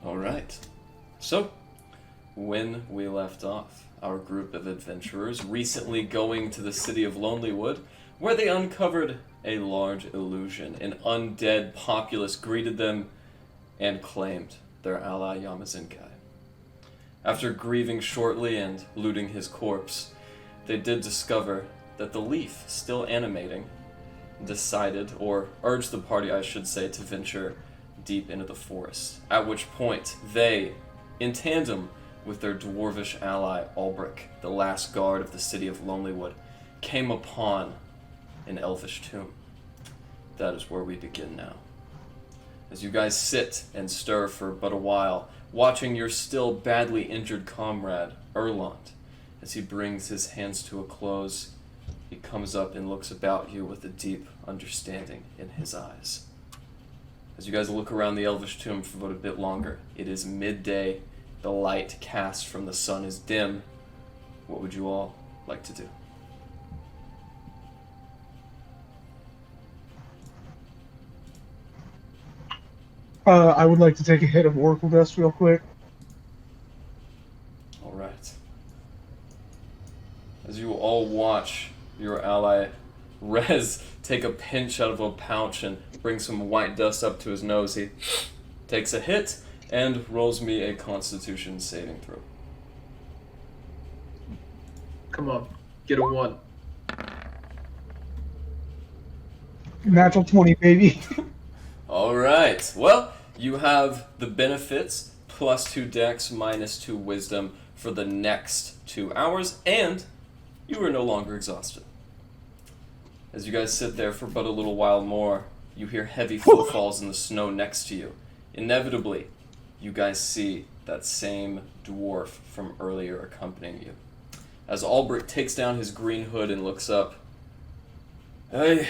Alright. So, when we left off, our group of adventurers recently going to the city of Lonelywood, where they uncovered a large illusion. An undead populace greeted them and claimed their ally Yamazinkai. After grieving shortly and looting his corpse, they did discover that the leaf, still animating, decided, or urged the party, I should say, to venture deep into the forest. At which point, they, in tandem with their dwarvish ally Ulbrich, the last guard of the city of Lonelywood, came upon an elvish tomb. That is where we begin now. As you guys sit and stir for but a while, watching your still badly injured comrade, Erland, as he brings his hands to a close, he comes up and looks about you with a deep understanding in his eyes. As you guys look around the elvish tomb for about a bit longer, it is midday, the light cast from the sun is dim. What would you all like to do? I would like to take a hit of Oracle Dust real quick. Alright. As you all watch your ally Rez take a pinch out of a pouch and bring some white dust up to his nose, he takes a hit and rolls me a Constitution saving throw. Come on, get a 1. Natural 20, baby. Alright, well, you have the benefits, +2 dex, -2 wisdom for the next 2 hours, and you are no longer exhausted. As you guys sit there for but a little while more, you hear heavy footfalls in the snow next to you. Inevitably, you guys see that same dwarf from earlier accompanying you. As Ulbrich takes down his green hood and looks up, I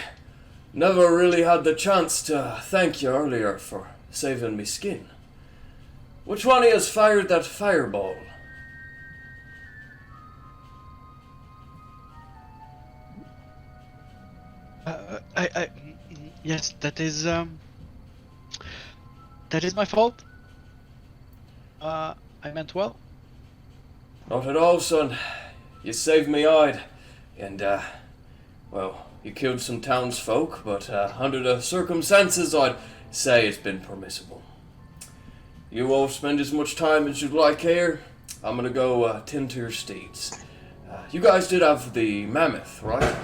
never really had the chance to thank you earlier for saving me skin. Which one of you fired that fireball? Yes, that is my fault. I meant well. Not at all, son. You saved me hide, and, well, you killed some townsfolk, but under the circumstances, I'd say it's been permissible. You all spend as much time as you'd like here. I'm gonna go tend to your steeds. You guys did have the mammoth, right?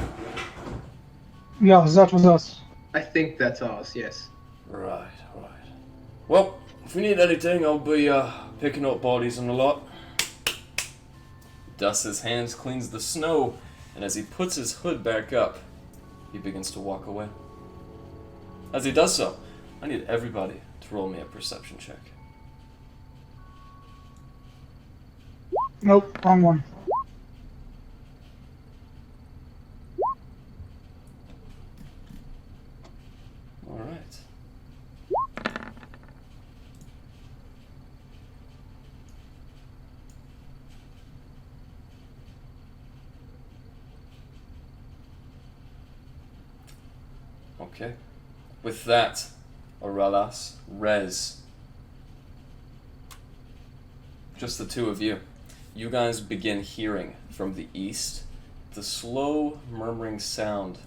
Yeah, that was us. I think that's ours, yes. Right. Well, if you need anything, I'll be picking up bodies and a lot. Dusts his hands, cleans the snow, and as he puts his hood back up, he begins to walk away. As he does so, I need everybody to roll me a perception check. Nope, wrong one. All right. Okay. With that, Aurelas, Rez, just the two of you. You guys begin hearing from the east the slow murmuring sound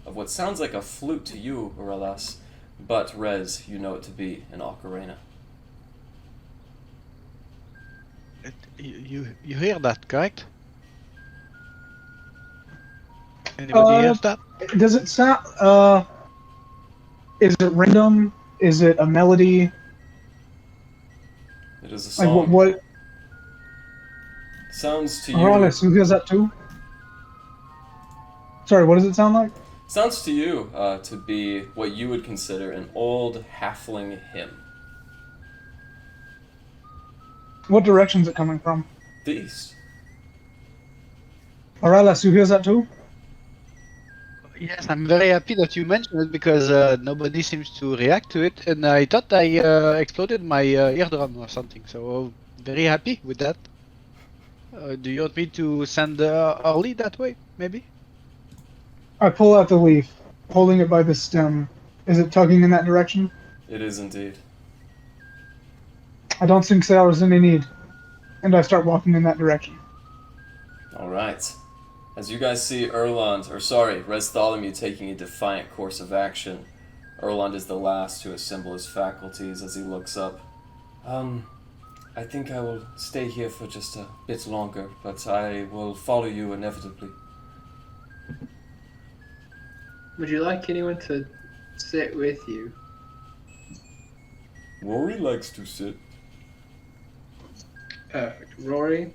of what sounds like a flute to you, Aurelas, but Rez, you know it to be an ocarina. You hear that, correct? Anybody hears that? Does it sound, is it random? Is it a melody? It is a song. Like, what? Sounds to you. Morales, who hears that too? Sorry, what does it sound like? Sounds to you to be what you would consider an old halfling hymn. What direction is it coming from? The east. Morales, who hears that too? Yes, I'm very happy that you mentioned it because nobody seems to react to it, and I thought I exploded my eardrum or something. So very happy with that. Do you want me to send Arlie that way, maybe? I pull out the leaf, holding it by the stem. Is it tugging in that direction? It is indeed. I don't think there is any need. And I start walking in that direction. Alright. As you guys see Erland, Restholomew taking a defiant course of action, Erland is the last to assemble his faculties as he looks up. I think I will stay here for just a bit longer, but I will follow you inevitably. Would you like anyone to sit with you? Rory likes to sit. Perfect. Rory,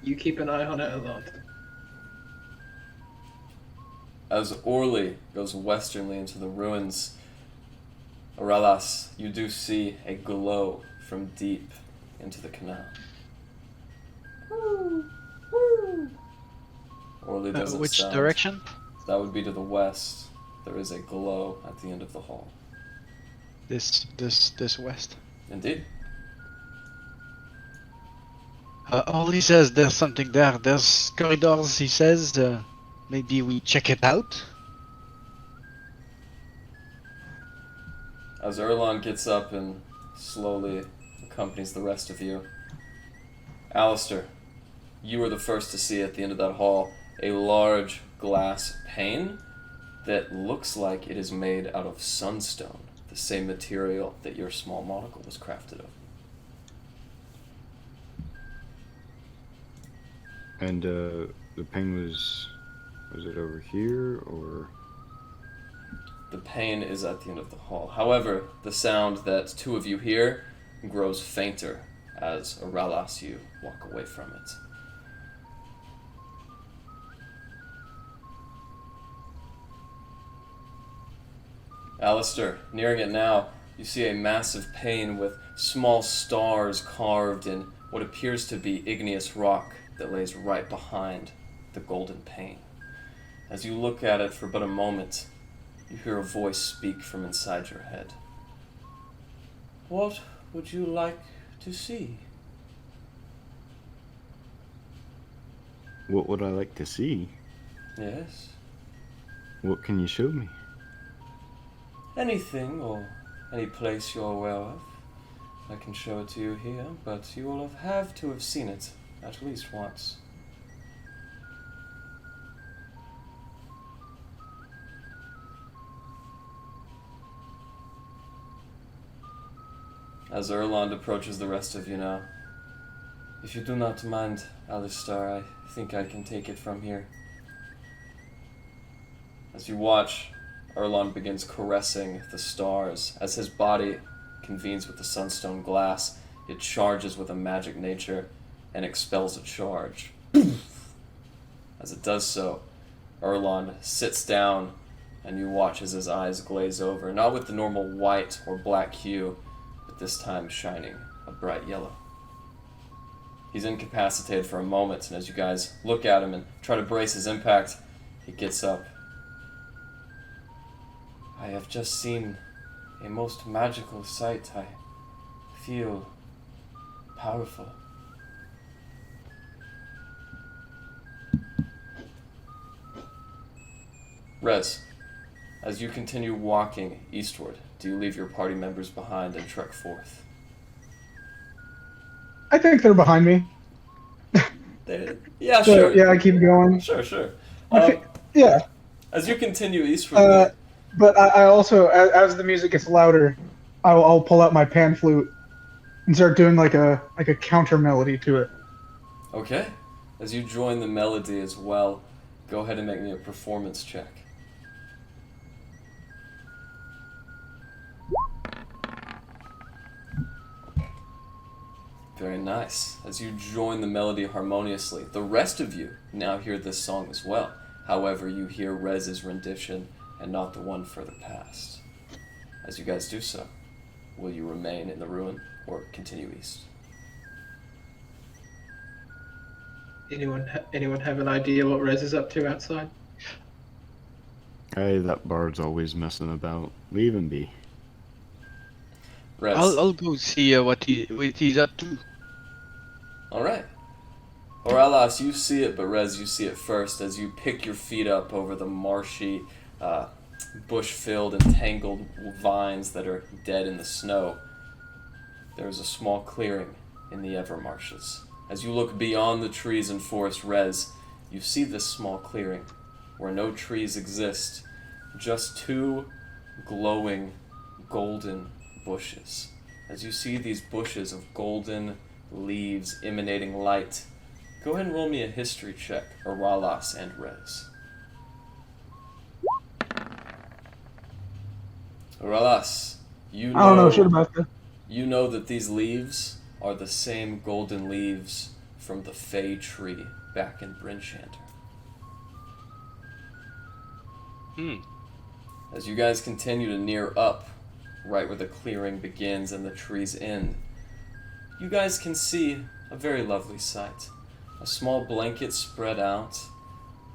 you keep an eye on it a lot. As Orly goes westernly into the ruins, Aurelas, you do see a glow from deep into the canal. Orly doesn't Which sound. direction? That would be to the west. There is a glow at the end of the hall. This west. Indeed. All he says, there's something there. There's corridors, he says. Maybe we check it out. As Erlon gets up and slowly accompanies the rest of you, Alistair, you were the first to see at the end of that hall a large glass pane that looks like it is made out of sunstone, the same material that your small monocle was crafted of. And the pane was it over here or? The pane is at the end of the hall. However, the sound that two of you hear grows fainter as Aurelas you walk away from it. Alistair, nearing it now, you see a massive pane with small stars carved in what appears to be igneous rock that lays right behind the golden pane. As you look at it for but a moment, you hear a voice speak from inside your head. What would you like to see? What would I like to see? Yes? What can you show me? Anything or any place you're aware of. I can show it to you here, but you will have to have seen it at least once. As Erland approaches the rest of you now, if you do not mind, Alistair, I think I can take it from here. As you watch, Erland begins caressing the stars. As his body convenes with the sunstone glass, it charges with a magic nature and expels a charge. As it does so, Erland sits down and you watch as his eyes glaze over, not with the normal white or black hue, but this time shining a bright yellow. He's incapacitated for a moment, and as you guys look at him and try to brace his impact, he gets up. I have just seen a most magical sight. I feel powerful. Rez, as you continue walking eastward, do you leave your party members behind and trek forth? I think they're behind me. Yeah, So, sure. yeah, I keep going. Sure. Okay, yeah. As you continue eastward, But I also, as the music gets louder, I'll pull out my pan flute and start doing like a counter melody to it. okay. As you join the melody as well, go ahead and make me a performance check. Very nice. As you join the melody harmoniously, the rest of you now hear this song as well. However, you hear Rez's rendition and not the one further past. As you guys do so, will you remain in the ruin or continue east? Anyone have an idea what Rez is up to outside? Hey, that bard's always messing about. Leave him be. Rez. I'll go see what he's up to. Alright. Aurelas, you see it, but Rez, you see it first as you pick your feet up over the marshy, bush-filled and tangled vines that are dead in the snow. there is a small clearing in the Evermarshes. As you look beyond the trees and forest, Rez, you see this small clearing where no trees exist, just two glowing golden bushes. As you see these bushes of golden leaves emanating light, go ahead and roll me a history check, Aralas and Rez. Aralas, you know, I don't know shit about that. you know that these leaves are the same golden leaves from the Fey tree back in Brinchander. As you guys continue to near up, right where the clearing begins and the trees end, you guys can see a very lovely sight. A small blanket spread out,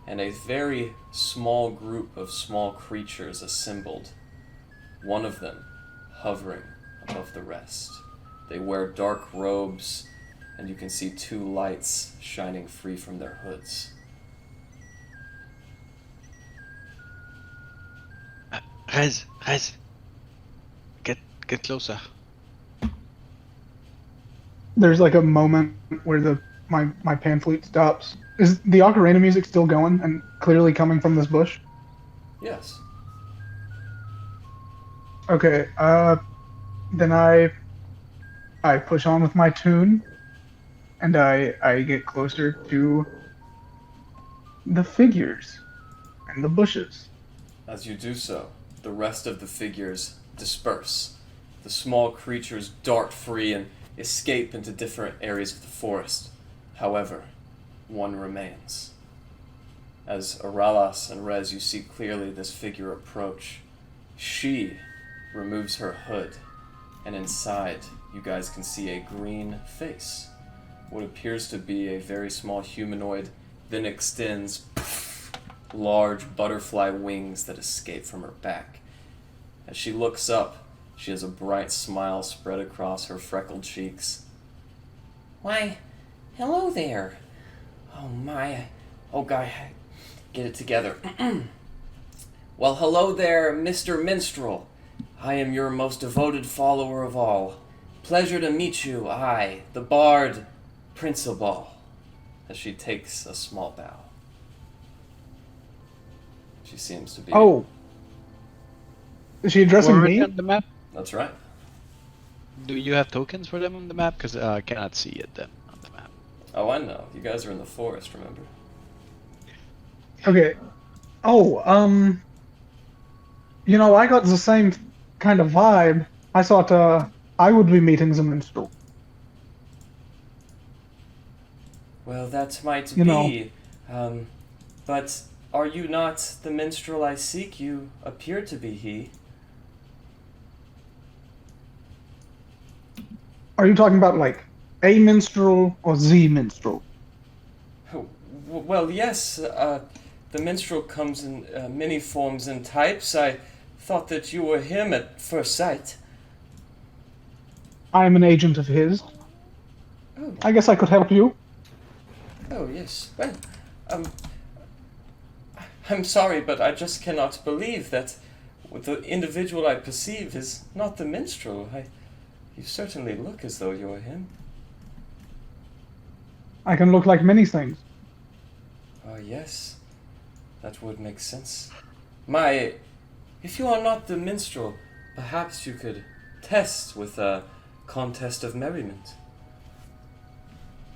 and a very small group of small creatures assembled, one of them hovering above the rest. They wear dark robes, and you can see two lights shining free from their hoods. Rez, get closer. There's like a moment where my pan flute stops. Is the ocarina music still going and clearly coming from this bush? Yes. Okay, then I push on with my tune, and I get closer to the figures and the bushes. As you do so, the rest of the figures disperse. The small creatures dart free and escape into different areas of the forest. However, one remains. As Aralas and Rez, you see clearly this figure approach. She removes her hood, and inside you guys can see a green face. What appears to be a very small humanoid, then extends large butterfly wings that escape from her back. As she looks up, she has a bright smile spread across her freckled cheeks. Why, hello there. Oh my, oh God, get it together. Well, hello there, Mr. Minstrel. I am your most devoted follower of all. Pleasure to meet you, I, the bard, Principal. As she takes a small bow. She seems to be... Oh, is she addressing Were me? they on the map? That's right. Do you have tokens for them on the map? Because I cannot see it then on the map. Oh, I know. You guys are in the forest, remember? Okay. Oh, you know, I got the same kind of vibe. I thought I would be meeting the minstrel. Well, that might You be. But are you not the minstrel I seek? You appear to be he. Are you talking about like a minstrel or the minstrel? Well, yes. The minstrel comes in many forms and types. I thought that you were him at first sight. I am an agent of his. Oh, I guess I could help you. oh yes. Well, I'm sorry, but I just cannot believe that the individual I perceive is not the minstrel. You certainly look as though you're him. I can look like many things. Oh, yes. That would make sense. If you are not the minstrel, perhaps you could test with a contest of merriment.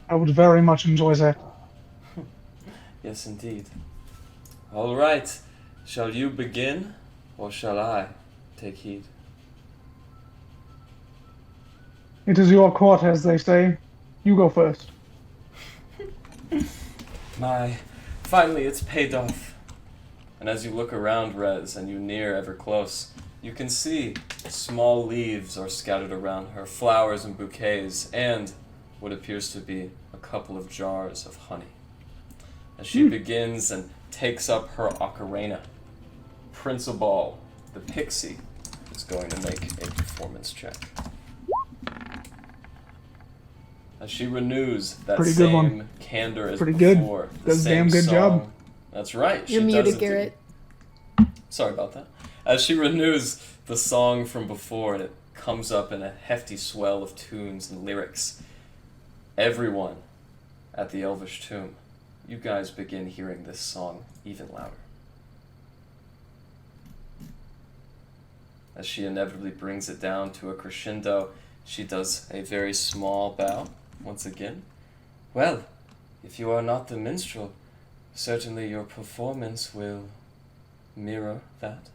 I would very much enjoy that. Yes, indeed. All right. Shall you begin, or shall I take heed? It is your court, as they say. You go first. Finally it's paid off. And as you look around, Rez, and you near ever close, you can see small leaves are scattered around her, flowers and bouquets, and what appears to be a couple of jars of honey. As she begins and takes up her ocarina, Principal, the pixie, is going to make a performance check. As she renews that Pretty good same one. candor as Pretty good. before. The Does a same damn good song. job. That's right. You're she muted, does indeed. Garrett. Sorry about that. As she renews the song from before, and it comes up in a hefty swell of tunes and lyrics. Everyone at the Elvish Tomb, you guys begin hearing this song even louder. As she inevitably brings it down to a crescendo, she does a very small bow once again. Well, if you are not the minstrel, certainly your performance will mirror that.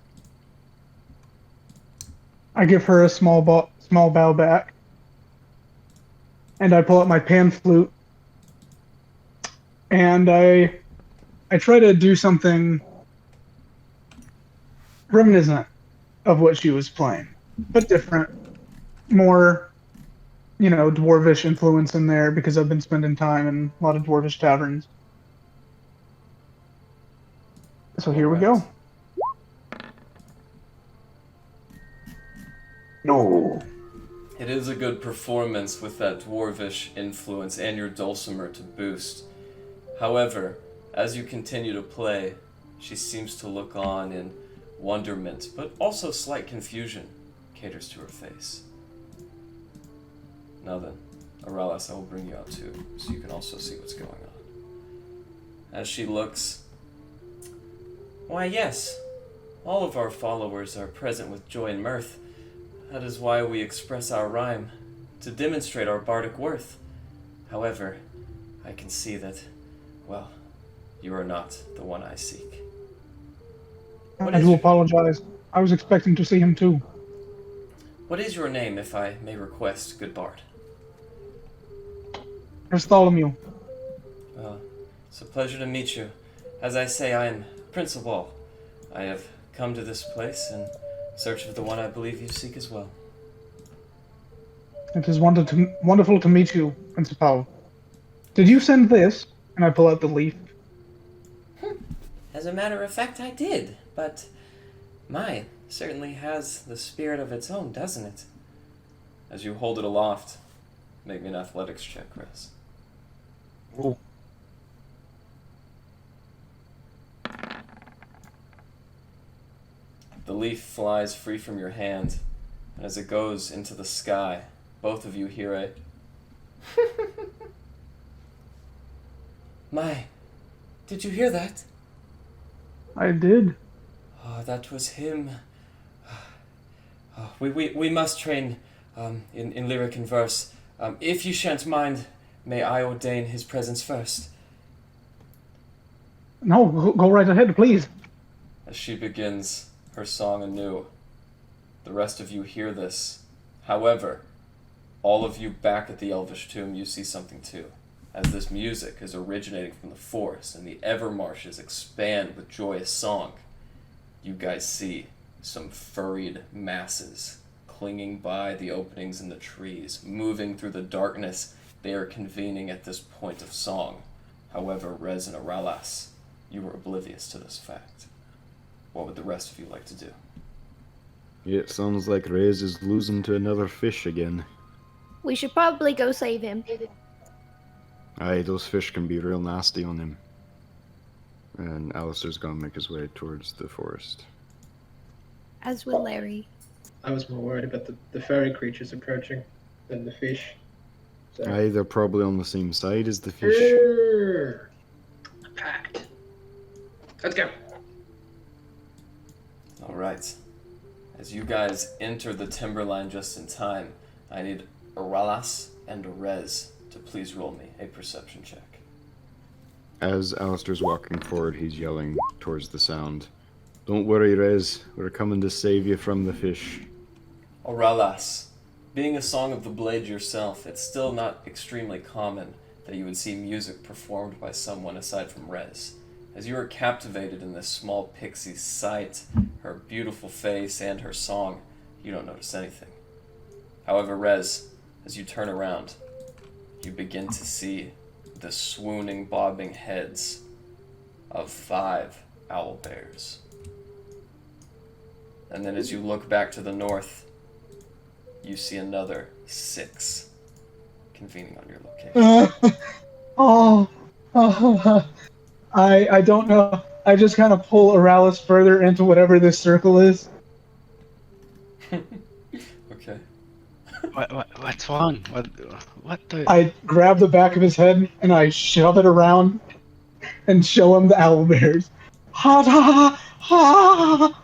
I give her a small bow back, and I pull out my pan flute, and I try to do something reminiscent of what she was playing, but different, more, dwarvish influence in there because I've been spending time in a lot of dwarvish taverns. So here we go. No. It is a good performance with that dwarvish influence and your dulcimer to boost. However, as you continue to play, she seems to look on in wonderment, but also slight confusion caters to her face. Now then, Aralas, I will bring you out too, so you can also see what's going on. As she looks, why yes, all of our followers are present with joy and mirth. That is why we express our rhyme, to demonstrate our bardic worth. However, I can see that, well, you are not the one I seek. I do apologize. I was expecting to see him too. What is your name, if I may request, good bard? Bartholomew. Well, it's a pleasure to meet you. As I say, I am Prince of Wall. I have come to this place in search of the one I believe you seek as well. It is wonderful to meet you, Principal. Did you send this? And I pull out the leaf. As a matter of fact, I did, but mine certainly has the spirit of its own, doesn't it? As you hold it aloft, make me an athletics check, Chris. Oh. The leaf flies free from your hand, and as it goes into the sky, both of you hear a My, did you hear that? I did. Oh, that was him. Oh, we must train in lyric and verse. If you shan't mind, may I ordain his presence first? No, go right ahead, please. As she begins her song anew, the rest of you hear this. However, all of you back at the Elvish Tomb, you see something too. As this music is originating from the forest and the Evermarshes expand with joyous song, you guys see some furried masses clinging by the openings in the trees, moving through the darkness. They are convening at this point of song. However, Rez and Aralas, you were oblivious to this fact. What would the rest of you like to do? Yeah, it sounds like Rez is losing to another fish again. We should probably go save him. Aye, those fish can be real nasty on him. And Alistair's gonna make his way towards the forest. As will Larry. I was more worried about the fairy creatures approaching than the fish. So. Aye, they're probably on the same side as the fish. Packed. Let's go. Alright. As you guys enter the timberline just in time, I need Aralas and Rez to please roll me a perception check. As Alistair's walking forward, he's yelling towards the sound. Don't worry, Rez. We're coming to save you from the fish. Aralas, being a Song of the Blade yourself, it's still not extremely common that you would see music performed by someone aside from Rez. As you are captivated in this small pixie's sight, her beautiful face, and her song, you don't notice anything. However, Rez, as you turn around, you begin to see the swooning, bobbing heads of 5 owlbears. And then as you look back to the north, you see another 6 convening on your location. I don't know. I just kind of pull Aralis further into whatever this circle is. Okay. What's wrong? What the? I grab the back of his head and I shove it around and show him the owlbears. Ha ha ha!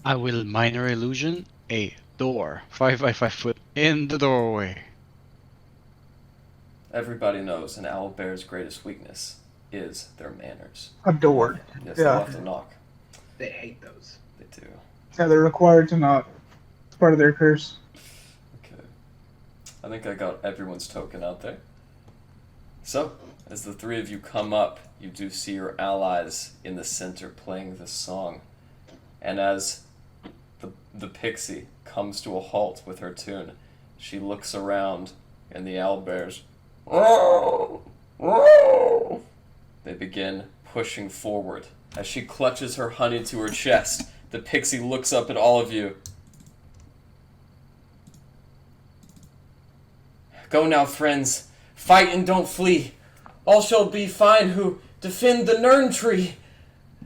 I will minor illusion a door 5 by 5 foot in the doorway. Everybody knows an owlbear's greatest weakness is their manners. Adored. Yes, Yeah. they'll have to knock. They hate those. They do. Yeah, they're required to knock. It's part of their curse. Okay. I think I got everyone's token out there. So, as the three of you come up, you do see your allies in the center playing this song. And as the pixie comes to a halt with her tune, she looks around and the owlbears, they begin pushing forward. As she clutches her honey to her chest, the pixie looks up at all of you. Go now, friends. Fight and don't flee. All shall be fine who defend the Nern tree.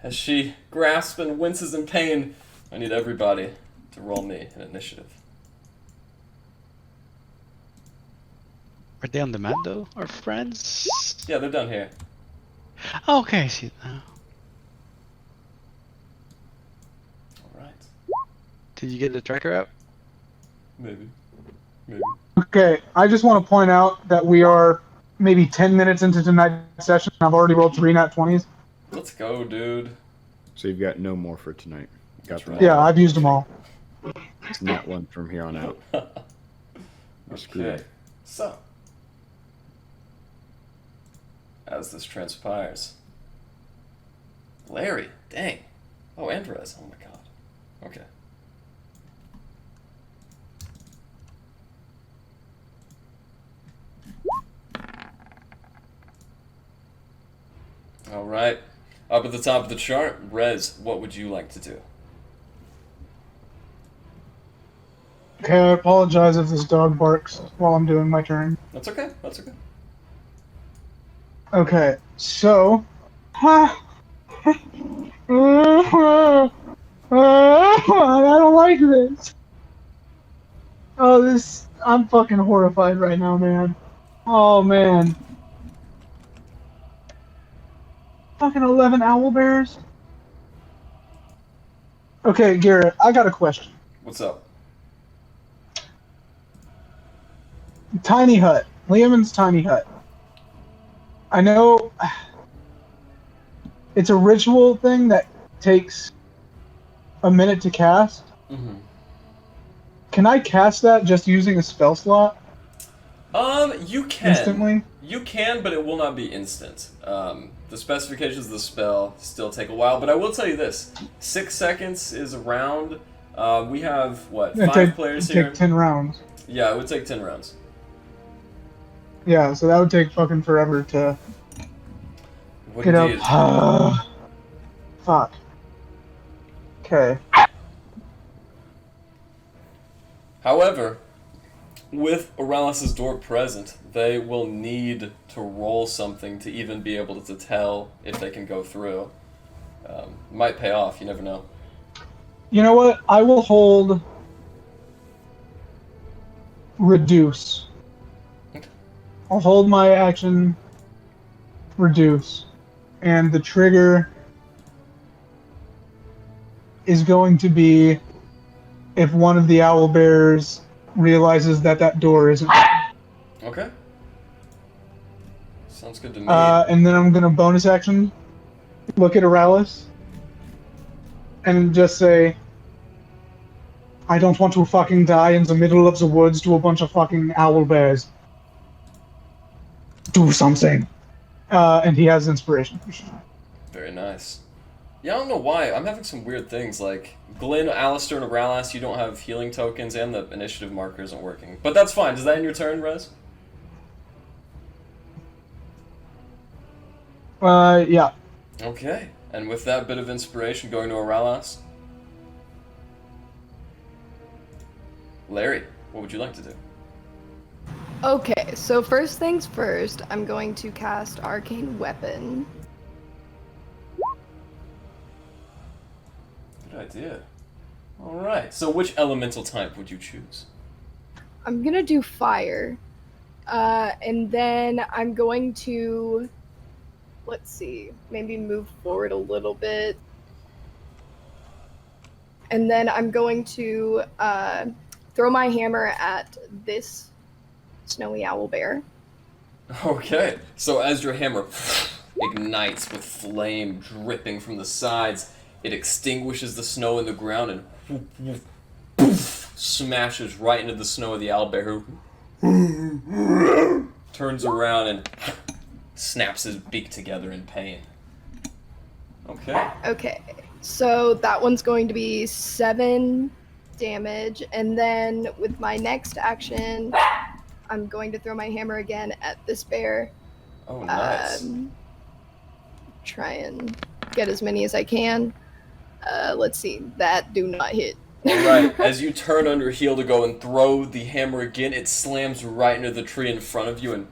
As she grasps and winces in pain, I need everybody to roll me an initiative. Are they on the map though, our friends? Yeah, they're done here. Okay, I see it now. Alright. Did you get the tracker out? Maybe. Okay, I just want to point out that we are maybe 10 minutes into tonight's session and I've already rolled 3 nat 20s. Let's go, dude. So you've got no more for tonight. Got them all. Yeah, I've used them all. It's not one from here on out. We're screwed. Okay. So, as this transpires, Larry, dang. Oh, and Rez. Oh my god. Okay. All right. Up at the top of the chart, Rez, what would you like to do? Okay, I apologize if this dog barks while I'm doing my turn. That's okay. That's okay. Okay, so... I don't like this. Oh, this... I'm fucking horrified right now, man. Oh, man. Fucking 11 owlbears? Okay, Garrett, I got a question. What's up? Tiny hut. Liamon's tiny hut. I know it's a ritual thing that takes a minute to cast. Mm-hmm. Can I cast that just using a spell slot You can. instantly? You can, but it will not be instant. The specifications of the spell still take a while, but I will tell you this: 6 seconds is a round. We have what, It'd 5 players here? take 10 rounds. Yeah, it would take 10 rounds. Yeah, so that would take fucking forever to Would get indeed. up. Fuck. Okay. However, with Aurelius' door present, they will need to roll something to even be able to tell if they can go through. Might pay off, you never know. You know what? I will hold reduce. I'll hold my action reduce. And the trigger is going to be if one of the owlbears realizes that that door isn't. Okay. Sounds good to me. And then I'm gonna bonus action look at Aurelius and just say, I don't want to fucking die in the middle of the woods to a bunch of fucking owlbears. Do something. And he has inspiration. Very nice. Yeah, I don't know why. I'm having some weird things, like Glenn, Alistair, and Auralis, you don't have healing tokens, and the initiative marker isn't working. But that's fine. Does that end your turn, Rez? Yeah. Okay. And with that bit of inspiration going to Auralis, Larry, what would you like to do? Okay, so first things first, I'm going to cast Arcane Weapon. Good idea. Alright, so which elemental type would you choose? I'm gonna do fire. And then I'm going to, let's see, maybe move forward a little bit. And then I'm going to throw my hammer at this snowy owl bear. Okay, so as your hammer ignites with flame dripping from the sides, it extinguishes the snow in the ground and smashes right into the snow of the owlbear, who turns around and snaps his beak together in pain. Okay. Okay, so that one's going to be 7 damage, and then with my next action, I'm going to throw my hammer again at this bear. Oh, nice. Try and get as many as I can. Let's see, that do not hit. Alright, as you turn on your heel to go and throw the hammer again, it slams right into the tree in front of you and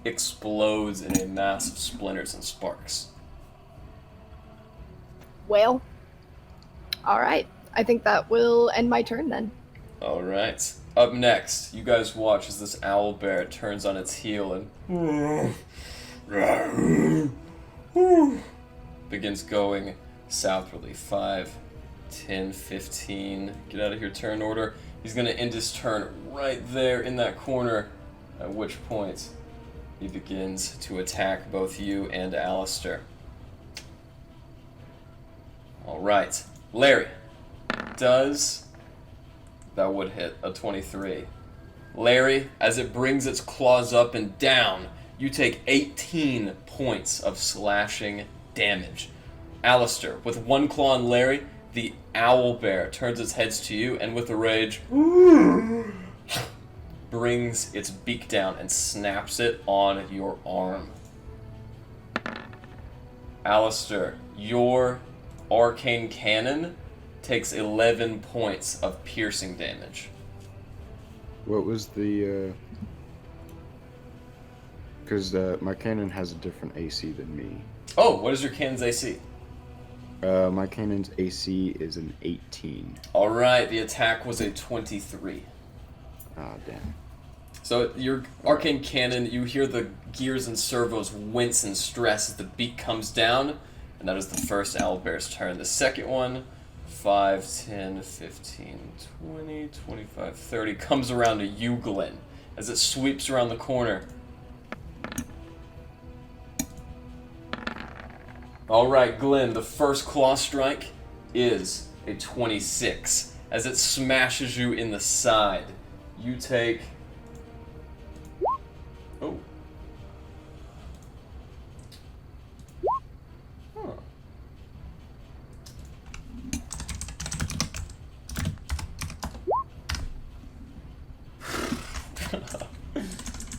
explodes in a mass of splinters and sparks. Well, alright. I think that will end my turn then. Alright. Up next, you guys watch as this owl bear turns on its heel and begins going southwardly. 5, 10, 15. Get out of here, turn order. He's going to end his turn right there in that corner, at which point he begins to attack both you and Alistair. Alright. Larry, does that would hit a 23. Larry, as it brings its claws up and down, you take 18 points of slashing damage. Alistair, with one claw on Larry, the owl bear turns its heads to you and with a rage brings its beak down and snaps it on your arm. Alistair, your arcane cannon takes 11 points of piercing damage. What was the? Because my cannon has a different AC than me. Oh, what is your cannon's AC? My cannon's AC is an 18. Alright, the attack was a 23. Ah, damn. So your arcane cannon, you hear the gears and servos wince in stress as the beak comes down, and that is the first owlbear's turn. The second one, 5, 10, 15, 20, 25, 30, comes around to you, Glenn, as it sweeps around the corner. Alright, Glenn, the first claw strike is a 26. As it smashes you in the side, you take... Oh. Huh.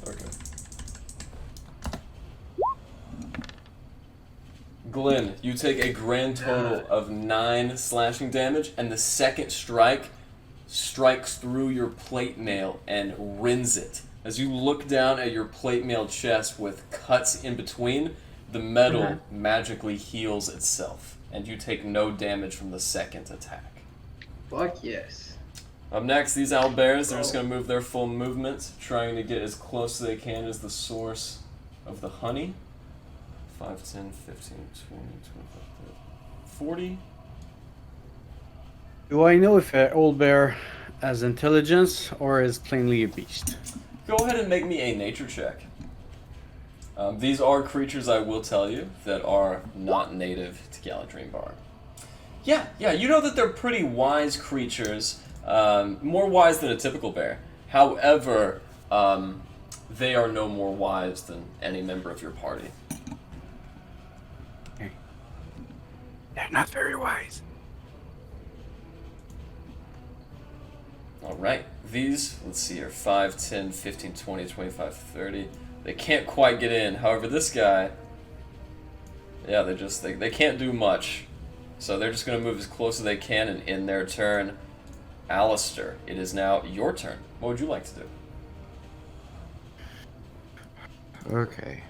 Okay. Glenn, you take a grand total of 9 slashing damage, and the second strike strikes through your plate mail and rends it. As you look down at your plate mail chest with cuts in between, the metal magically heals itself, and you take no damage from the second attack. Fuck yes. Up next, these owlbears, they're just going to move their full movement, trying to get as close as they can as the source of the honey. 5, 10, 15, 20, 25, 30, 40. Do I know if an old bear has intelligence or is plainly a beast? Go ahead and make me a nature check. These are creatures, I will tell you, that are not native to Galadrim Bar. Yeah, you know that they're pretty wise creatures, more wise than a typical bear. However, they are no more wise than any member of your party. They're not very wise. Alright, these, let's see here, 5, 10, 15, 20, 25, 30. They can't quite get in. However, this guy, yeah, they can't do much. So they're just going to move as close as they can and end their turn. Alistair, it is now your turn. What would you like to do? Okay.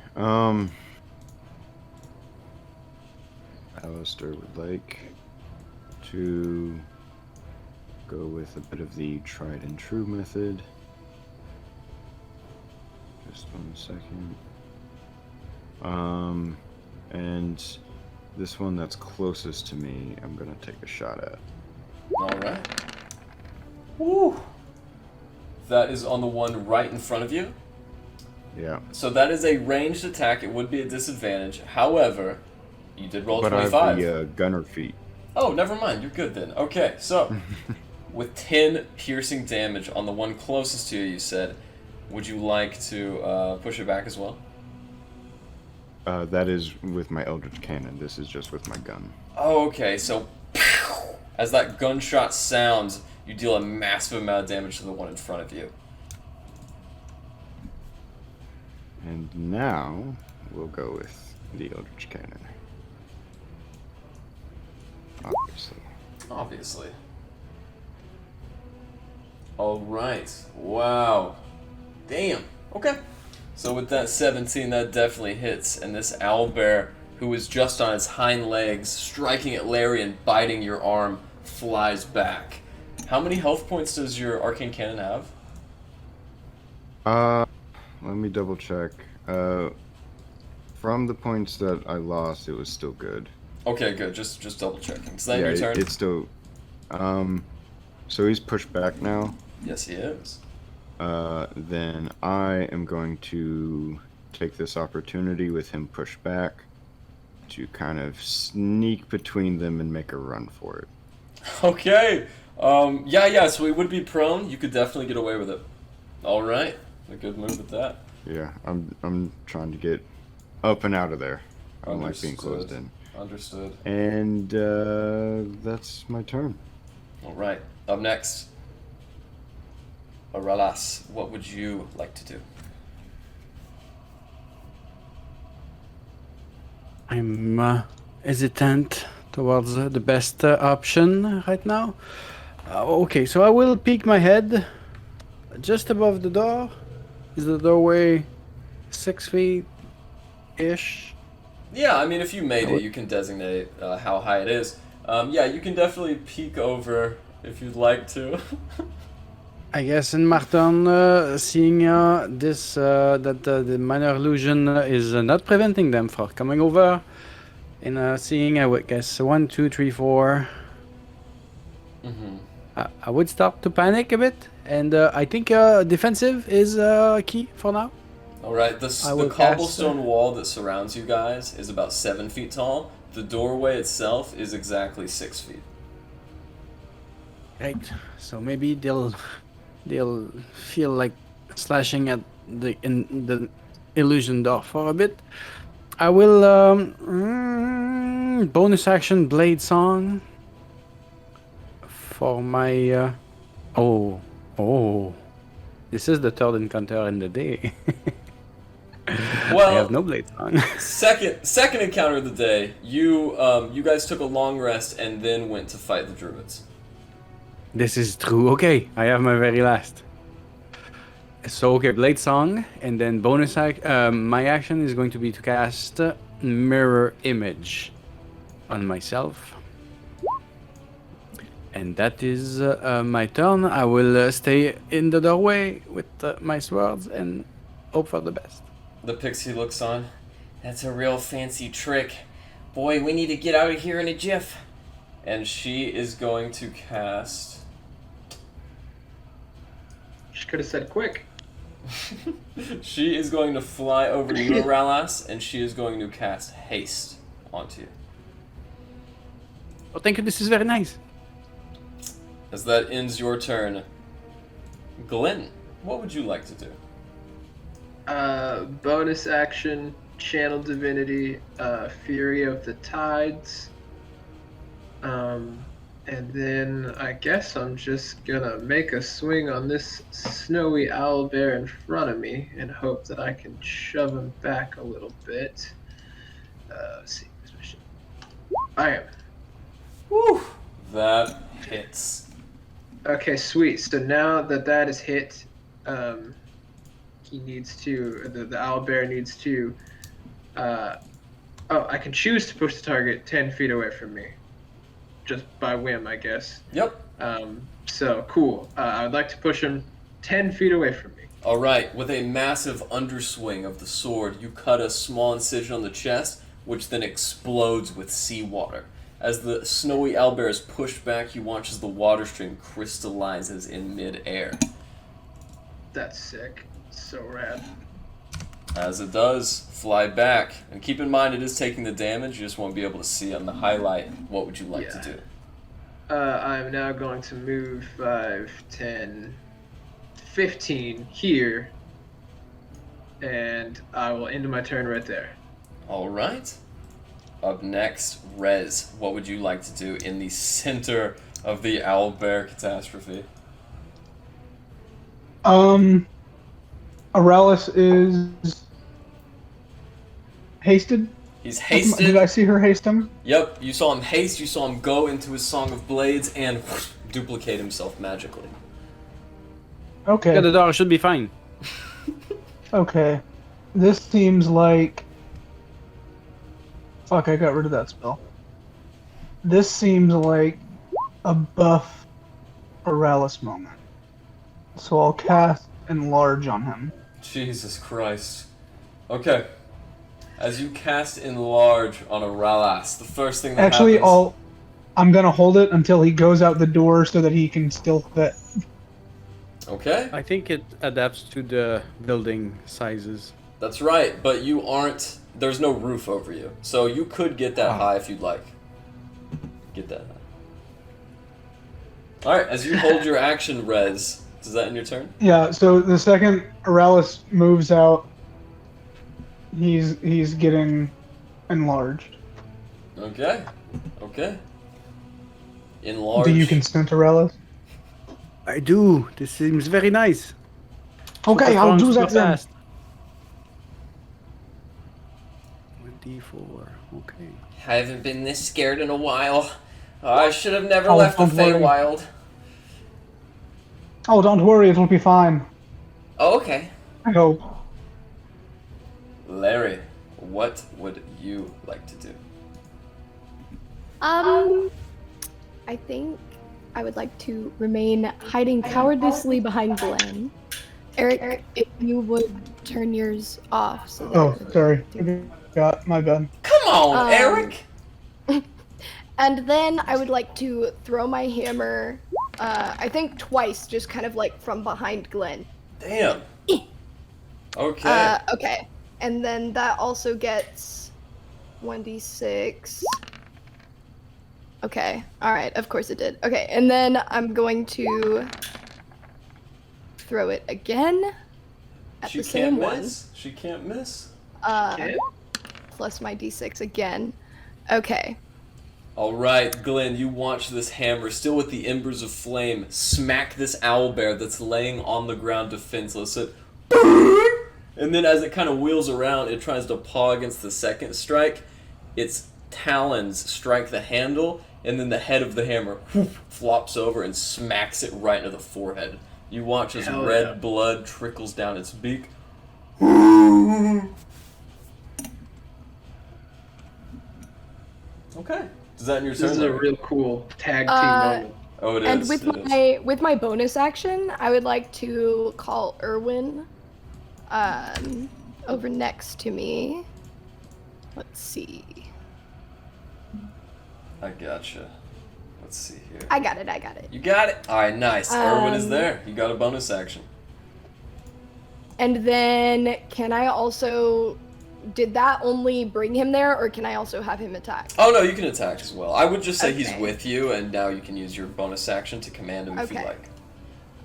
Alistair would like to go with a bit of the tried and true method Just 1 second. And this one that's closest to me, I'm gonna take a shot at. All right. Woo! That is on the one right in front of you. Yeah. So that is a ranged attack. It would be a disadvantage. However, you did roll a But I 25. have the gunner feat. Oh, never mind. You're good then. Okay, so with 10 piercing damage on the one closest to you, you said, would you like to push it back as well? That is with my Eldritch Cannon. This is just with my gun. Oh, okay. So as that gunshot sounds, you deal a massive amount of damage to the one in front of you. And now we'll go with the Eldritch Cannon. Obviously. Obviously. Alright. Wow. Damn. Okay. So with that 17, that definitely hits. And this owlbear, who is just on its hind legs, striking at Larry and biting your arm, flies back. How many health points does your arcane cannon have? Let me double check. From the points that I lost, it was still good. Okay, good. Just double checking. Is that Yeah, your turn? it's still. So he's pushed back now. Yes, he is. Then I am going to take this opportunity with him pushed back to kind of sneak between them and make a run for it. Okay. Yeah, so he would be prone. You could definitely get away with it. Alright. A good move with that. Yeah, I'm trying to get up and out of there. I don't like being closed in. Understood. And that's my turn. Alright. Up next. Aralas, what would you like to do? I'm hesitant towards the best option right now. Okay, so I will peek my head just above the door. Is the doorway 6 feet ish? Yeah, I mean, if you made it, you can designate how high it is. Yeah, you can definitely peek over if you'd like to. I guess in my turn, seeing this that the minor illusion is not preventing them from coming over, and seeing I would guess 1, 2, 3, 4. I would start to panic a bit, and I think defensive is key for now. Alright, the will cobblestone wall that surrounds you guys is about 7 feet tall. The doorway itself is exactly 6 feet. Right, so maybe they'll feel like slashing at the illusion door for a bit. I will bonus action blade song for my this is the third encounter in the day. Well, I have no blade song. second encounter of the day, you guys took a long rest and then went to fight the druids. This is true. Okay, I have my very last. So okay, blade song, and then bonus my action is going to be to cast mirror image on myself, and that is my turn. I will stay in the doorway with my swords and hope for the best. The pixie looks on. That's a real fancy trick. Boy, we need to get out of here in a jiff. And she is going to cast... She could have said quick. She is going to fly over to you, Ralas, and she is going to cast haste onto you. Oh, thank you. This is very nice. As that ends your turn, Glenn, what would you like to do? Bonus action, channel divinity, fury of the tides. And then I guess I'm just gonna make a swing on this snowy owlbear in front of me and hope that I can shove him back a little bit. Let's see. I am. Woo! That hits. Okay, sweet. So now that is hit, he needs to, the owlbear needs to, I can choose to push the target 10 feet away from me. Just by whim, I guess. Yep. So, cool. I'd like to push him 10 feet away from me. Alright, with a massive underswing of the sword, you cut a small incision on the chest, which then explodes with seawater. As the snowy owlbear is pushed back, you watch as the water stream crystallizes in mid-air. That's sick. So rad. As it does, fly back. And keep in mind, it is taking the damage, you just won't be able to see on the highlight. What would you like to do? I'm now going to move 5, 10, 15 here. And I will end my turn right there. Alright. Up next, Rez. What would you like to do in the center of the owlbear catastrophe? Auralis is hasted. He's hasted. Did I see her haste him? Yep, you saw him haste, you saw him go into his Song of Blades and duplicate himself magically. Okay. Yeah, the door should be fine. Okay. This seems like... Fuck, I got rid of that spell. This seems like a buff Auralis moment. So I'll cast Enlarge on him. Jesus Christ. Okay. As you cast Enlarge on Auralis, the first thing that Actually, happens... I'm gonna hold it until he goes out the door so that he can still fit. Okay. I think it adapts to the building sizes. That's right, but you aren't... There's no roof over you, so you could get that high if you'd like. Get that high. Alright, as you hold your action, Rez, does that end your turn? Yeah, so the second Auralis moves out, he's getting enlarged. Okay. Okay. Enlarge. Do you consent, Auralis? I do. This seems very nice. Okay, Super I'll strong, do super that then. fast. 24. Okay. I haven't been this scared in a while. I should have never Oh, left the don't worry. Feywild. Oh, don't worry, it'll be fine. Oh, okay. I hope. Larry, what would you like to do? I think I would like to remain hiding cowardlessly behind Glenn. Eric, if you would turn yours off so that Oh, sorry. Got my bad. Come on, Eric! And then I would like to throw my hammer, I think twice, just kind of like from behind Glenn. Damn. Okay. Okay. And then that also gets 1d6. Okay. Alright, of course it did. Okay, and then I'm going to throw it again at She the same can't one. miss. She can't miss. Plus my d6 again. Okay. Alright, Glenn, you watch this hammer, still with the embers of flame, smack this owlbear that's laying on the ground defenseless. And then as it kind of wheels around, it tries to paw against the second strike. Its talons strike the handle, and then the head of the hammer flops over and smacks it right into the forehead. You watch as red blood trickles down its beak. Okay. Does that end your turn? This is a Larry? real cool tag team moment. Oh, it is. And with it is. my bonus action, I would like to call Erwin over next to me. Let's see. I gotcha. Let's see here. I got it. You got it? Alright, nice. Erwin is Um, there. You got a bonus action. And then can I also did that only bring him there or can I also have him attack? Oh no, you can attack as well. I would just say he's Okay. with you, and now you can use your bonus action to command him if you Okay.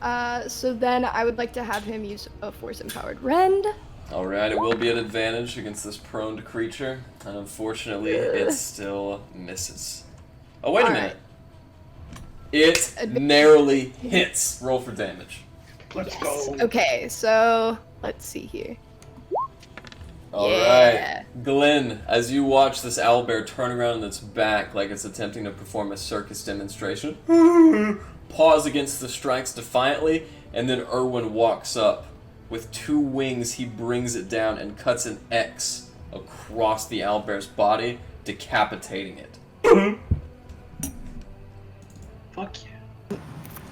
like. So then I would like to have him use a force-empowered rend. Alright, it will be an advantage against this prone creature, and unfortunately, it still misses. Oh, wait a minute. It narrowly hits. Roll for damage. Let's go. Okay, so let's see here. Alright. Yeah. Glenn, as you watch this owlbear turn around on its back like it's attempting to perform a circus demonstration, paws against the strikes defiantly, and then Erwin walks up. With two wings, he brings it down and cuts an X across the owlbear's body, decapitating it. Fuck yeah.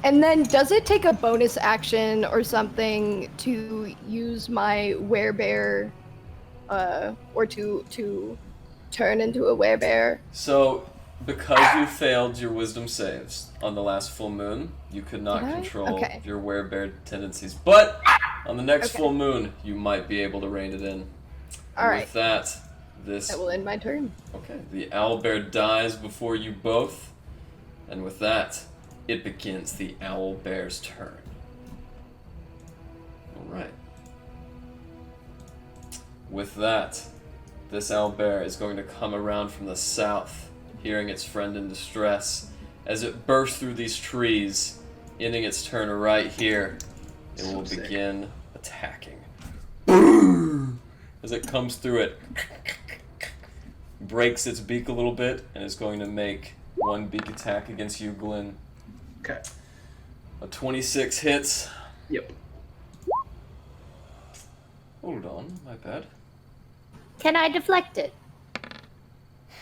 And then, does it take a bonus action or something to use my werebear, or to turn into a werebear? So, because you failed your wisdom saves on the last full moon, you could not Did I? control Okay. your werebear tendencies. But on the next Okay. full moon, you might be able to rein it in. All And right. with that, this That will end my turn. okay, the owlbear dies before you both, and with that, it begins the owlbear's turn. All right. With that, this owlbear is going to come around from the south, hearing its friend in distress. As it bursts through these trees, ending its turn right here, it will So sick. begin attacking. As it comes through it, breaks its beak a little bit, and is going to make one beak attack against you, Glenn. Okay. A 26 hits. Yep. Hold on, my bad. Can I deflect it?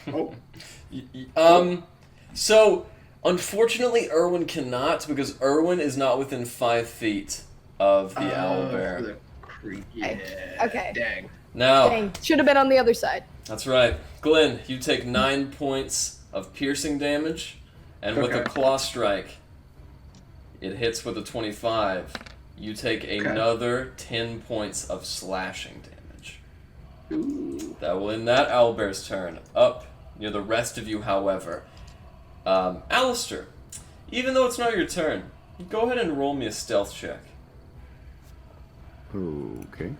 Oh. So, unfortunately, Erwin cannot, because Erwin is not within 5 feet of the owlbear. The yeah. Okay. Dang. Now, Dang, should have been on the other side. that's right. Glenn, you take 9 points of piercing damage, and with a Okay. claw strike, it hits with a 25. You take another 10 points of slashing damage. Ooh. That will end that owlbear's turn. Up near the rest of you, however. Alistair, even though it's not your turn, go ahead and roll me a stealth check. Okay.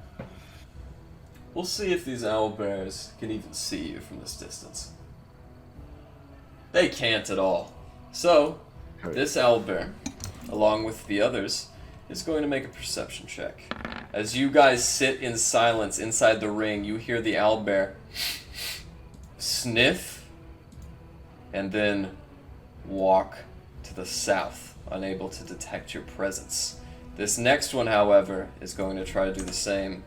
We'll see if these owlbears can even see you from this distance. They can't at all. So, this owlbear, along with the others, is going to make a perception check. As you guys sit in silence inside the ring, you hear the owlbear sniff and then walk to the south, unable to detect your presence. This next one, however, is going to try to do the same.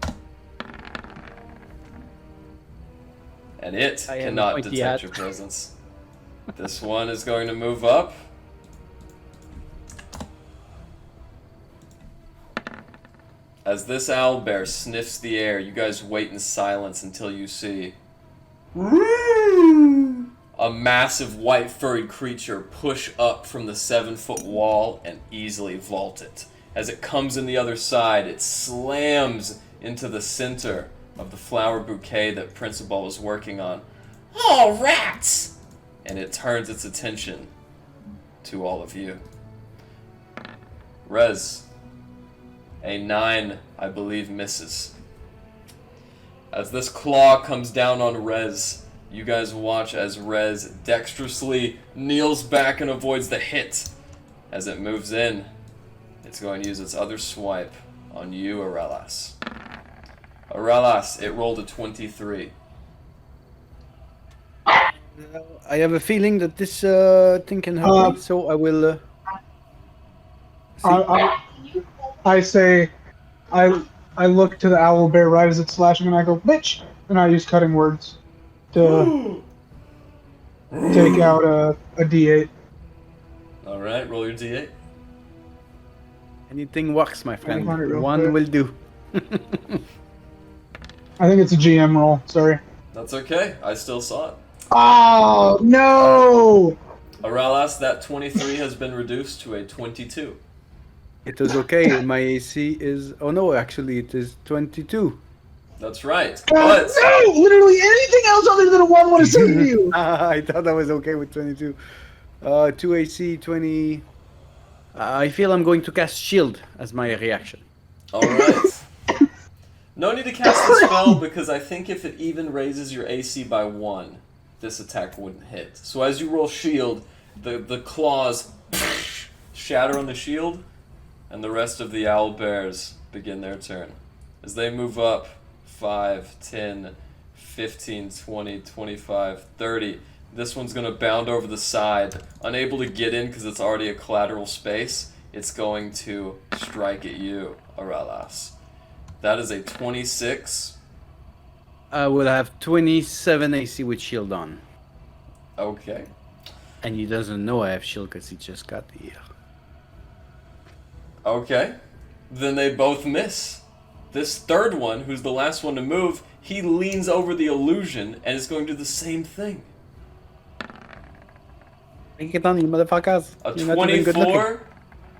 And it I haven't cannot pointed detect yet. your presence. This one is going to move up. As this owlbear sniffs the air, you guys wait in silence until you see a massive white furry creature push up from the 7-foot wall and easily vault it. As it comes in the other side, it slams into the center of the flower bouquet that Principal was working on. Oh, rats! And it turns its attention to all of you. Rez, a 9, I believe, misses. As this claw comes down on Rez, you guys watch as Rez dexterously kneels back and avoids the hit. As it moves in, it's going to use its other swipe on you, Arelas. Arelas, it rolled a 23. I have a feeling that this thing can help me, so I will. I say, I look to the owlbear right as it's slashing, and I go, bitch! And I use cutting words to take out a D8. Alright, roll your d8. Anything works, my friend. find it real One quick. will do. I think it's a GM roll, sorry. That's okay, I still saw it. Oh, no! Arelas, that 23 has been reduced to a 22. It was okay. My AC is. Oh no, actually, it is 22. That's right, God, but no! Literally anything else other than a 1 would have suited you! I thought I was okay with 22. 2 AC, 20. I feel I'm going to cast Shield as my reaction. alright. No need to cast the spell because I think if it even raises your AC by 1, this attack wouldn't hit. So as you roll shield, the claws shatter on the shield, and the rest of the owlbears begin their turn. As they move up 5, 10, 15, 20, 25, 30, this one's going to bound over the side. Unable to get in because it's already a collateral space, it's going to strike at you, Arelas. That is a 26. I will have 27 AC with Shield on. Okay. And he doesn't know I have Shield because he just got here. Okay. Then they both miss. This third one, who's the last one to move, he leans over the illusion and is going to do the same thing. Make it on, you motherfuckers. A You're not even good looking. 24,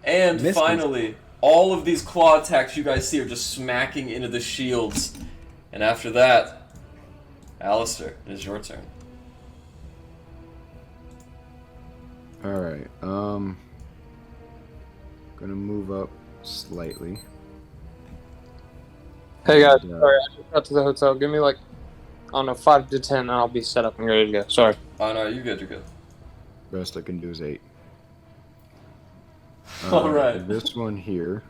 and Missed. finally, all of these claw attacks you guys see are just smacking into the shields. And after that, Alistair, it is your turn. Alright, gonna move up slightly. Hey guys, And, sorry, I just got to the hotel. Give me like, I don't know, 5 to 10 and I'll be set up and ready to go. Sorry. Oh no, you're good, you're good. Best I can do is 8. Alright. This one here.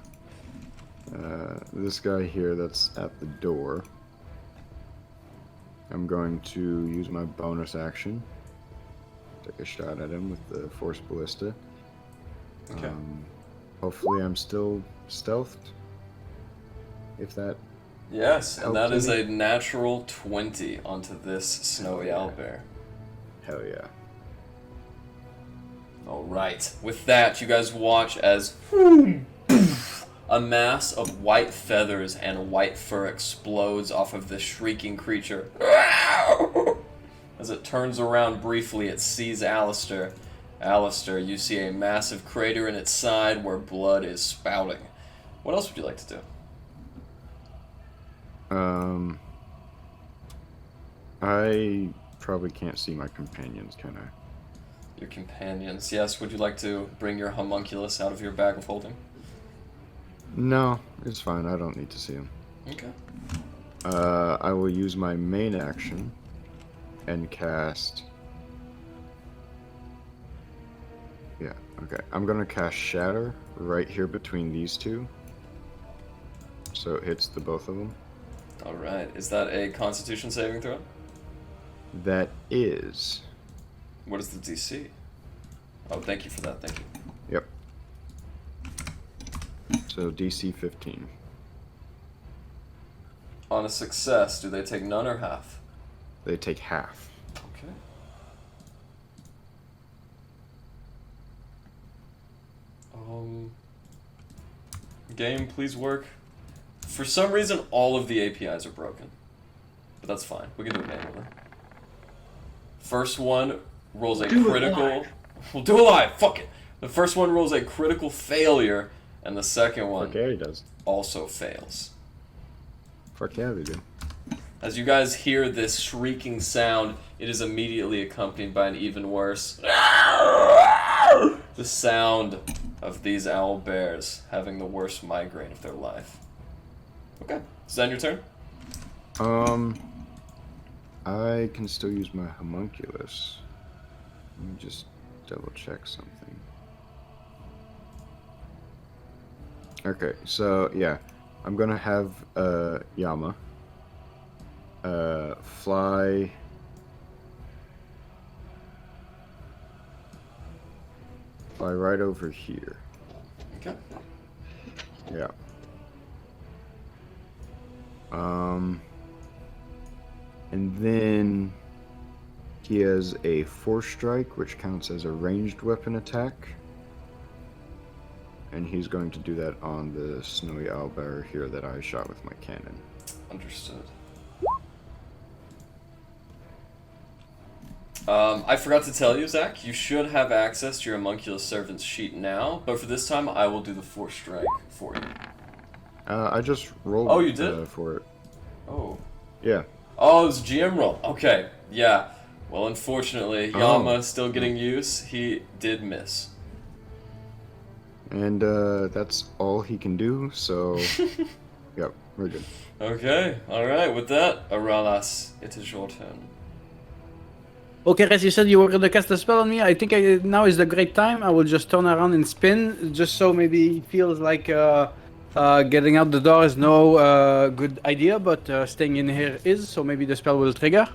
This guy here that's at the door. I'm going to use my bonus action. Take a shot at him with the Force Ballista. Okay. Hopefully I'm still stealthed. If that... Yes, and that Helps is any? a natural 20 onto this snowy owlbear. Hell yeah. Alright, with that, you guys watch as a mass of white feathers and white fur explodes off of this shrieking creature. As it turns around briefly, it sees Alistair. Alistair, you see a massive crater in its side where blood is spouting. What else would you like to do? I probably can't see my companions, can I? Your companions. Yes, would you like to bring your homunculus out of your bag of holding? No, it's fine. I don't need to see them. Okay. I will use my main action and cast... Yeah, okay. I'm gonna cast Shatter right here between these two. So it hits the both of them. Alright, is that a Constitution saving throw? That is... What is the DC? Oh, thank you for that, thank you. Yep. So DC 15. On a success, do they take none or half? They take half. Okay. Game, please work. For some reason, all of the APIs are broken. But that's fine. We can do it manually. First one rolls a critical... We'll do it live! Fuck it! The first one rolls a critical failure, and the second one Fuck yeah, he does. also fails. Fuck yeah, they do. As you guys hear this shrieking sound, it is immediately accompanied by an even worse... the sound of these owl bears having the worst migraine of their life. Okay, is that your turn? I can still use my homunculus. Let me just double check something. Okay, so yeah, I'm gonna have Yama fly right over here. Okay. Yeah. And then he has a Force Strike, which counts as a ranged weapon attack. And he's going to do that on the snowy owlbear here that I shot with my cannon. Understood. I forgot to tell you, Zach, you should have access to your homunculus servant's sheet now, but for this time, I will do the Force Strike for you. I just rolled Oh, you did? for it. Oh. Yeah. Oh, it was GM roll. Okay, yeah. Well, unfortunately, Yama still getting use. He did miss. And that's all he can do, so... Yep, we're good. Okay, alright, with that, Aralas, it is your turn. Okay, Rez, you said you were going to cast a spell on me. I think now is the great time. I will just turn around and spin, just so maybe it feels like getting out the door is no good idea, but staying in here is, so maybe the spell will trigger.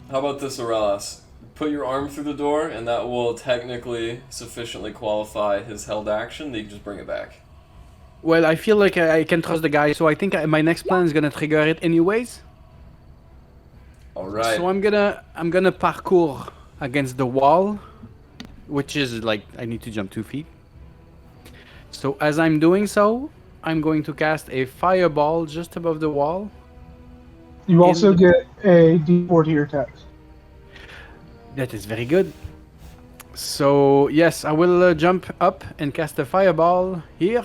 How about this, Aralas? Put your arm through the door, and that will technically sufficiently qualify his held action, then you can just bring it back. Well, I feel like I can trust the guy, so I think my next plan is going to trigger it anyways. Alright. So I'm gonna parkour against the wall, which is like I need to jump 2 feet. So as I'm doing so, I'm going to cast a fireball just above the wall. You also In- get a D4 to your text. That is very good. So yes, I will jump up and cast a fireball here.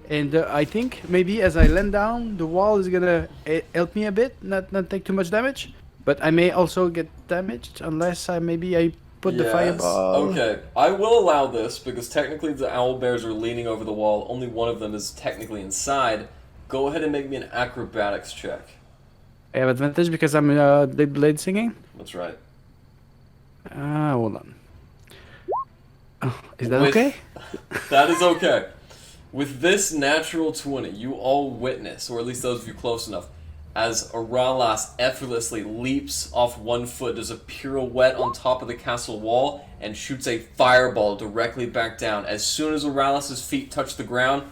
And I think maybe as I land down, the wall is gonna help me a bit, not take too much damage. But I may also get damaged unless I put the fireball. Okay, I will allow this because technically the owlbears are leaning over the wall. Only one of them is technically inside. Go ahead and make me an acrobatics check. I have advantage because I'm blade singing. That's right. Hold on. Oh, is that With- okay? That is okay. With this natural 20, you all witness, or at least those of you close enough, as Aralas effortlessly leaps off one foot, does a pirouette on top of the castle wall, and shoots a fireball directly back down. As soon as Aralas' feet touch the ground,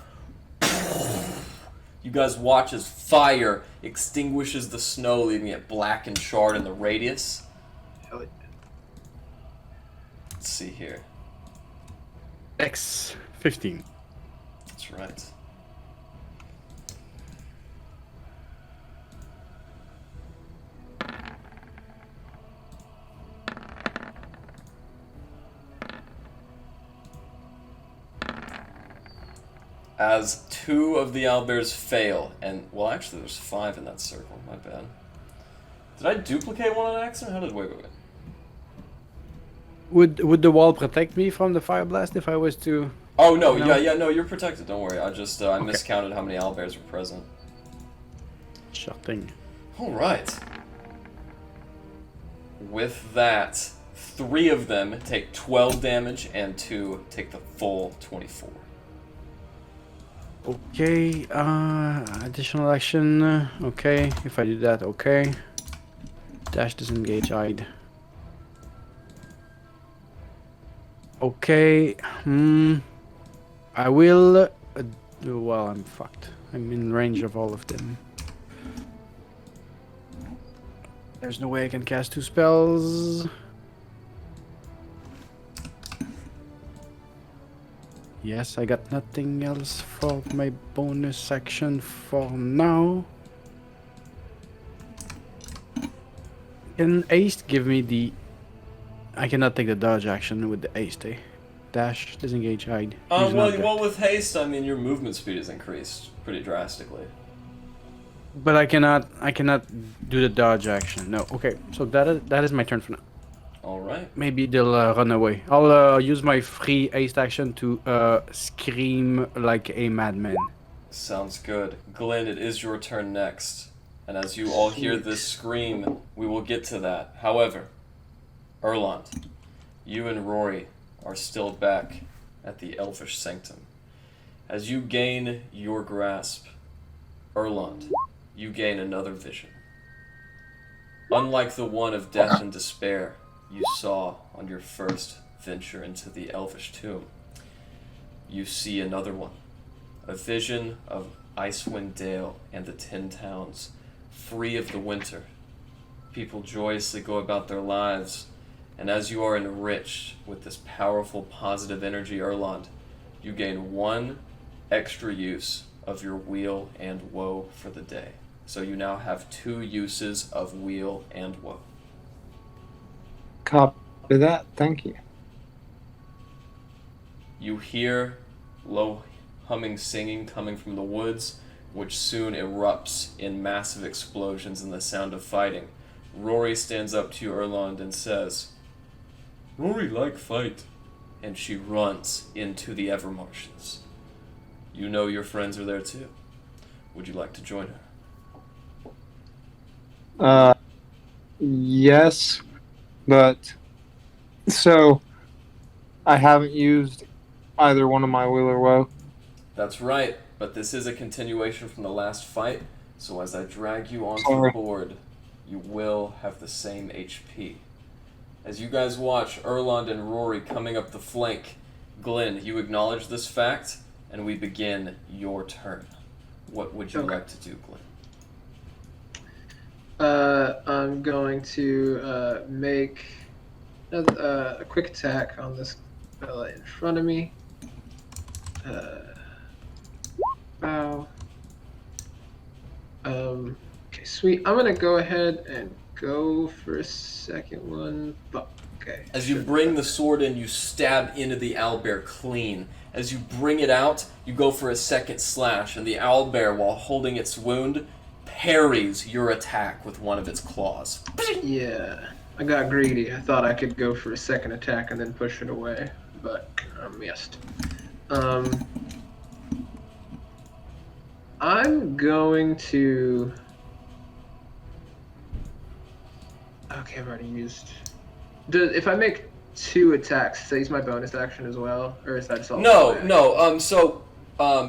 you guys watch as fire extinguishes the snow, leaving it black and charred in the radius. Let's see here. X 15. That's right. As 2 of the owlbears fail, and, well, actually there's 5 in that circle, my bad. Did I duplicate one on accident? How did, wait. Would the wall protect me from the fire blast if I was to? Oh, no, No? yeah, no, you're protected, don't worry. I just, I miscounted how many owlbears were present. Sure thing. Alright. With that, 3 of them take 12 damage, and 2 take the full 24. Okay, additional action. Okay, if I do that, okay. Dash, disengage, hide. Okay, I will. Well, I'm fucked. I'm in range of all of them. There's no way I can cast 2 spells. Yes, I got nothing else for my bonus action for now. Can haste give me the... I cannot take the dodge action with the haste, eh? Dash, disengage, hide. Use not that. Well, with haste, I mean, your movement speed is increased pretty drastically. But I cannot do the dodge action. No, okay. So that is my turn for now. Alright. Maybe they'll run away. I'll use my free haste action to scream like a madman. Sounds good. Glenn, it is your turn next. And as you all hear this scream, we will get to that. However, Erland, you and Rory are still back at the Elvish Sanctum. As you gain your grasp, Erland, you gain another vision. Unlike the one of death and despair you saw on your first venture into the Elvish tomb, you see another one. A vision of Icewind Dale and the 10 towns, free of the winter. People joyously go about their lives, and as you are enriched with this powerful positive energy, Erland, you gain 1 extra use of your wheel and woe for the day. So you now have 2 uses of wheel and woe. Copy that. Thank you. You hear low humming singing coming from the woods, which soon erupts in massive explosions and the sound of fighting. Rory stands up to you, Erland, and says, "Rory like fight." And she runs into the Evermarshes. You know your friends are there too. Would you like to join her? Yes, but so I haven't used either one of my will or woe. That's right, but this is a continuation from the last fight, so as I drag you onto the Sorry. board, you will have the same HP. As you guys watch Erland and Rory coming up the flank, Glenn, you acknowledge this fact, and we begin your turn. What would you like to do, Glenn? I'm going to make a quick attack on this fella in front of me. Okay, sweet. I'm gonna go ahead and go for a second one. But okay. As you bring the sword in, you stab into the owlbear clean. As you bring it out, you go for a second slash, and the owlbear, while holding its wound, parries your attack with one of its claws. Yeah, I got greedy. I thought I could go for a second attack and then push it away, but I missed. I'm going to. Okay, I've already used. If I make 2 attacks, does that use my bonus action as well, or is that just all? No.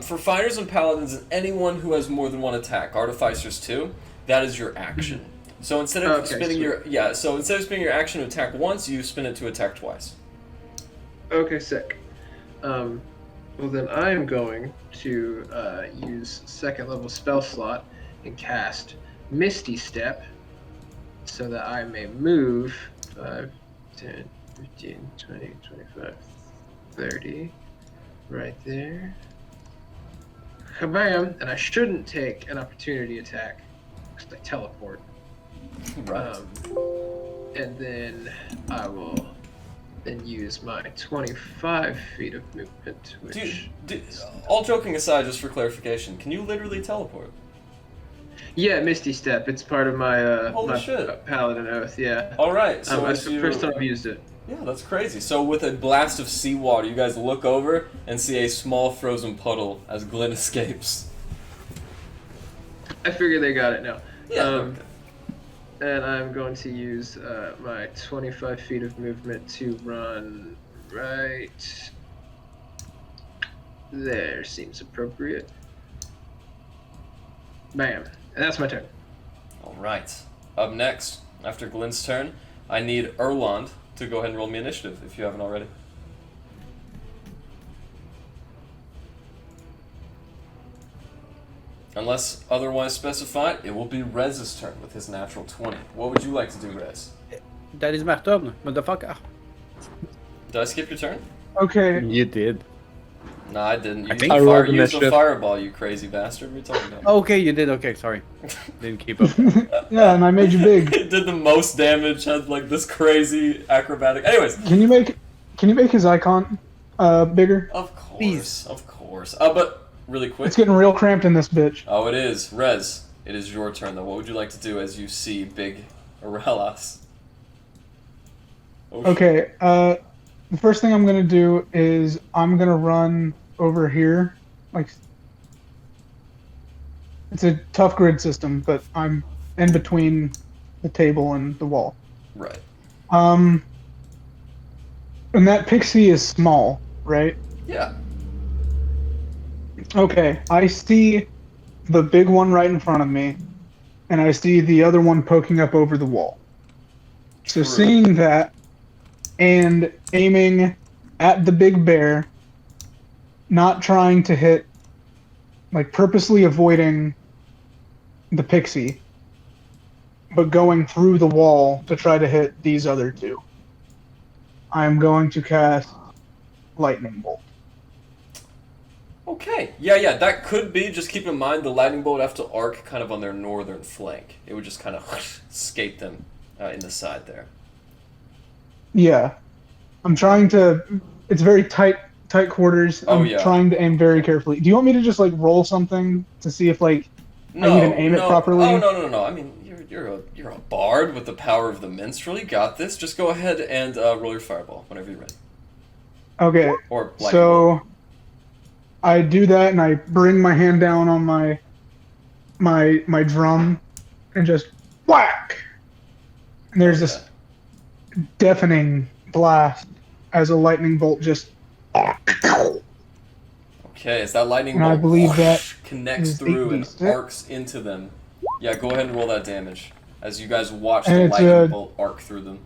For fighters and paladins and anyone who has more than one attack, artificers too, that is your action. So instead of spinning your action to attack once, you spin it to attack twice. Okay, sick. Well then I'm going to use 2nd level spell slot and cast Misty Step, so that I may move 5, 10, 15, 20, 25, 30, right there. Kabam! And I shouldn't take an opportunity attack because I teleport. Right. And then I will then use my 25 feet of movement, which... All joking aside, just for clarification, can you literally teleport? Yeah, Misty Step. It's part of my, Holy shit. Paladin Oath, yeah. Alright, so it's the first time I've used it. Yeah, that's crazy. So with a blast of seawater, you guys look over and see a small frozen puddle as Glenn escapes. I figure they got it now. Yeah, okay. And I'm going to use my 25 feet of movement to run right there. Seems appropriate. Bam. And that's my turn. Alright. Up next, after Glenn's turn, I need Erland to go ahead and roll me initiative, if you haven't already. Unless otherwise specified, it will be Rez's turn with his natural 20. What would you like to do, Rez? That is my turn, motherfucker. Did I skip your turn? Okay. You did. No, I didn't. I think I rolled Used a initiative. fireball, you crazy bastard. What are you talking about? Okay, you did. Okay, sorry. Didn't keep up. Yeah, and I made you big. It did the most damage, had like this crazy acrobatic. Anyways. Can you make his icon bigger? Of course. Please. Of course. But really quick. It's getting real cramped in this bitch. Oh, it is. Rez, it is your turn, though. What would you like to do as you see Big Aurelas? Oh, Okay, the first thing I'm gonna do is I'm gonna run over here. Like, it's a tough grid system, but I'm in between the table and the wall. Right. And that pixie is small, right? Yeah. Okay, I see the big one right in front of me, and I see the other one poking up over the wall. So True. seeing that, and aiming at the big bear, not trying to hit, like purposely avoiding the pixie, but going through the wall to try to hit these other two. I'm going to cast Lightning Bolt. Okay. Yeah, that could be. Just keep in mind the lightning bolt would have to arc kind of on their northern flank. It would just kind of skate them in the side there. Yeah. I'm trying to... It's very tight quarters. I'm yeah. trying to aim very carefully. Do you want me to just, like, roll something to see if, like, I even aim it properly? Oh, no. I mean, you're a bard with the power of the minstrel. You got this. Just go ahead and roll your fireball whenever you're ready. Okay. Or lightning So... bolt. I do that, and I bring my hand down on my drum, and just whack. And there's this deafening blast as a lightning bolt just. Okay, as that lightning And bolt I believe that connects is through and 8d6. arcs into them. Yeah, go ahead and roll that damage as you guys watch And the it's lightning bolt arc through them.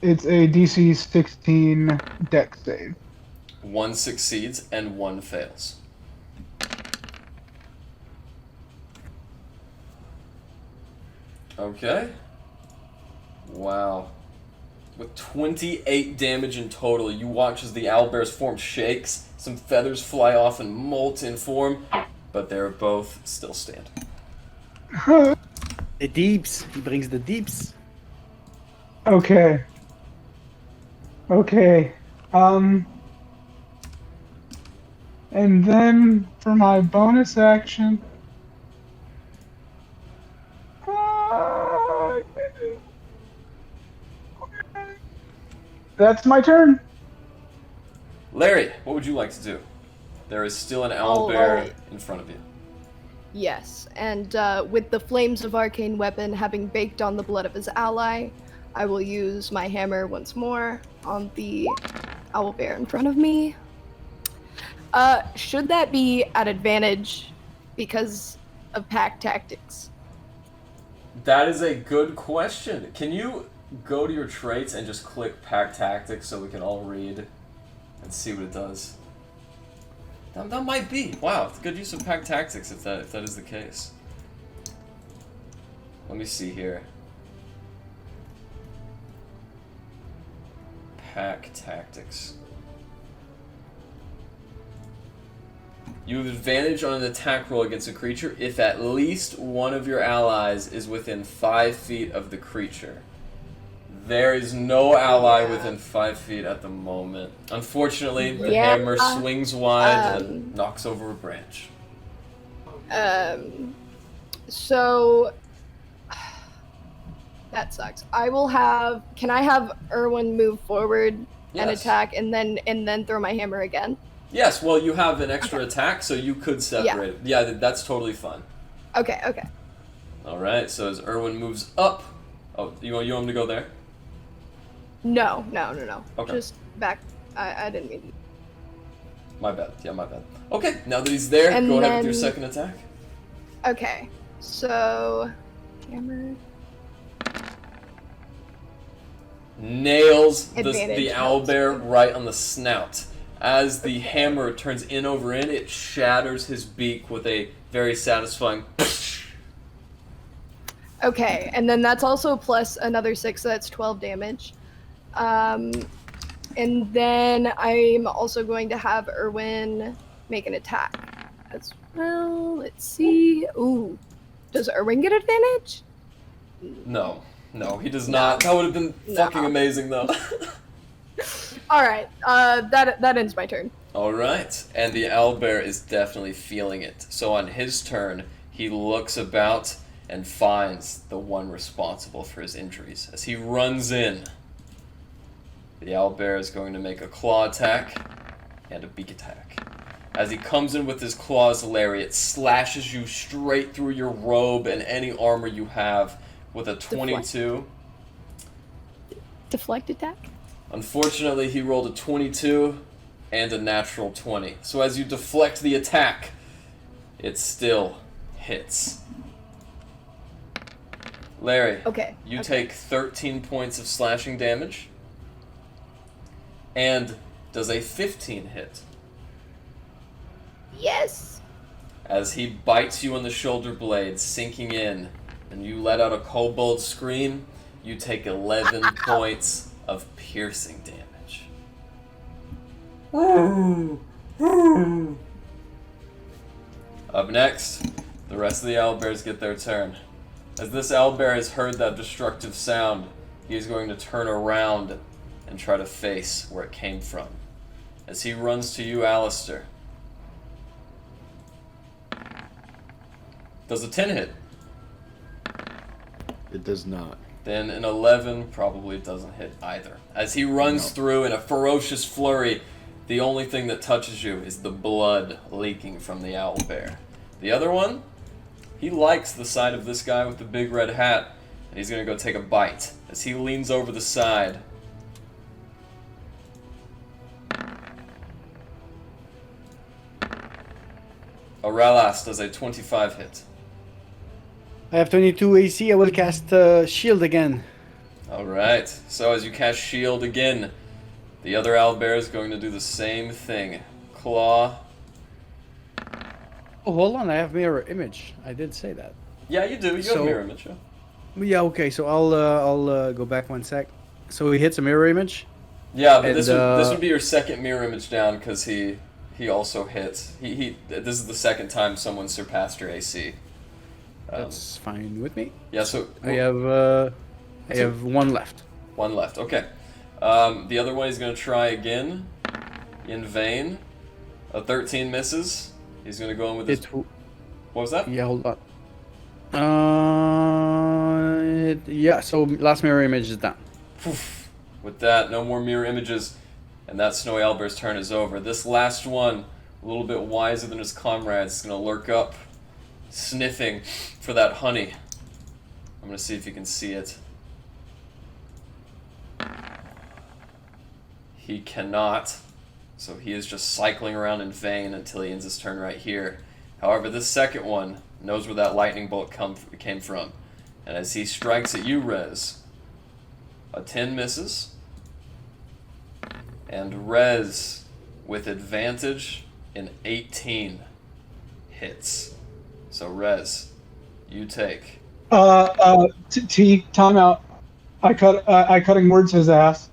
It's a DC 16 dex save. 1 succeeds and 1 fails. Okay. Wow. With 28 damage in total, you watch as the owlbear's form shakes, some feathers fly off and molt in form, but they're both still standing. The deeps. He brings the deeps. Okay. Okay. And then for my bonus action. That's my turn. Larry, what would you like to do? There is still an owlbear Alright. in front of you. Yes, and with the flames of arcane weapon having baked on the blood of his ally, I will use my hammer once more on the owlbear in front of me. Should that be at advantage because of pack tactics? That is a good question. Can you go to your traits and just click Pack Tactics so we can all read and see what it does? That might be. Wow, it's a good use of Pack Tactics if that is the case. Let me see here. Pack Tactics. You have advantage on an attack roll against a creature if at least one of your allies is within 5 feet of the creature. There is no ally within 5 feet at the moment. Unfortunately, the hammer swings wide and knocks over a branch. So that sucks. Can I have Erwin move forward and Yes. attack and then throw my hammer again? Yes, well, you have an extra attack, so you could separate it. Yeah, that's totally fine. Okay. Alright, so as Erwin moves up... Oh, you want him to go there? No. Okay. Just back. I didn't mean. My bad. Yeah, my bad. Okay, now that he's there, And go ahead with then- your second attack. Okay, so hammer. Nails the Advantage. owlbear right on the snout. As the hammer turns in over in, it shatters his beak with a very satisfying... Okay, and then that's also plus another 6, so that's 12 damage. And then I'm also going to have Erwin make an attack as well. Let's see. Ooh, does Erwin get advantage? No, he does not. That would have been fucking amazing, though. All right, that ends my turn. All right, and the owlbear is definitely feeling it. So on his turn, he looks about and finds the one responsible for his injuries. As he runs in, the owlbear is going to make a claw attack and a beak attack. As he comes in with his claws, Larry, it slashes you straight through your robe and any armor you have with a 22. Deflect attack? Unfortunately, he rolled a 22 and a natural 20. So as you deflect the attack, it still hits. Larry, Okay. you take 13 points of slashing damage. And does a 15 hit? Yes. As he bites you on the shoulder blade, sinking in, and you let out a kobold scream, you take 11 points of piercing damage. Up next, the rest of the owlbears get their turn. As this owlbear has heard that destructive sound, he is going to turn around and try to face where it came from. As he runs to you, Alistair. Does a 10 hit? It does not. Then an 11 probably doesn't hit either. As he runs through in a ferocious flurry, the only thing that touches you is the blood leaking from the owlbear. The other one, he likes the side of this guy with the big red hat, and he's going to go take a bite. As he leans over the side, Auralas does a 25 hit. I have 22 AC. I will cast shield again. Alright, so as you cast shield again, the other owlbear is going to do the same thing. Claw. Oh, hold on. I have mirror image. I did say that. Yeah, you do. You have So- mirror image. Yeah. Yeah. Okay. So I'll go back one sec. So he hits a mirror image. Yeah, but And, this would be your second mirror image down because he also hits. This is the second time someone surpassed your AC. That's fine with me. Yeah, so I have one left. one left. Okay. The other one he's going to try again in vain. A 13 misses. He's going to go in with his... What was that? Yeah, hold on. Yeah, so last mirror image is down. With that, no more mirror images, and that Snowy Owlbear's turn is over. This last one, a little bit wiser than his comrades, is going to lurk up, sniffing for that honey. I'm going to see if he can see it. He cannot, so he is just cycling around in vain until he ends his turn right here. However, this second one knows where that lightning bolt came from, and as he strikes at you, Rez, a 10 misses, and Rez, with advantage, an 18 hits. So Rez, you take... Time out. I cutting words his ass.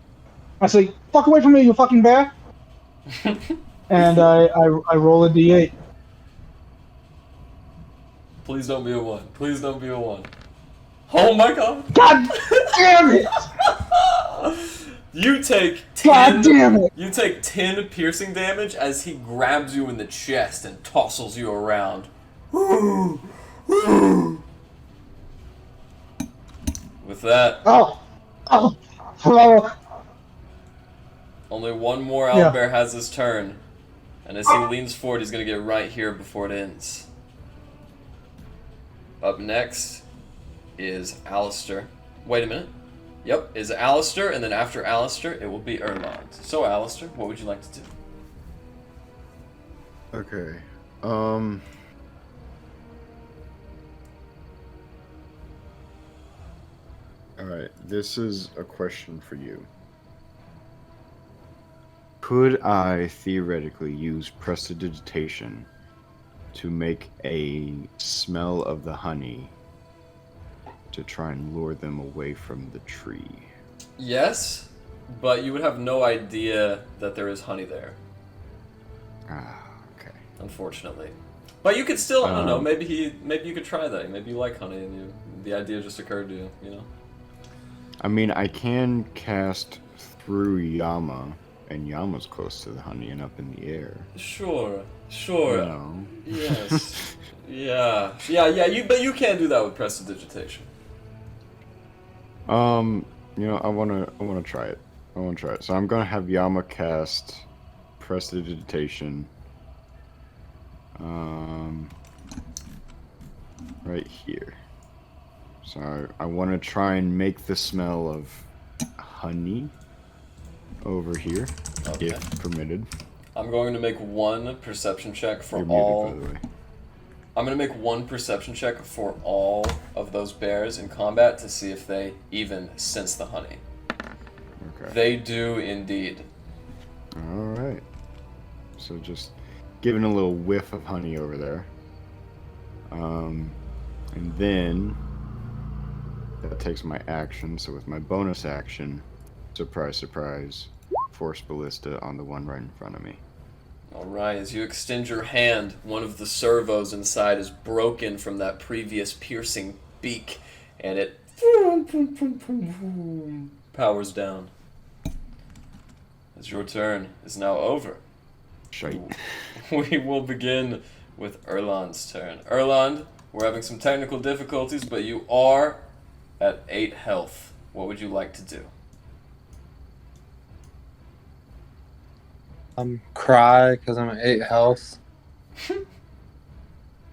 I say, fuck away from me, you fucking bear! And I roll a d8. Please don't be a 1. Please don't be a 1. Oh my god! God damn it! You take 10, God damn it! You take 10 piercing damage as he grabs you in the chest and tossles you around. With that, only one more owlbear has his turn. And as he leans forward, he's going to get right here before it ends. Up next is Alistair. Wait a minute. Yep, is Alistair, and then after Alistair, it will be Erland. So, Alistair, what would you like to do? Okay. Alright, this is a question for you. Could I theoretically use prestidigitation to make a smell of the honey to try and lure them away from the tree? Yes, but you would have no idea that there is honey there. Ah, okay. Unfortunately. But you could still, I don't know, maybe you could try that. Maybe you like honey and the idea just occurred to you, you know? I mean, I can cast through Yama, and Yama's close to the honey and up in the air. Sure. You know. Yes. Yeah, but you can't do that with prestidigitation. You know, I wanna try it. So I'm gonna have Yama cast prestidigitation. Right here. So I want to try and make the smell of honey over here, if permitted. I'm going to make one perception check for You're all. muted, by the way. I'm going to make one perception check for all of those bears in combat to see if they even sense the honey. Okay. They do indeed. Alright. So just giving a little whiff of honey over there. And then that takes my action, so with my bonus action, surprise, surprise, force ballista on the one right in front of me. Alright, as you extend your hand, one of the servos inside is broken from that previous piercing beak, and it powers down. As your turn is now over, Shite. we will begin with Erland's turn. Erland, we're having some technical difficulties, but you are at 8 health. What would you like to do? Cry because I'm at 8 health.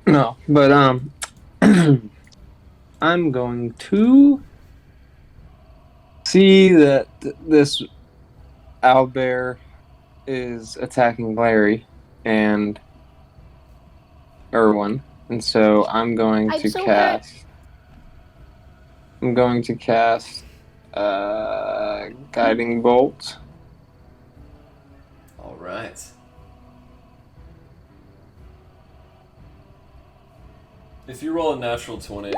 No, but I'm going to see that this owlbear is attacking Larry and Erwin, and so I'm going to cast. I'm going to cast Guiding Bolt. Alright. If you roll a natural 20...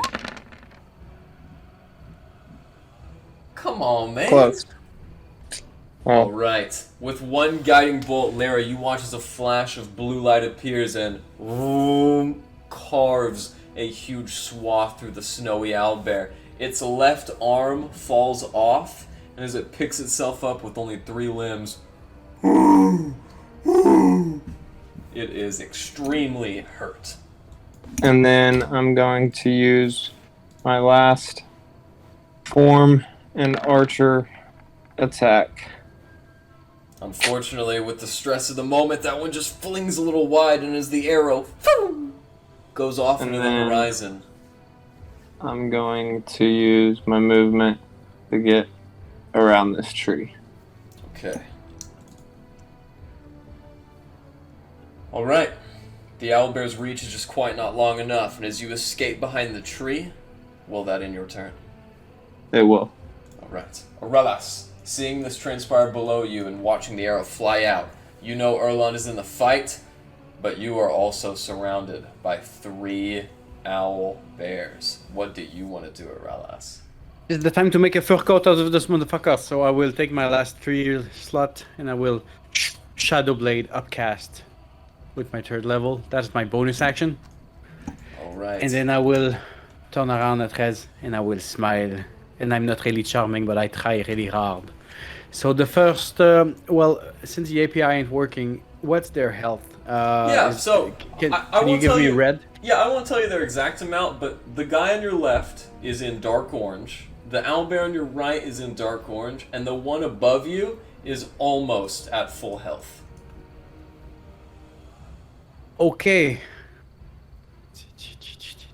Come on, man! Close. Well, Alright. With one guiding bolt, Larry, you watch as a flash of blue light appears and carves a huge swath through the snowy owlbear. Its left arm falls off, and as it picks itself up with only 3 limbs, it is extremely hurt. And then I'm going to use my last form and archer attack. Unfortunately, with the stress of the moment, that one just flings a little wide, and as the arrow goes off into the horizon. I'm going to use my movement to get around this tree. Okay. Alright. The owlbear's reach is just quite not long enough, and as you escape behind the tree, will that end your turn? It will. Alright. Aurelas, seeing this transpire below you and watching the arrow fly out, you know Erlon is in the fight, but you are also surrounded by 3 owl bears. What do you want to do, Aurelas? It's the time to make a fur coat out of this motherfucker, so I will take my last 3 slot and I will Shadow Blade upcast with my 3rd level. That's my bonus action. Alright. And then I will turn around at Rez and I will smile. And I'm not really charming, but I try really hard. So the first, well, since the API ain't working, what's their health? Can you give me red? Yeah, I won't tell you their exact amount, but the guy on your left is in dark orange, the owlbear on your right is in dark orange, and the one above you is almost at full health. Okay.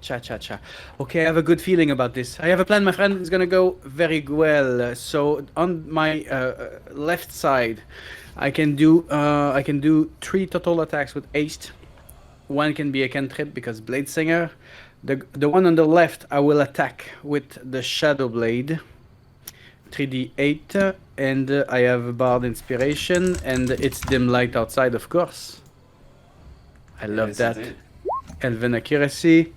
Cha. Okay, I have a good feeling about this. I have a plan, my friend. It's gonna go very well. So on my left side, I can do 3 total attacks with haste. 1 can be a cantrip because Blade Singer. The one on the left, I will attack with the Shadow Blade. 3d8, and I have Bard Inspiration, and it's Dim Light outside, of course. I love that. Indeed. Elven Accuracy.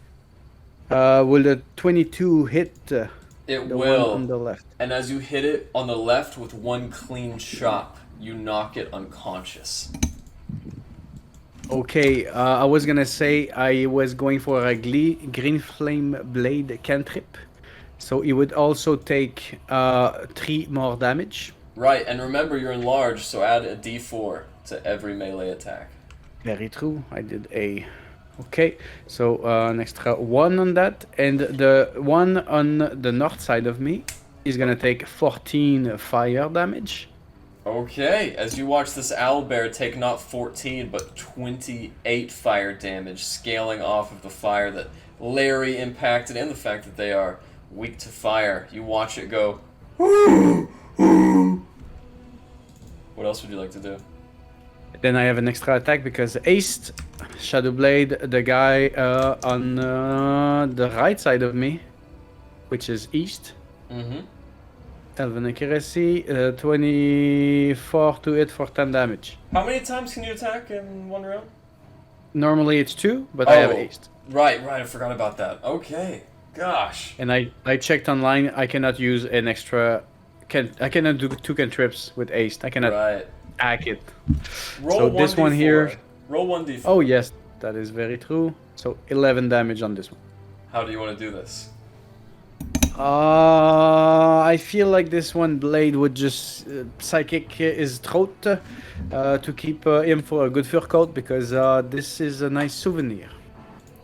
Will the 22 hit It the will. one on the left? And as you hit it on the left with 1 clean shot, you knock it unconscious. Okay, I was gonna say I was going for a Green Flame Blade cantrip. So it would also take 3 more damage. Right, and remember you're enlarged, so add a d4 to every melee attack. Very true. I did a... Okay, so an extra 1 on that. And the one on the north side of me is gonna take 14 fire damage. Okay, as you watch this owlbear take not 14 but 28 fire damage, scaling off of the fire that Larry impacted and the fact that they are weak to fire. You watch it go. What else would you like to do? Then I have an extra attack because Haste, Shadow Blade, the guy on the right side of me, which is east. Mm-hmm. Elven Accuracy, 24 to hit for 10 damage. How many times can you attack in one round? Normally it's 2, but I have Haste. Right, I forgot about that. Okay, gosh. And I checked online, I cannot use an extra... I cannot do 2 cantrips with Haste. I cannot hack it. Roll so 1d4. this one here... Roll 1d4. Oh yes, that is very true. So 11 damage on this one. How do you want to do this? I feel like this one blade would just psychic his throat to keep him for a good fur coat because this is a nice souvenir.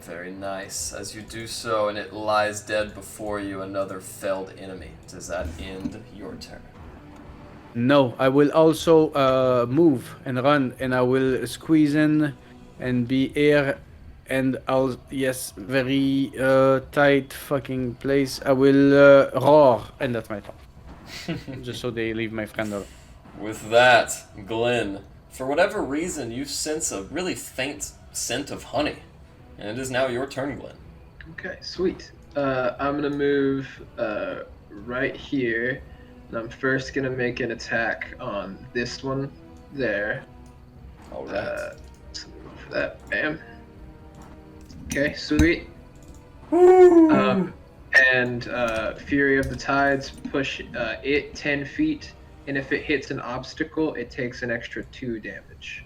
Very nice. As you do so and it lies dead before you, another felled enemy. Does that end your turn? No, I will also move and run, and I will squeeze in and be here, and I'll, yes, very tight fucking place. I will roar, and that's my turn. Just so they leave my friend alone. With that, Glenn, for whatever reason, you sense a really faint scent of honey. And it is now your turn, Glenn. Okay, sweet. I'm gonna move right here, and I'm first gonna make an attack on this one there. All right. So move for that, bam. Okay, sweet. And Fury of the Tides, push it 10 feet, and if it hits an obstacle, it takes an extra 2 damage.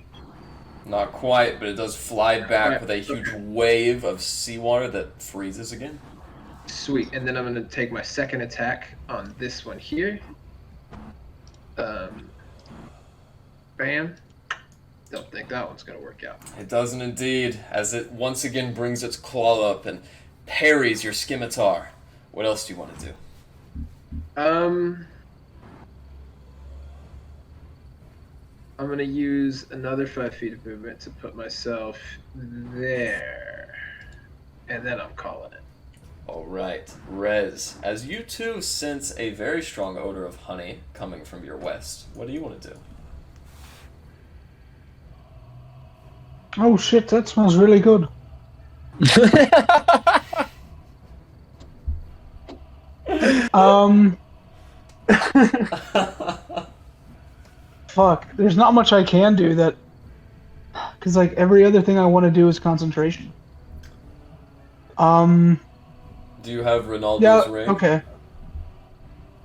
Not quite, but it does fly back Right. with a huge wave of seawater that freezes again. Sweet. And then I'm going to take my second attack on this one here. Bam. Don't think that one's going to work out. It doesn't indeed, as it once again brings its claw up and parries your scimitar. What else do you want to do? I'm going to use another 5 feet of movement to put myself there. And then I'm calling it. Alright, Rez, as you two sense a very strong odor of honey coming from your west, what do you want to do? Oh shit, that smells really good. Fuck. There's not much I can do that, because like every other thing I want to do is concentration. Do you have Ronaldo's Yeah. ring? Okay.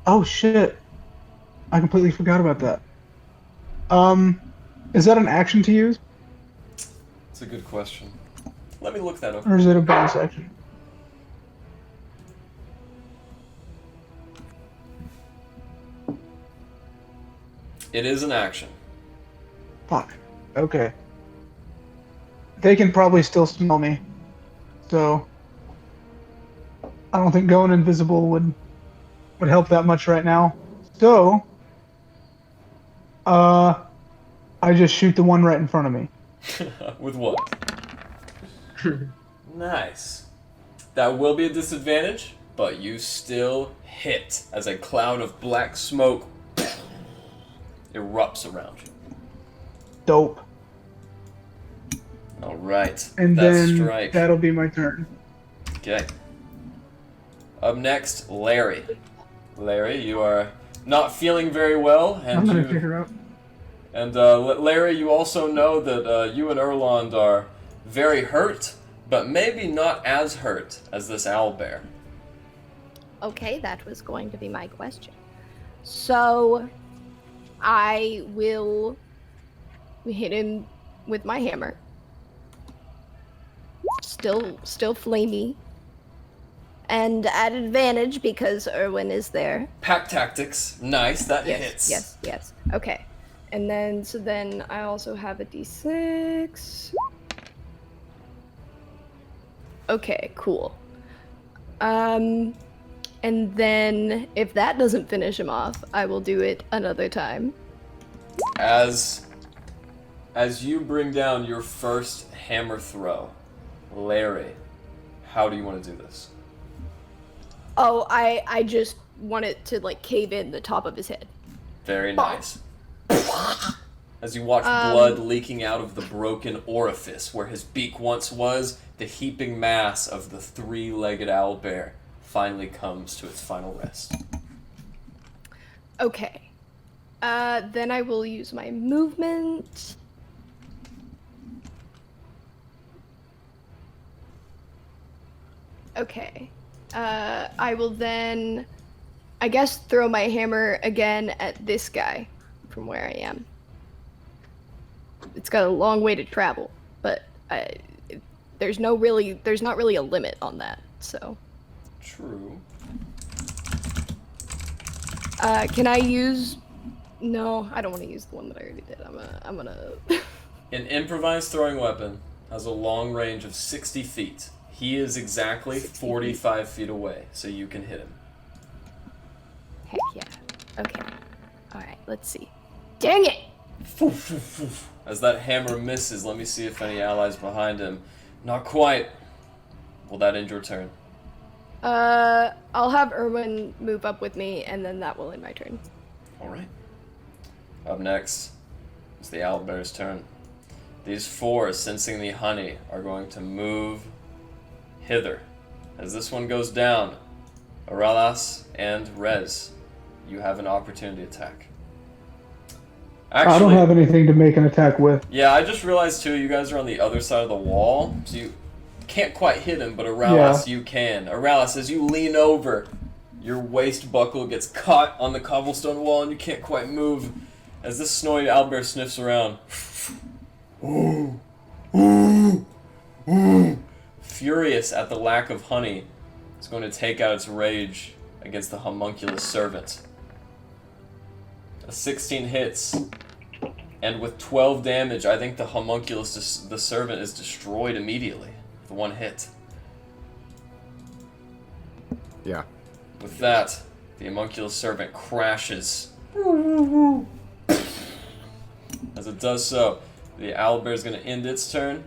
Oh shit. I completely forgot about that. Is that an action to use, That's a good question. Let me look that up. or is it a bonus action? It is an action. Fuck. Okay. They can probably still smell me, so I don't think going invisible would help that much right now. So, I just shoot the one right in front of me. With what? Nice. That will be a disadvantage, but you still hit as a cloud of black smoke erupts around you. Dope. Alright, And that then strike. that'll be my turn. Okay. Up next, Larry. Larry, you are not feeling very well, I'm and gonna you pick her up. and Larry, you also know that you and Erland are very hurt, but maybe not as hurt as this owlbear. Okay, that was going to be my question. So, I will hit him with my hammer. Still flamey. And at advantage because Erwin is there. Pack tactics, nice, that hits. Yes. Okay. And then I also have a d6. Okay, cool. And then if that doesn't finish him off, I will do it another time. As you bring down your first hammer throw, Larry, how do you want to do this? Oh, I just want it to like cave in the top of his head. Very nice. As you watch blood leaking out of the broken orifice where his beak once was, the heaping mass of the three-legged owlbear finally comes to its final rest. Okay. Then I will use my movement. Okay. I will then, I guess, throw my hammer again at this guy from where I am. It's got a long way to travel, but there's not really a limit on that, so. True. Can I use? No, I don't want to use the one that I already did. I'm gonna. An improvised throwing weapon has a long range of 60 feet. He is exactly 45 feet away, so you can hit him. Heck yeah. Okay. Alright, let's see. Dang it! As that hammer misses, let me see if any allies behind him. Not quite. Will that end your turn? I'll have Erwin move up with me, and then that will end my turn. Alright. Up next is the owlbear's turn. These four, sensing the honey, are going to move hither. As this one goes down, Aralas and Rez, you have an opportunity attack. Actually, I don't have anything to make an attack with. yeah, I just realized too, you guys are on the other side of the wall, so you can't quite hit him, but Aralas, you can. Aralas, as you lean over, your waist buckle gets caught on the cobblestone wall and you can't quite move. As this snowy owlbear sniffs around, Furious at the lack of honey, it's going to take out its rage against the homunculus servant. A 16 hits, and with 12 damage, I think the homunculus, the servant, is destroyed immediately with one hit. Yeah. With that, the homunculus servant crashes. As it does so, the owlbear is going to end its turn,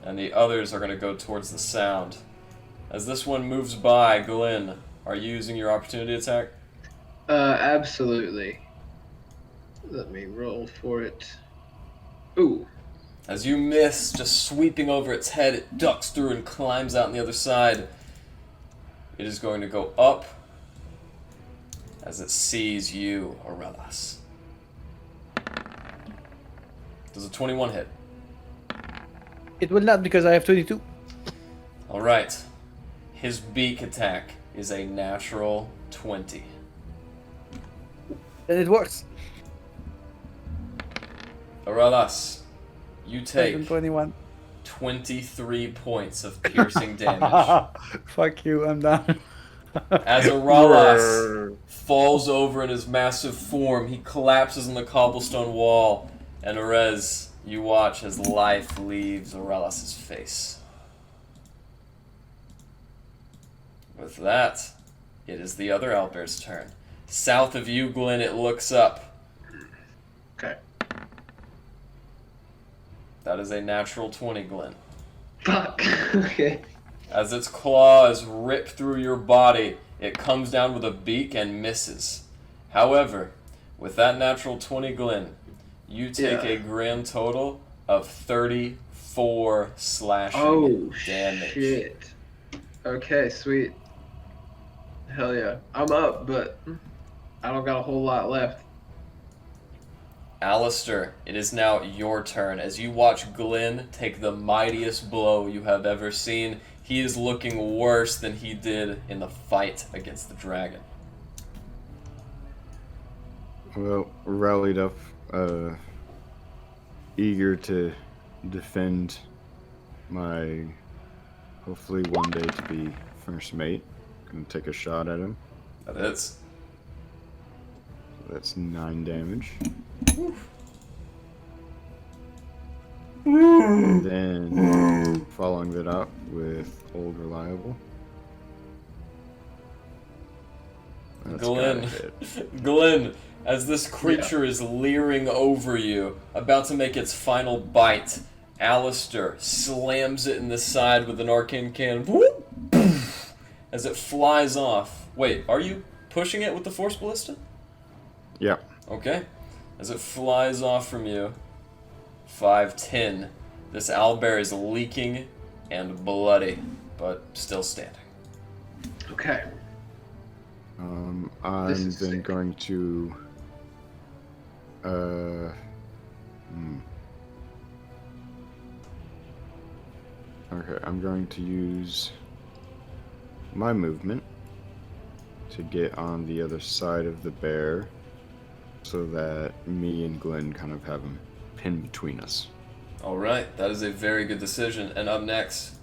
and the others are going to go towards the sound. As this one moves by, Glenn, are you using your opportunity attack? Absolutely. Let me roll for it. Ooh. As you miss, just sweeping over its head, it ducks through and climbs out on the other side. It is going to go up as it sees you, Aurelas. Does a 21 hit? It will not because I have 22. Alright. His beak attack is a natural 20. Then it works. Aurelas, you take 21. 23 points of piercing damage. Fuck you, I'm done. As Aurelas falls over in his massive form, he collapses on the cobblestone wall, and Orez, you watch as life leaves Aurelas' face. With that, it is the other owlbear's turn. South of you, Glenn, it looks up. Okay. That is a natural 20, Glenn. Fuck. Okay. As its claws rip through your body, it comes down with a beak and misses. However, with that natural 20, Glenn, you take a grand total of 34 slashing damage. Shit. Okay, sweet. Hell yeah. I'm up, but I don't got a whole lot left. Alistair, it is now your turn as you watch Glenn take the mightiest blow you have ever seen. He is looking worse than he did in the fight against the dragon. Well, rallied up, eager to defend my hopefully one day to be first mate. Gonna take a shot at him. That is. So that's 9 damage. And then following that up with Old Reliable. That's Glenn, gotta hit. Glenn, as this creature is leering over you, about to make its final bite, Alistair slams it in the side with an arcane cannon. Whoop! As it flies off. Wait, are you pushing it with the Force Ballista? Yeah. Okay. As it flies off from you, 5'10", this owlbear is leaking and bloody, but still standing. Okay. I'm This is then sick. going to Okay, I'm going to use my movement to get on the other side of the bear so that me and Glenn kind of have him pinned between us. Alright, that is a very good decision. And up next,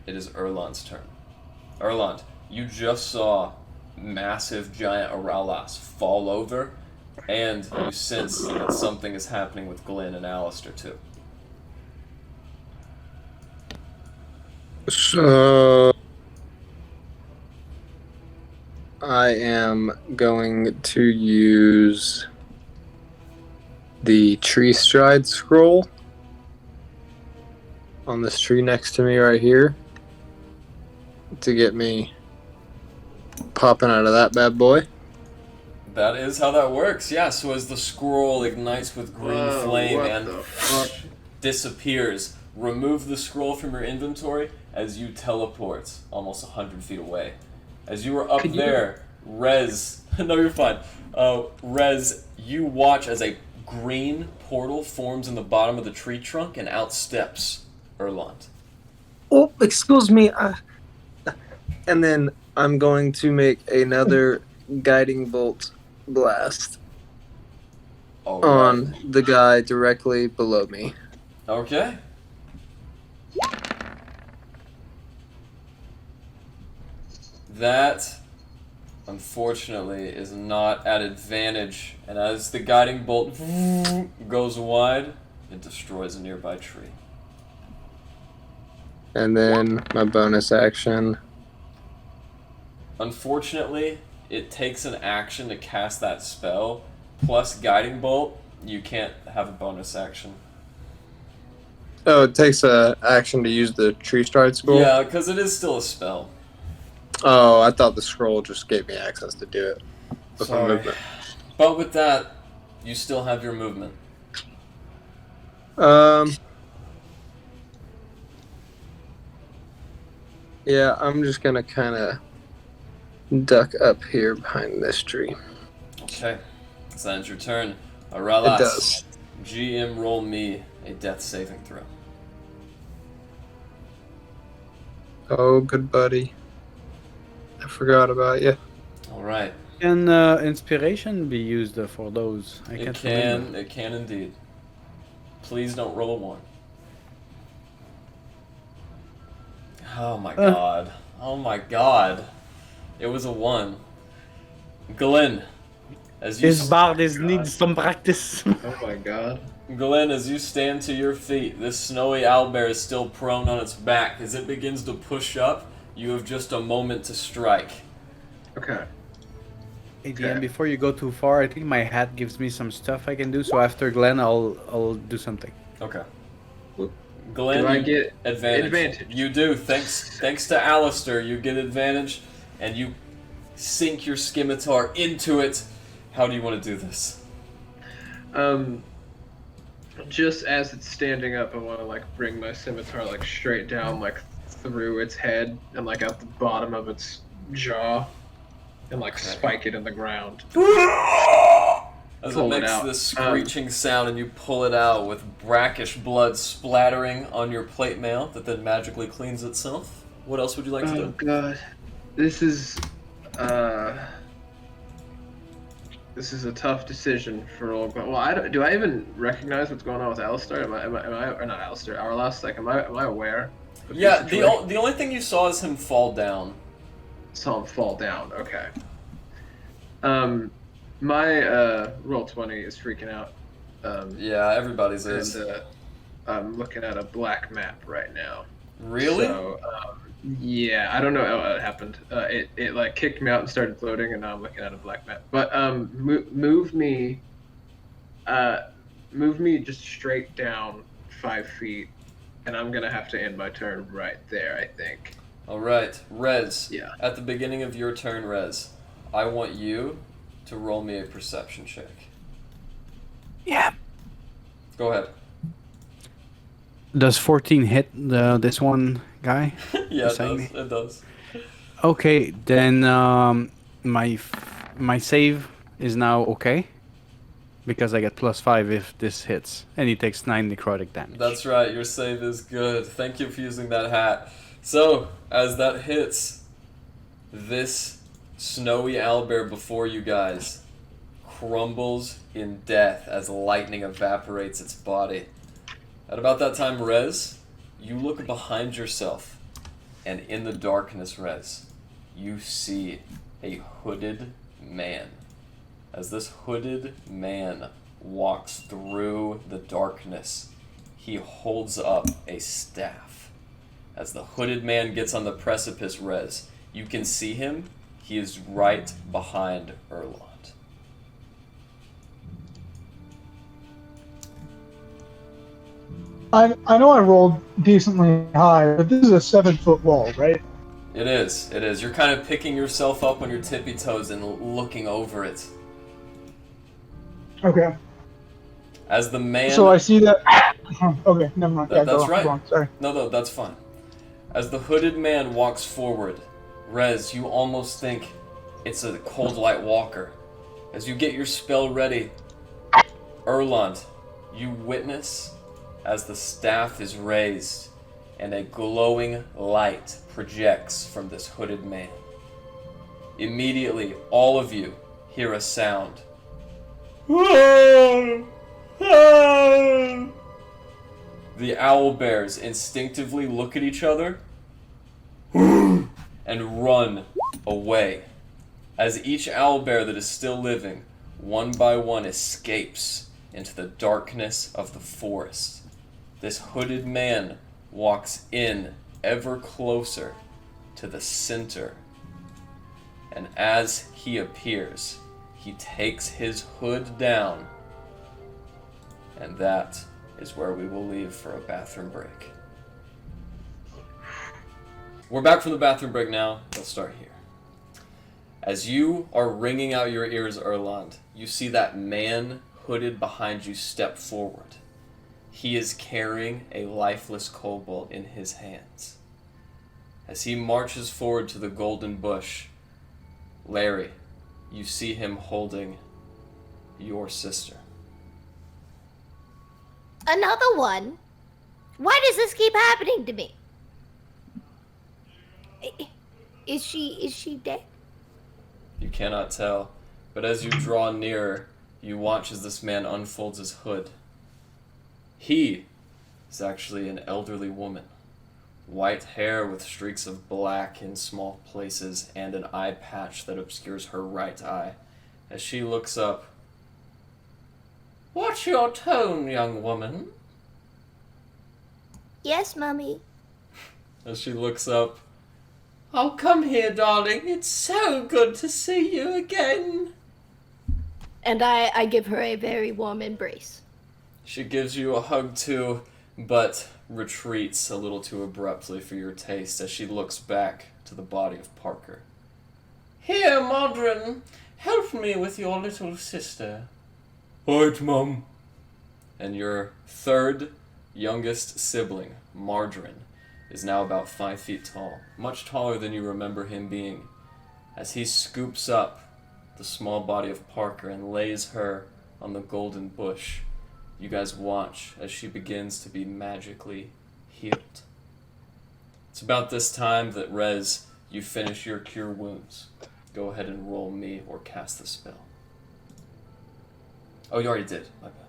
it is Erland's turn. Erland, you just saw massive giant Aurelas fall over, and you sense that something is happening with Glenn and Alistair too. So I am going to use the tree stride scroll on this tree next to me right here to get me popping out of that bad boy. That is how that works, yeah. So as the scroll ignites with green Whoa, flame what and the fuck? disappears, remove the scroll from your inventory as you teleport almost 100 feet away. As you were up Could you- there, Rez, no, you're fine. Rez, you watch as a green portal forms in the bottom of the tree trunk and out steps Erland. Oh, excuse me. And then I'm going to make another guiding bolt blast All right. on the guy directly below me. Okay. That, unfortunately, is not at advantage, and as the guiding bolt goes wide, it destroys a nearby tree. And then my bonus action. Unfortunately, it takes an action to cast that spell, plus guiding bolt. You can't have a bonus action. Oh, it takes a action to use the tree stride scroll? Yeah, because it is still a spell. Oh, I thought the scroll just gave me access to do it. With my Sorry. movement. But with that, you still have your movement. Yeah, I'm just gonna kind of duck up here behind this tree. Okay. So that ends your turn. Aralas. It does. GM, roll me a death saving throw. Oh, good buddy. I forgot about you. Alright. Can inspiration be used for those? I It can't can, remember. it can indeed. Please don't roll a 1. Oh my god. Oh my god. It was a 1. Glenn, as you This bard needs some practice. Oh my god. Glenn, as you stand to your feet, this snowy owlbear is still prone on its back. As it begins to push up, you have just a moment to strike. Okay. Hey, DM, before you go too far, I think my hat gives me some stuff I can do. So after Glenn, I'll do something. Okay. Glenn, Do I you get advantage? You do. Thanks to Alistair, you get advantage, and you sink your scimitar into it. How do you want to do this? Just as it's standing up, I want to like bring my scimitar like straight down, like through its head and like out the bottom of its jaw, and like spike it in the ground. As Pull it it makes out. this screeching sound and you pull it out with brackish blood splattering on your plate mail that then magically cleans itself. What else would you like to Oh do? god, this is a tough decision for old. Well, do I even recognize what's going on with Alistair? Am I or not Alistair? Our last like, am I aware? of the Yeah, situation? the only thing you saw is him fall down. Saw him fall down. Okay. My roll 20 is freaking out. Yeah, everybody's is. And I'm looking at a black map right now. Really? So, yeah, I don't know how it happened. It like kicked me out and started floating, and now I'm looking at a black map. But move me just straight down 5 feet, and I'm gonna have to end my turn right there, I think. Alright, Rez. Yeah. At the beginning of your turn, Rez, I want you to roll me a perception check. Yeah. Go ahead. Does 14 hit this one guy? Yeah, it beside does. me? It does. Okay, then my save is now okay. Because I get +5 if this hits. And he takes 9 necrotic damage. That's right, your save is good. Thank you for using that hat. So, as that hits, this snowy owlbear before you guys crumbles in death as lightning evaporates its body. At about that time, Rez, you look behind yourself, and in the darkness, Rez, you see a hooded man. As this hooded man walks through the darkness, he holds up a staff. As the hooded man gets on the precipice, Rez, you can see him. He is right behind Erland. I know I rolled decently high, but this is a 7-foot wall, right? It is. It is. You're kind of picking yourself up on your tippy toes and looking over it. Okay. As the man... So I see that. Okay, never mind. Yeah, That's go on, right. go on, sorry. No, that's fine. As the hooded man walks forward, Rez, you almost think it's a cold light walker. As you get your spell ready, Erland, you witness as the staff is raised and a glowing light projects from this hooded man. Immediately, all of you hear a sound. The owlbears instinctively look at each other and run away. As each owlbear that is still living, one by one, escapes into the darkness of the forest. This hooded man walks in ever closer to the center. And as he appears, he takes his hood down. And that is where we will leave for a bathroom break. We're back from the bathroom break now. Let's start here. As you are wringing out your ears, Erland, you see that man hooded behind you step forward. He is carrying a lifeless kobold in his hands. As he marches forward to the golden bush, Larry, you see him holding your sister. Another one? Why does this keep happening to me? Is she dead? You cannot tell, but as you draw nearer, you watch as this man unfolds his hood. He is actually an elderly woman. White hair with streaks of black in small places and an eye patch that obscures her right eye. As she looks up, "What's your tone, young woman?" Yes, Mummy. As she looks up, "Oh, come here, darling. It's so good to see you again." And I give her a very warm embrace. She gives you a hug too, but retreats a little too abruptly for your taste as she looks back to the body of Parker. "Here, Modron, help me with your little sister." "Right, Mum." And your third youngest sibling, Margarine, is now about 5 feet tall, much taller than you remember him being, as he scoops up the small body of Parker and lays her on the golden bush. You guys watch as she begins to be magically healed. It's about this time that, Rez, you finish your cure wounds. Go ahead and roll me or cast the spell. Oh, you already did. My bad.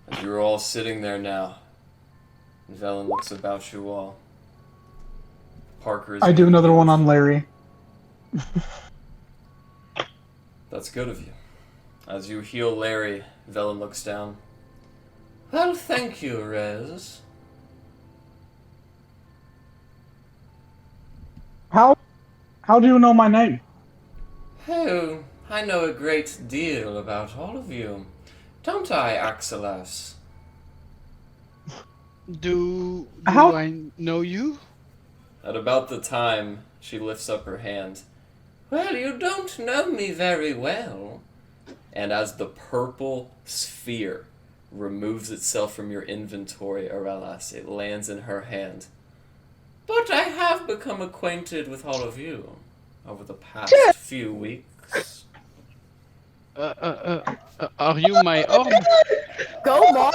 As you're all sitting there now, Velen looks about you all. Parker is... I do another one on Larry. That's good of you. As you heal Larry, Velen looks down. "Well, thank you, Rez." How do you know my name? "Oh, I know a great deal about all of you. Don't I, Axelas?" Do How- I know you? At about the time, she lifts up her hand. "Well, you don't know me very well." And as the purple sphere removes itself from your inventory, Aurelas, it lands in her hand. "But I have become acquainted with all of you over the past few weeks." Are you my orb? Go, Mom!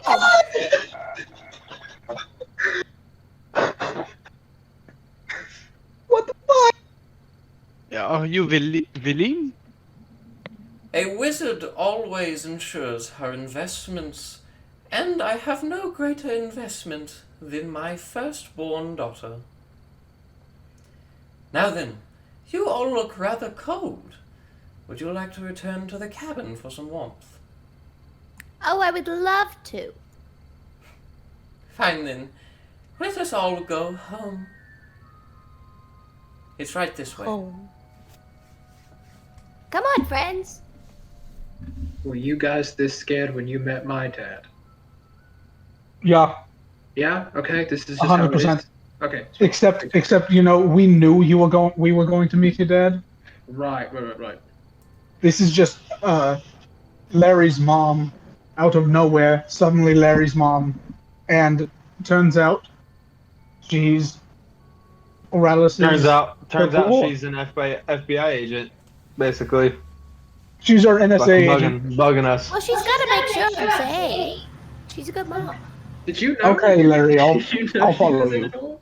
What the fuck? Are you Veline? "A wizard always ensures her investments, and I have no greater investment than my firstborn daughter. Now then, you all look rather cold. Would you like to return to the cabin for some warmth?" Oh, I would love to. "Fine then, let us all go home. It's right this way." Home. Come on, friends. Were you guys this scared when you met my dad? Yeah, Yeah? Okay, this is just how it 100%. is. Okay. Except we knew we were going to meet your dad. Right. This is just Larry's mom, out of nowhere. Suddenly, Larry's mom, and turns out she's Aurelis. Turns out Cool. she's an FBI agent, basically. She's our NSA agent. Bugging us. Well, she's got to make sure to say, hey, she's a good mom. Did you know? Okay, Larry, I'll Did you know I'll she follow was you. an adult?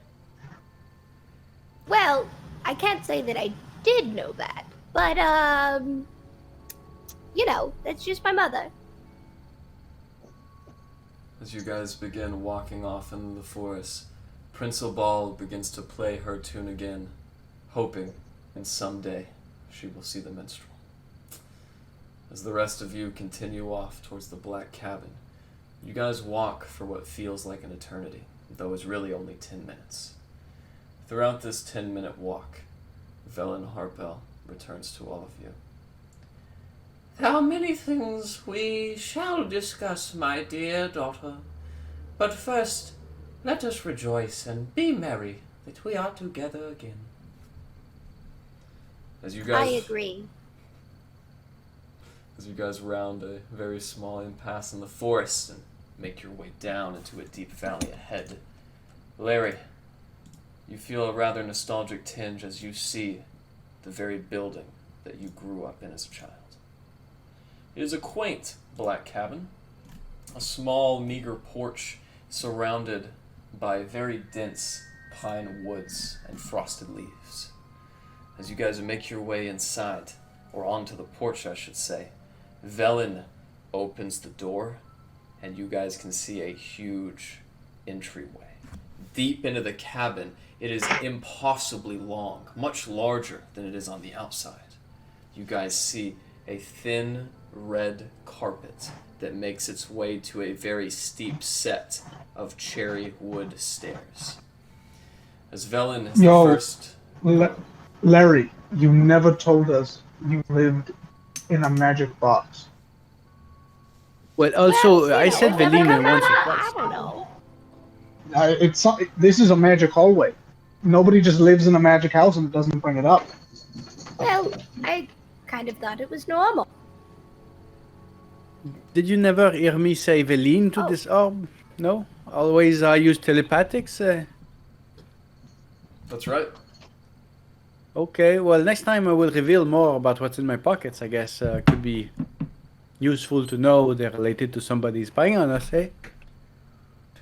Well, I can't say that I did know that, but that's just my mother. As you guys begin walking off into the forest, Principal Ball begins to play her tune again, hoping in someday she will see the minstrel. As the rest of you continue off towards the black cabin, you guys walk for what feels like an eternity, though it's really only 10 minutes. Throughout this 10-minute walk, Velen Harpel returns to all of you. There are many things we shall discuss, my dear daughter. But first, let us rejoice and be merry that we are together again. As you guys, I agree. As you guys round a very small impasse in the forest and make your way down into a deep valley ahead, Larry, you feel a rather nostalgic tinge as you see the very building that you grew up in as a child. It is a quaint black cabin, a small, meager porch surrounded by very dense pine woods and frosted leaves. As you guys make your way inside, or onto the porch, I should say, Velen opens the door, and you guys can see a huge entryway. Deep into the cabin, it is impossibly long, much larger than it is on the outside. You guys see a thin red carpet that makes its way to a very steep set of cherry wood stairs. As Velen is the first... Larry, you never told us you lived in a magic box. Well, also, Well, I said Velina once or I twice. don't know. This is a magic hallway. Nobody just lives in a magic house and doesn't bring it up. Well, I kind of thought it was normal. Did you never hear me say Veline to Oh. this orb? No? Always I use telepathics? That's right. Okay, well, next time I will reveal more about what's in my pockets, I guess. Could be useful to know they're related to somebody spying on us, eh?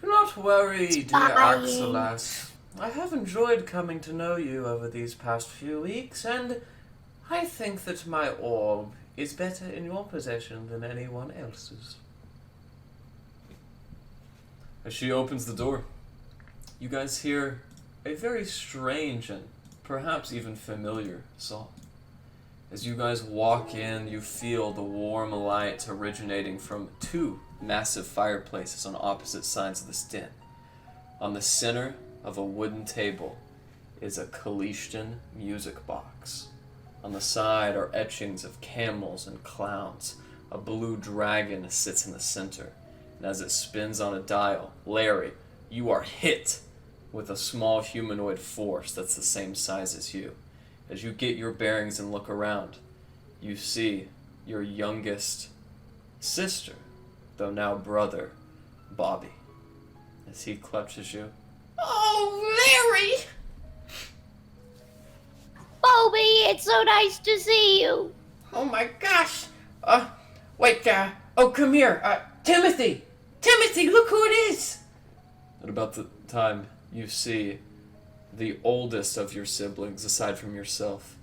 Do not worry, dear Spying. Axelas. I have enjoyed coming to know you over these past few weeks, and I think that my orb is better in your possession than anyone else's. As she opens the door, you guys hear a very strange and perhaps even familiar song. As you guys walk in, you feel the warm light originating from two massive fireplaces on opposite sides of this den. On the center of a wooden table is a Kalishtan music box. On the side are etchings of camels and clowns. A blue dragon sits in the center, and as it spins on a dial, Larry, you are hit with a small humanoid force that's the same size as you. As you get your bearings and look around, you see your youngest sister, though now brother, Bobby, as he clutches you. Oh, Larry! Bobby, it's so nice to see you. Oh my gosh! Wait, come here. Timothy! Timothy, look who it is! At about the time you see the oldest of your siblings, aside from yourself,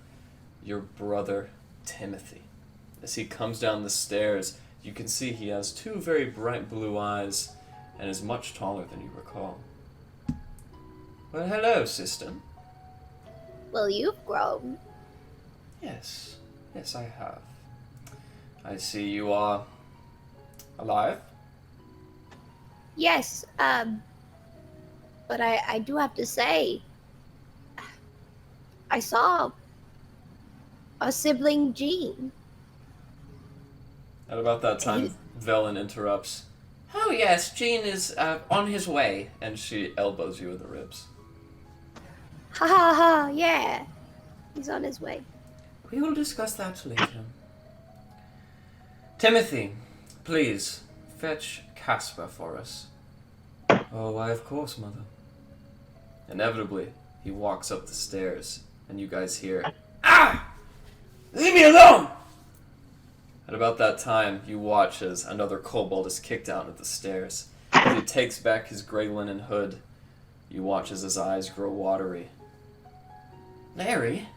your brother, Timothy. As he comes down the stairs, you can see he has two very bright blue eyes and is much taller than you recall. Well, hello, sister. Well, you've grown. Yes, I have. I see you are alive. Yes, but I do have to say, I saw a sibling Jean. At about that time, Velen interrupts. Oh yes, Jean is on his way, and she elbows you in the ribs. Ha ha ha, yeah. He's on his way. We will discuss that later. Timothy, please, fetch Casper for us. Oh, why, of course, mother. Inevitably, he walks up the stairs, and you guys hear, Ah! Leave me alone! At about that time, you watch as another kobold is kicked out of the stairs. As he takes back his gray linen hood, you watch as his eyes grow watery. Larry?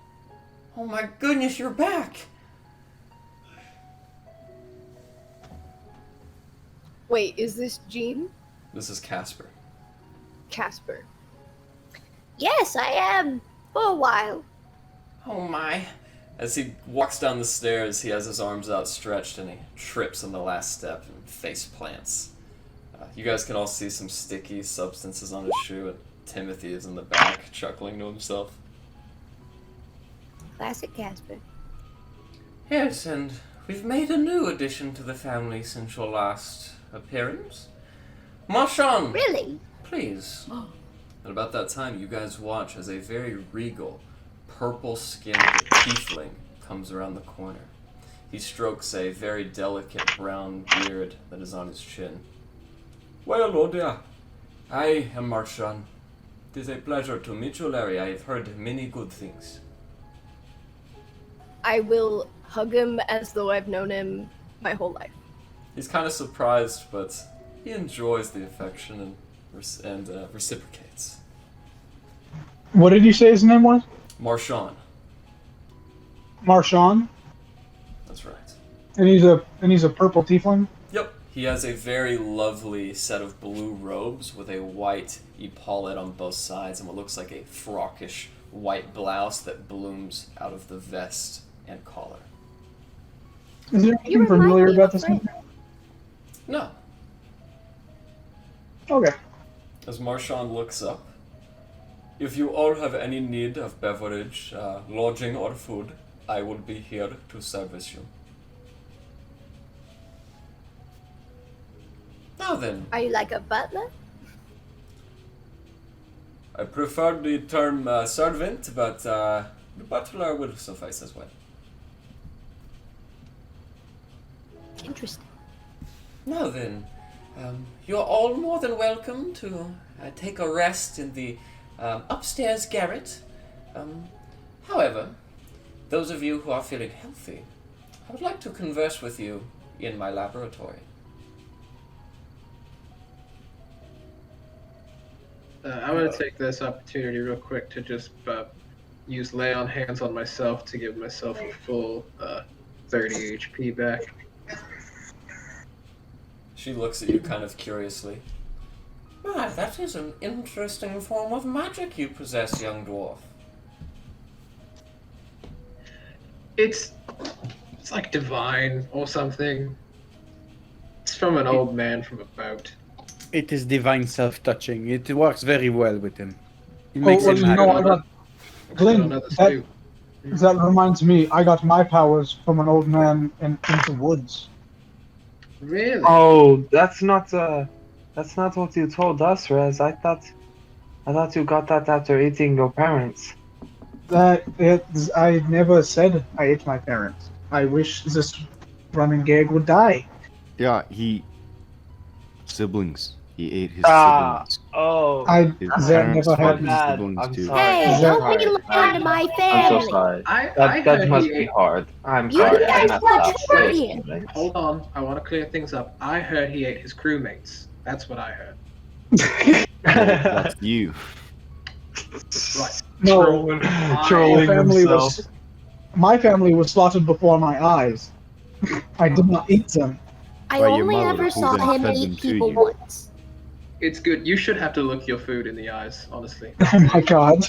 Oh my goodness, you're back! Wait, is this Jean? This is Casper. Casper. Yes, I am. For a while. Oh my. As he walks down the stairs, he has his arms outstretched and he trips on the last step and face plants. You guys can all see some sticky substances on his shoe, and Timothy is in the back, chuckling to himself. Classic Casper. Yes, and we've made a new addition to the family since your last appearance. Marchand! Really? Please. At about that time, you guys watch as a very regal, purple-skinned tiefling comes around the corner. He strokes a very delicate brown beard that is on his chin. Well, Odia, I am Marchand. It is a pleasure to meet you, Larry. I have heard many good things. I will hug him as though I've known him my whole life. He's kind of surprised, but he enjoys the affection and reciprocates. What did you say his name was? Marchand. Marchand? That's right. And he's a purple tiefling? Yep. He has a very lovely set of blue robes with a white epaulette on both sides and what looks like a frockish white blouse that blooms out of the vest and collar. Is there anything familiar about this man? No. Okay. As Marchand looks up, if you all have any need of beverage, lodging, or food, I will be here to service you. Now then, Are you like a butler? I prefer the term servant, but the butler will suffice as well. Interesting. Now then, you're all more than welcome to take a rest in the upstairs garret. However, those of you who are feeling healthy, I would like to converse with you in my laboratory. I'm going to take this opportunity real quick to just use lay on hands on myself to give myself a full 30 HP back. She looks at you kind of curiously. Ah, that is an interesting form of magic you possess, young dwarf. It's like divine or something. It's from an old man from a boat. It is divine self-touching. It works very well with him. It makes him you happy. know, I got Glenn. Others That, too. that reminds me, I got my powers from an old man in the woods. Really? Oh, that's not what you told us, Rez. I thought you got that after eating your parents. I never said I ate my parents. I wish this running gag would die. Yeah, siblings. He ate his Ah, siblings. oh. That His never parents My fought happened. his bad. siblings I'm too. sorry. Hey, Is don't that- be lying to my I'm so family. sorry. I That heard must he be ate... hard. I'm You sorry. guys I were messed up. trying. Hold on, I want to clear things up. I heard he ate his crewmates. That's what I heard. Well, that's you. Right. No, Trolling my himself. my family was slaughtered before my eyes. I did not eat them. I Why, your only mother ever who saw then him fed them eat to people you. once. It's good. You should have to look your food in the eyes, honestly. Oh my god.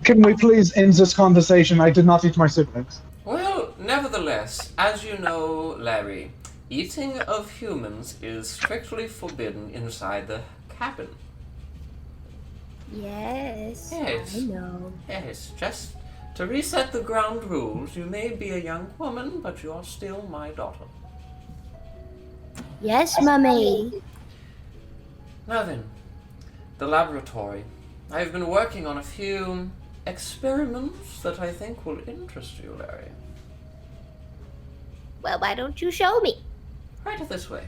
Can we please end this conversation? I did not eat my siblings. Well, nevertheless, as you know, Larry, eating of humans is strictly forbidden inside the cabin. Yes, Yes. I know. Yes, just to reset the ground rules, you may be a young woman, but you are still my daughter. Yes, mummy. Now then, the laboratory. I have been working on a few experiments that I think will interest you, Larry. Well, why don't you show me? Right this way.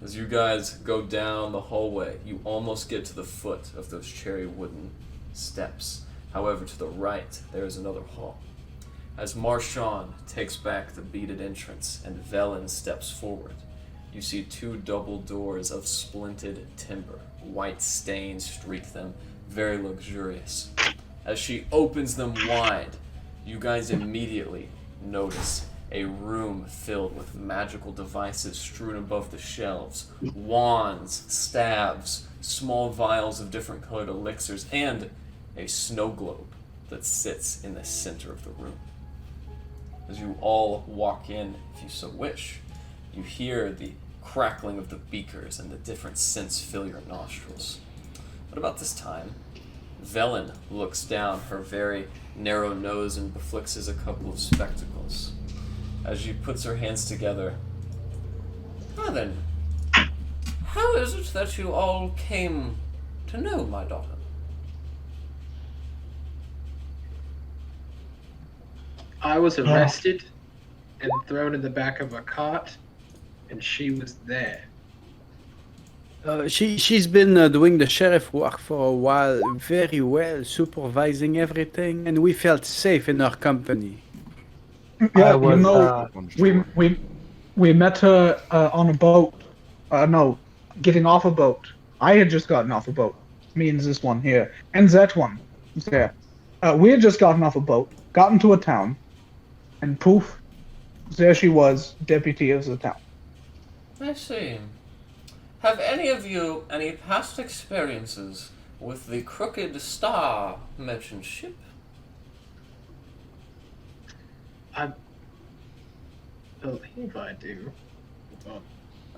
As you guys go down the hallway, you almost get to the foot of those cherry wooden steps. However, to the right, there is another hall. As Marchand takes back the beaded entrance and Velen steps forward, you see two double doors of splinted timber. White stains streak them, very luxurious. As she opens them wide, you guys immediately notice a room filled with magical devices strewn above the shelves. Wands, staves, small vials of different colored elixirs, and a snow globe that sits in the center of the room. As you all walk in, if you so wish, you hear the crackling of the beakers and the different scents fill your nostrils. But about this time, Velen looks down her very narrow nose and beflixes a couple of spectacles. As she puts her hands together, "Ah then, how is it that you all came to know my daughter?" I was arrested and thrown in the back of a cart, and she was there. She's been doing the sheriff work for a while, very well, supervising everything, and we felt safe in her company. Yeah, was, you know, we met her on a boat. No, getting off a boat. I had just gotten off a boat. Me and this one here, and that one there. We had just gotten off a boat, gotten to a town, and poof, there she was, deputy of the town. I see. Have any of you any past experiences with the Crooked Star merchant ship? I believe I do.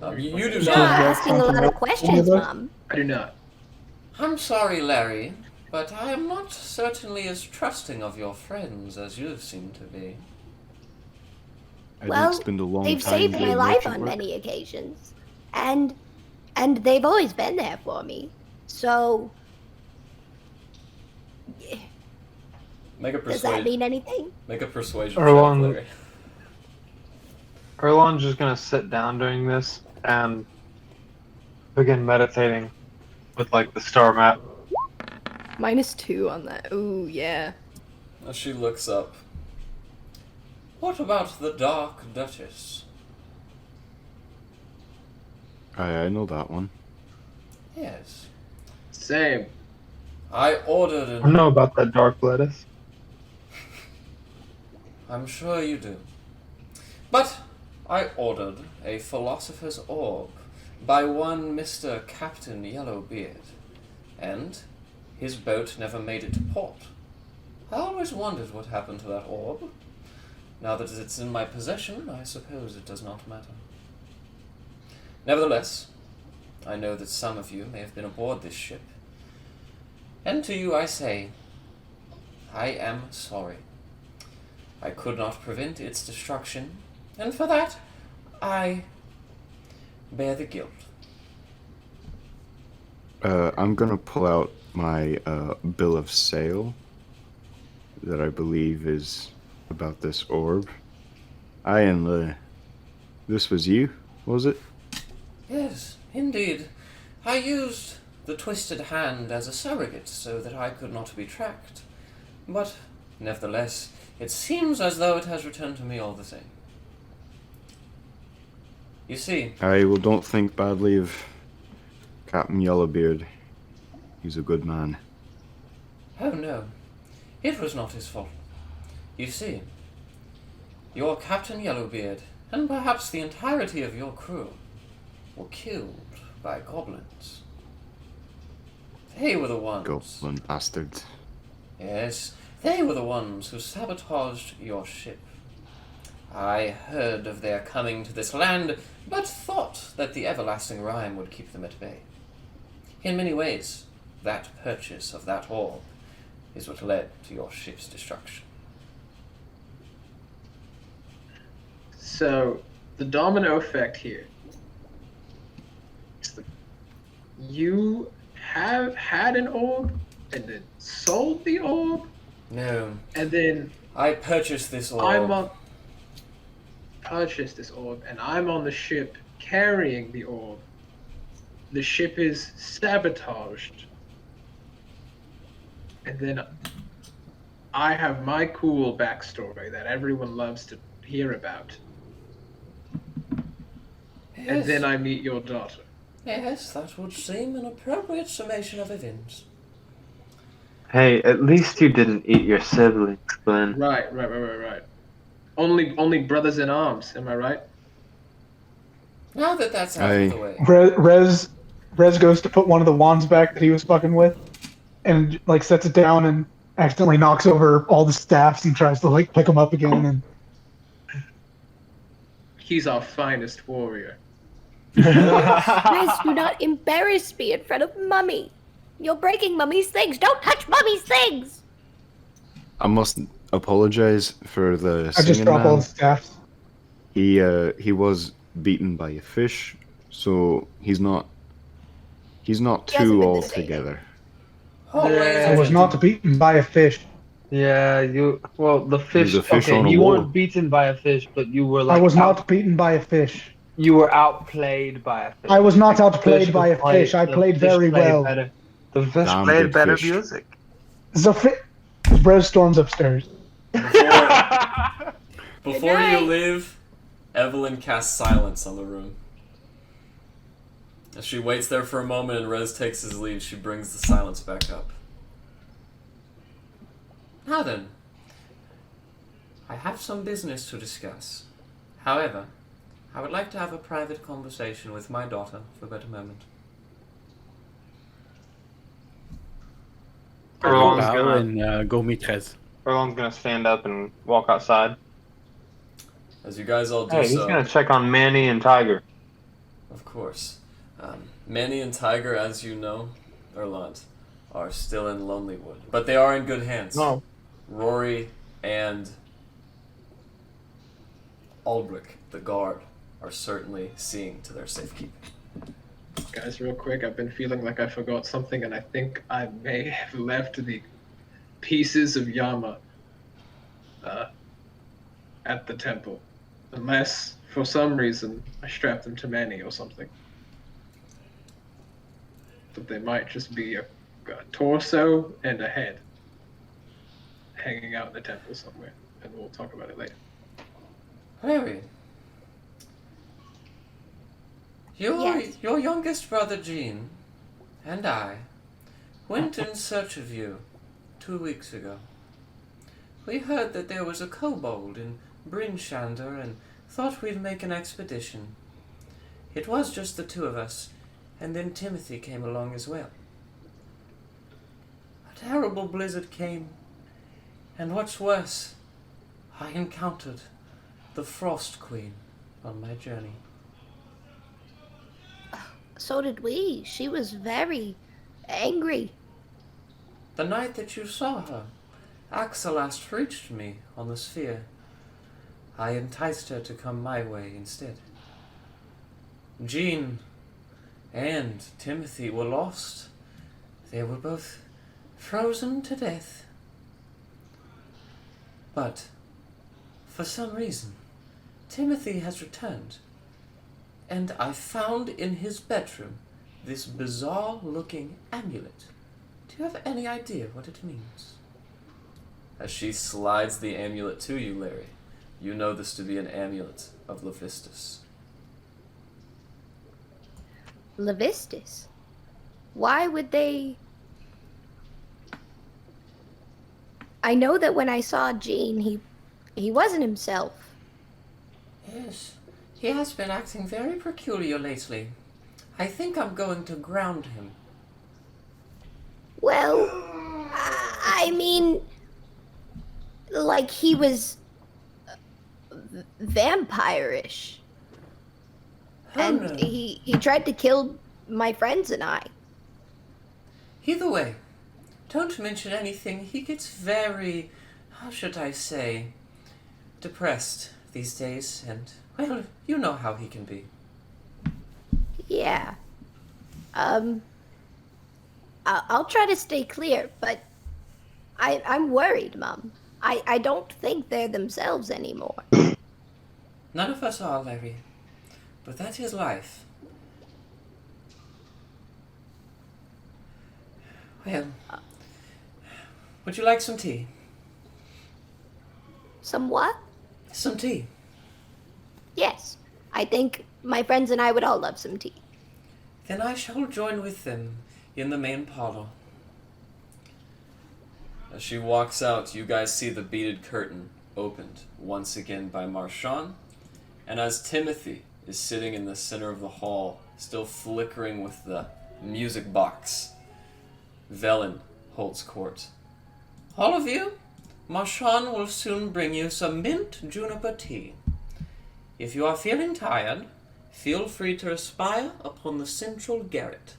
You do You're not. asking a lot of questions, Mom. I do not. I'm sorry, Larry, but I am not certainly as trusting of your friends as you seem to be. I Well, did spend a long They've time saved my doing life merchant on work. many occasions, and they've always been there for me. So, Make a does that mean anything? Make a persuasion Erlon- check, Larry. Erlon's just gonna sit down during this and begin meditating with like the star map. -2 on that. Ooh, yeah. As she looks up. What about the Dark Duchess? I know that one. Yes. Same. I ordered I know about that dark lettuce. I'm sure you do. But I ordered a philosopher's orb by one Mr. Captain Yellowbeard, and his boat never made it to port. I always wondered what happened to that orb. Now that it's in my possession, I suppose it does not matter. Nevertheless, I know that some of you may have been aboard this ship, and to you I say, I am sorry. I could not prevent its destruction, and for that, I bear the guilt. I'm gonna pull out my bill of sale that I believe is about this orb. This was you, was it? Yes, indeed. I used the twisted hand as a surrogate so that I could not be tracked. But, nevertheless, it seems as though it has returned to me all the same. You see, Don't think badly of Captain Yellowbeard. He's a good man. oh no, it was not his fault. You see, your Captain Yellowbeard, and perhaps the entirety of your crew, were killed by goblins. They were the ones... Goblin bastards. Yes, they were the ones who sabotaged your ship. I heard of their coming to this land, but thought that the everlasting rhyme would keep them at bay. In many ways, that purchase of that orb is what led to your ship's destruction. So, the domino effect here. You have had an orb, and then sold the orb, No, and then I purchased this orb. purchased this orb, and I'm on the ship carrying the orb. The ship is sabotaged. And then I have my cool backstory that everyone loves to hear about. Yes. And then I meet your daughter. Yes, that would seem an appropriate summation of events. Hey, at least you didn't eat your siblings, Glenn. Right. only brothers in arms. Am I right? Now that that's out of the way. Rez goes to put one of the wands back that he was fucking with, and like sets it down and accidentally knocks over all the staffs and tries to like pick them up again. And He's our finest warrior. Rez, do not embarrass me in front of Mummy. You're breaking Mummy's things. Don't touch Mummy's things. I must apologize for the I just singing drop all man. the staffs. He was beaten by a fish, so he's not He hasn't too been all the same. together. I was not beaten by a fish. Yeah, the fish. a fish okay, on a you wall. weren't beaten by a fish, but you were like. I was not beaten by a fish. You were outplayed by a fish. I was not The outplayed fish by a fish. I the played fish very played well. better. The fish Damn played good better fish. music. Rez storms upstairs. Before you leave, Evelyn casts silence on the room. As she waits there for a moment and Rez takes his leave, she brings the silence back up. Now then, I have some business to discuss. However, I would like to have a private conversation with my daughter for a better moment. Erlon's Bow gonna, and go meet Rez. Erlon's gonna stand up and walk outside. As you guys all do Hey, he's so, gonna check on Manny and Tiger. of course, Manny and Tiger, as you know, Erland, are still in Lonelywood, but they are in good hands. No. Rory and Aldrich, the guard, are certainly seeing to their safekeeping. Guys, real quick, I've been feeling like I forgot something, and I think I may have left the pieces of Yama at the temple. Unless, for some reason, I strapped them to Manny or something. But they might just be a torso and a head hanging out in the temple somewhere, and we'll talk about it later. Larry, Yes. your youngest brother Jean and I went in search of you 2 weeks ago. We heard that there was a kobold in Brinshander and thought we'd make an expedition. It was just the two of us, and then Timothy came along as well. A terrible blizzard came, and what's worse, I encountered the Frost Queen on my journey. So did we. She was very angry. The night that you saw her, Axelast reached me on the sphere. I enticed her to come my way instead. Jean and Timothy were lost. They were both frozen to death. But, for some reason, Timothy has returned, and I found in his bedroom this bizarre-looking amulet. Do you have any idea what it means? As she slides the amulet to you, Larry, you know this to be an amulet of Levistus. Levistus? Why would they... I know that when I saw Jean, he wasn't himself. Yes, he has been acting very peculiar lately. I think I'm going to ground him. Well, I mean, like he was vampire-ish. And no. he tried to kill my friends and I. Either way, don't mention anything. He gets very, how should I say, depressed these days, and, well, you know how he can be. Yeah. I'll try to stay clear, but I'm worried, Mom. I don't think they're themselves anymore. None of us are, Larry. But that is life. Well, would you like some tea? Some what? Some tea. Yes. I think my friends and I would all love some tea. Then I shall join with them in the main parlor. As she walks out, you guys see the beaded curtain opened once again by Marchand, and as Timothy is sitting in the center of the hall, still flickering with the music box, Velen holds court. All of you, Marchand will soon bring you some mint juniper tea. If you are feeling tired, feel free to aspire upon the central garret.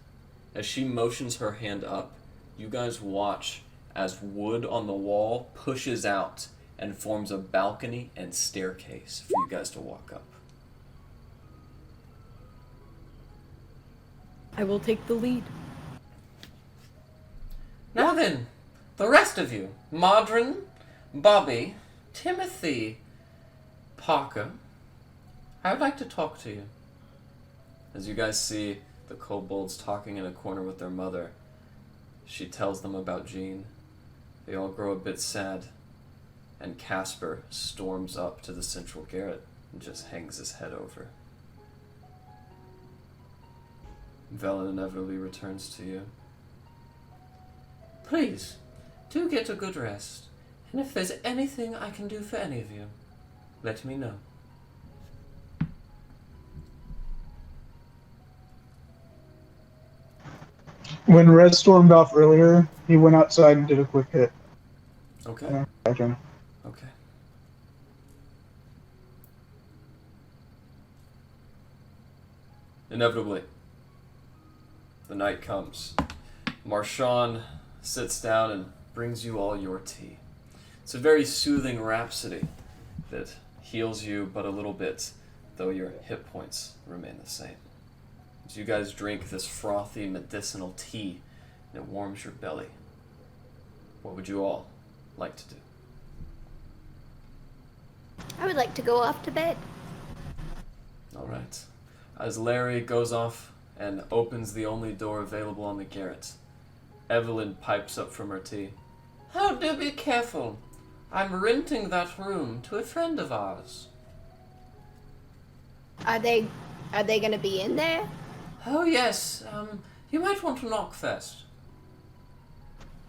As she motions her hand up, you guys watch as wood on the wall pushes out and forms a balcony and staircase for you guys to walk up. I will take the lead. Now then, the rest of you, Modron, Bobby, Timothy, Parker, I would like to talk to you. As you guys see the kobolds talking in a corner with their mother, she tells them about Jean. They all grow a bit sad, and Casper storms up to the central garret and just hangs his head over. Velen inevitably returns to you. Please, do get a good rest, and if there's anything I can do for any of you, let me know. When Red stormed off earlier, he went outside and did a quick hit. Okay. Okay. Okay. Inevitably, the night comes. Marchand sits down and brings you all your tea. It's a very soothing rhapsody that heals you but a little bit, though your hit points remain the same. As you guys drink this frothy medicinal tea, and it warms your belly. What would you all like to do? I would like to go off to bed. Alright. As Larry goes off and opens the only door available on the garret, Evelyn pipes up from her tea. Oh, do be careful. I'm renting that room to a friend of ours. Are they gonna be in there? Oh, yes. You might want to knock first.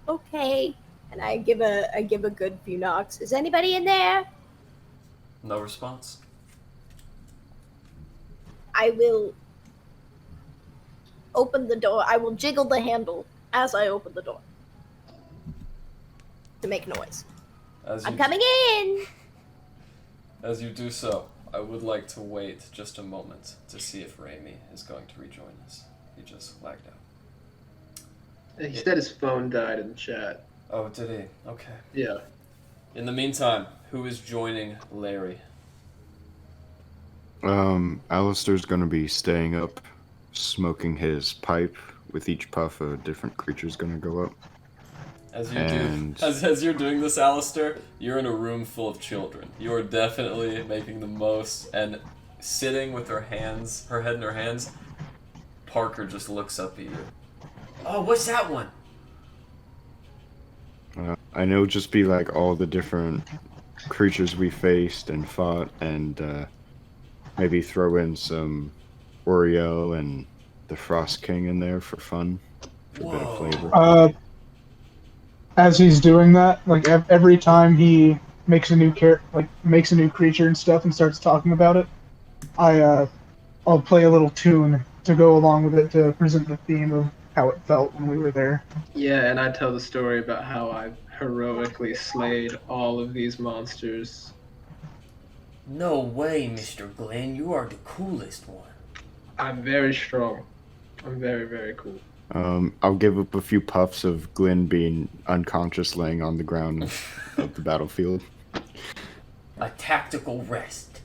Okay. And I give a good few knocks. Is anybody in there? No response. I will open the door. I will jiggle the handle as I open the door to make noise. I'm coming in! As you do so, I would like to wait just a moment to see if Raimi is going to rejoin us. He just lagged out. He said his phone died in chat. Oh, did he? Okay. Yeah. In the meantime, who is joining Larry? Alistair's gonna be staying up, smoking his pipe. With each puff, a different creature's gonna go up. As you as you're doing this, Alistair, you're in a room full of children. You are definitely making the most, and sitting with her head in her hands, Parker just looks up at you. Oh, what's that one? I know just be like all the different creatures we faced and fought, and maybe throw in some Oreo and the Frost King in there for fun, for a bit of flavor. As he's doing that, like every time he makes a new makes a new creature and stuff and starts talking about it, I'll play a little tune to go along with it to present the theme of how it felt when we were there. Yeah, and I tell the story about how I heroically slayed all of these monsters. No way, Mr. Glenn. You are the coolest one. I'm very strong. I'm very, very cool. I'll give up a few puffs of Glenn being unconscious laying on the ground of the battlefield. A tactical rest.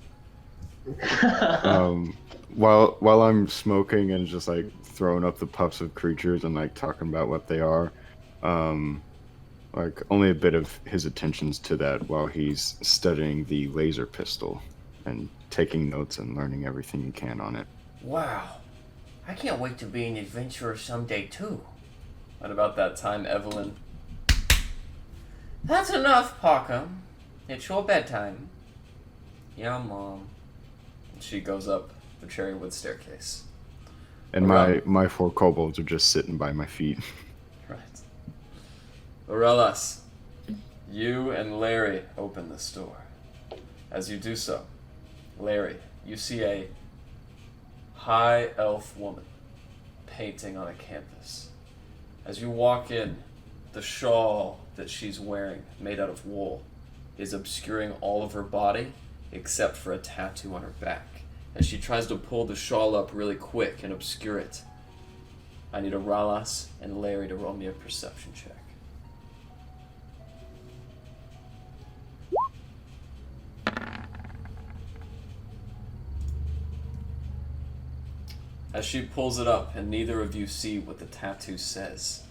While I'm smoking and just like throwing up the puffs of creatures and like talking about what they are, like only a bit of his attention's to that while he's studying the laser pistol and taking notes and learning everything he can on it. Wow. I can't wait to be an adventurer someday, too. At about that time, Evelyn... That's enough, Parker. It's your bedtime. Yeah, Mom. And she goes up the cherrywood staircase. And my 4 kobolds are just sitting by my feet. Right. Aurelas, you and Larry open this door. As you do so, Larry, you see a high elf woman painting on a canvas. As you walk in, the shawl that she's wearing, made out of wool, is obscuring all of her body except for a tattoo on her back. As she tries to pull the shawl up really quick and obscure it, I need a Ralas and Larry to roll me a perception check. As she pulls it up and neither of you see what the tattoo says,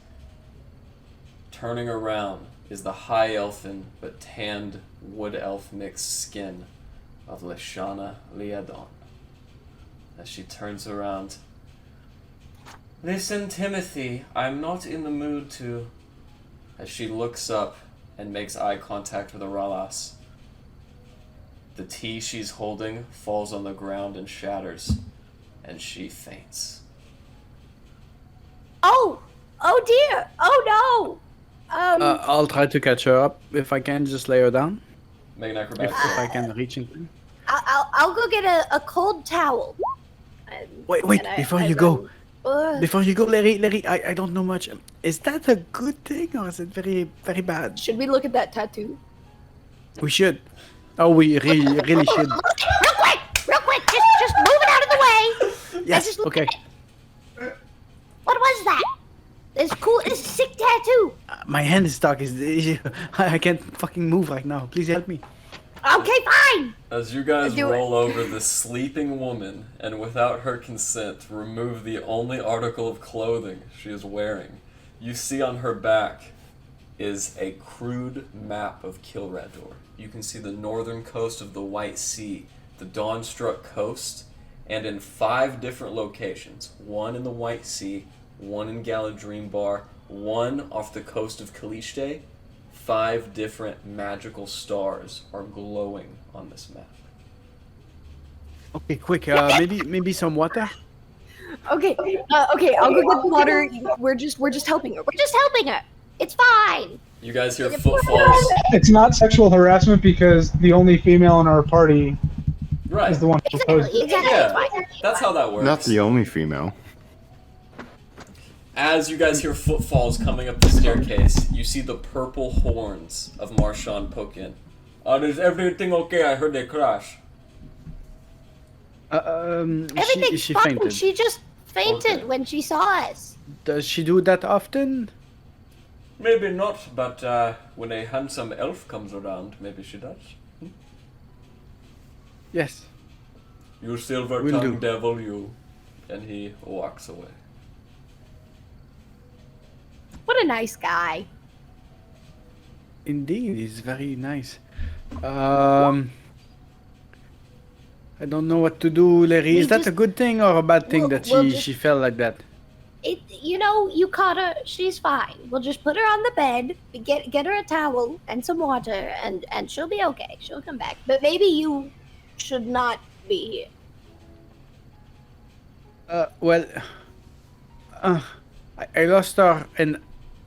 turning around is the high elfin but tanned wood elf mixed skin of Leshana Liadon. As she turns around, "Listen, Timothy, I'm not in the mood to..." As she looks up and makes eye contact with Aralas, the tea she's holding falls on the ground and shatters, and she faints. Oh dear! Oh no! I'll try to catch her up if I can. Just lay her down. Make an If, acrobatics if I roll. can reach anything. I'll go get a cold towel. Wait, before you go, Larry, I don't know much. Is that a good thing or is it very, very bad? Should we look at that tattoo? We should. Oh, we really should. Real quick, just move it out of the way. Yes, just look okay. at it. What was that? It's cool. It's a sick tattoo. My hand is stuck. I can't fucking move right now. Please help me. Okay, fine. As you guys Do it. roll over the sleeping woman and without her consent remove the only article of clothing she is wearing, you see on her back is a crude map of Kilrador. You can see the northern coast of the White Sea, the Dawnstruck coast, and in 5 different locations. One in the White Sea, one in Galadrim Bar, one off the coast of Kalishte. 5 different magical stars are glowing on this map. Okay, quick. Maybe some water. Okay, okay, I'll go get the water. We're just helping her. We're just helping her. It's fine. You guys hear footfalls. It's not sexual harassment because the only female in our party Right. is the one who proposed. Exactly. It's Yeah, fine. that's how that works. Not the only female. As you guys hear footfalls coming up the staircase, you see the purple horns of Marshawn poke in. Is everything okay? I heard they crash. Everything's she fine. fainted. She just fainted Okay. when she saw us. Does she do that often? Maybe not, but when a handsome elf comes around, maybe she does. Yes. You silver Will tongued do. devil, you. And he walks away. What a nice guy. Indeed, he's very nice. I don't know what to do, Larry. Is that a good thing or a bad thing that we'll she fell like that? You caught her. She's fine. We'll just put her on the bed, get her a towel and some water, and she'll be okay. She'll come back. But maybe you should not be here. I lost her, and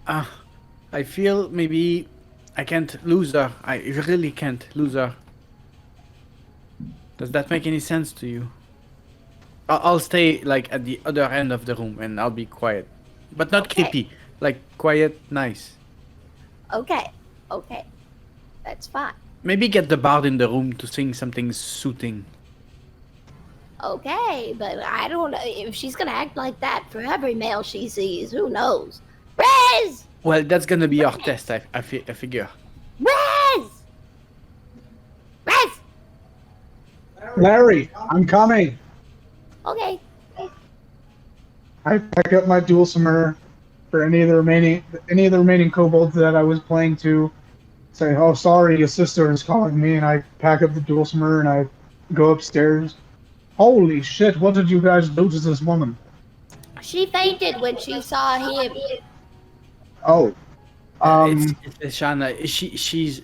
I feel maybe I can't lose her. I really can't lose her. Does that make any sense to you? I'll stay like at the other end of the room, and I'll be quiet, but not Okay. creepy. Like quiet, nice. Okay. That's fine. Maybe get the bard in the room to sing something soothing. Okay, but I don't know if she's gonna act like that for every male she sees. Who knows? Rez! Well, that's gonna be our test. I figure. Rez! Rez! Larry, I'm coming. Okay. I pack up my dulcimer for any of the remaining kobolds that I was playing to. Say, oh, sorry, your sister is calling me, and I pack up the dulcimer and I go upstairs. Holy shit! What did you guys do to this woman? She fainted when she saw him. Oh, It's Leshana. She's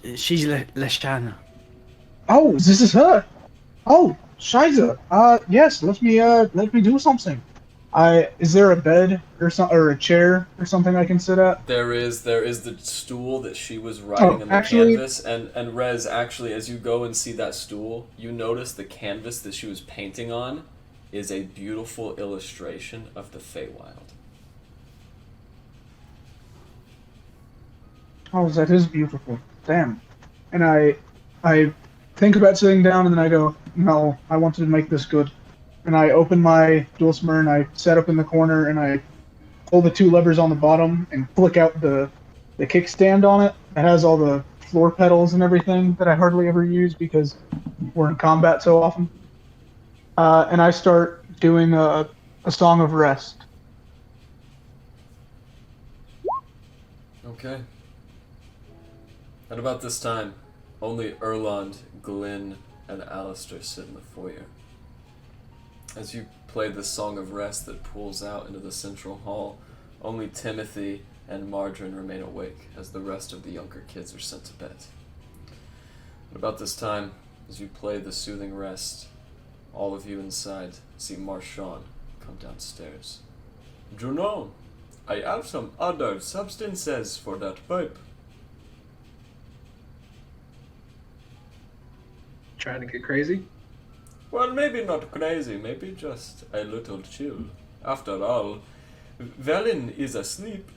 Leshana. oh, this is her. Oh, Scheiße. Yes, let me do something. Is there a bed or a chair or something I can sit at? There is the stool that she was writing on the actually- canvas, and Rez, actually, as you go and see that stool, you notice the canvas that she was painting on is a beautiful illustration of the Feywild. Oh, that is beautiful. Damn. And I think about sitting down, and then I go, no, I wanted to make this good. And I open my Dulcimer, and I set up in the corner, and I pull the 2 levers on the bottom and flick out the kickstand on it. It has all the floor pedals and everything that I hardly ever use because we're in combat so often. And I start doing a song of rest. Okay. At about this time, only Erland, Glyn, and Alistair sit in the foyer. As you play the Song of Rest that pulls out into the central hall, only Timothy and Margarine remain awake as the rest of the younger kids are sent to bed. At about this time, as you play the Soothing Rest, all of you inside see Marchand come downstairs. Junon, I have some other substances for that pipe. Trying to get crazy? Well, maybe not crazy, maybe just a little chill. After all, Velen is asleep.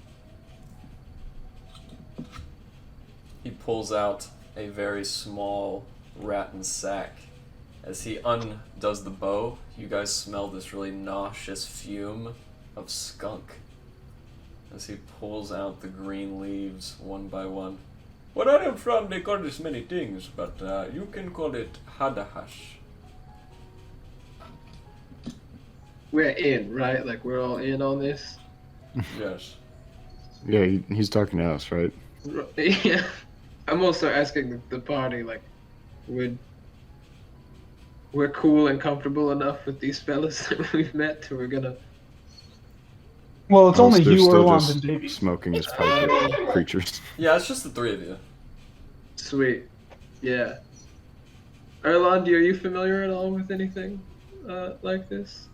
He pulls out a very small rattan sack. As he undoes the bow, you guys smell this really nauseous fume of skunk. As he pulls out the green leaves one by one. Where I am from, they call this many things, but you can call it hadahash. We're in, right? Like, we're all in on this? Yes. Yeah, he's talking to us, right? Yeah. I'm also asking the party, like, we're cool and comfortable enough with these fellas that we've met to we're gonna... Well, it's only Alistair's you, still Erland, just and Davey. smoking his pipe at creatures. Yeah, it's just the 3 of you. Sweet. Yeah. Erland, are you familiar at all with anything like this?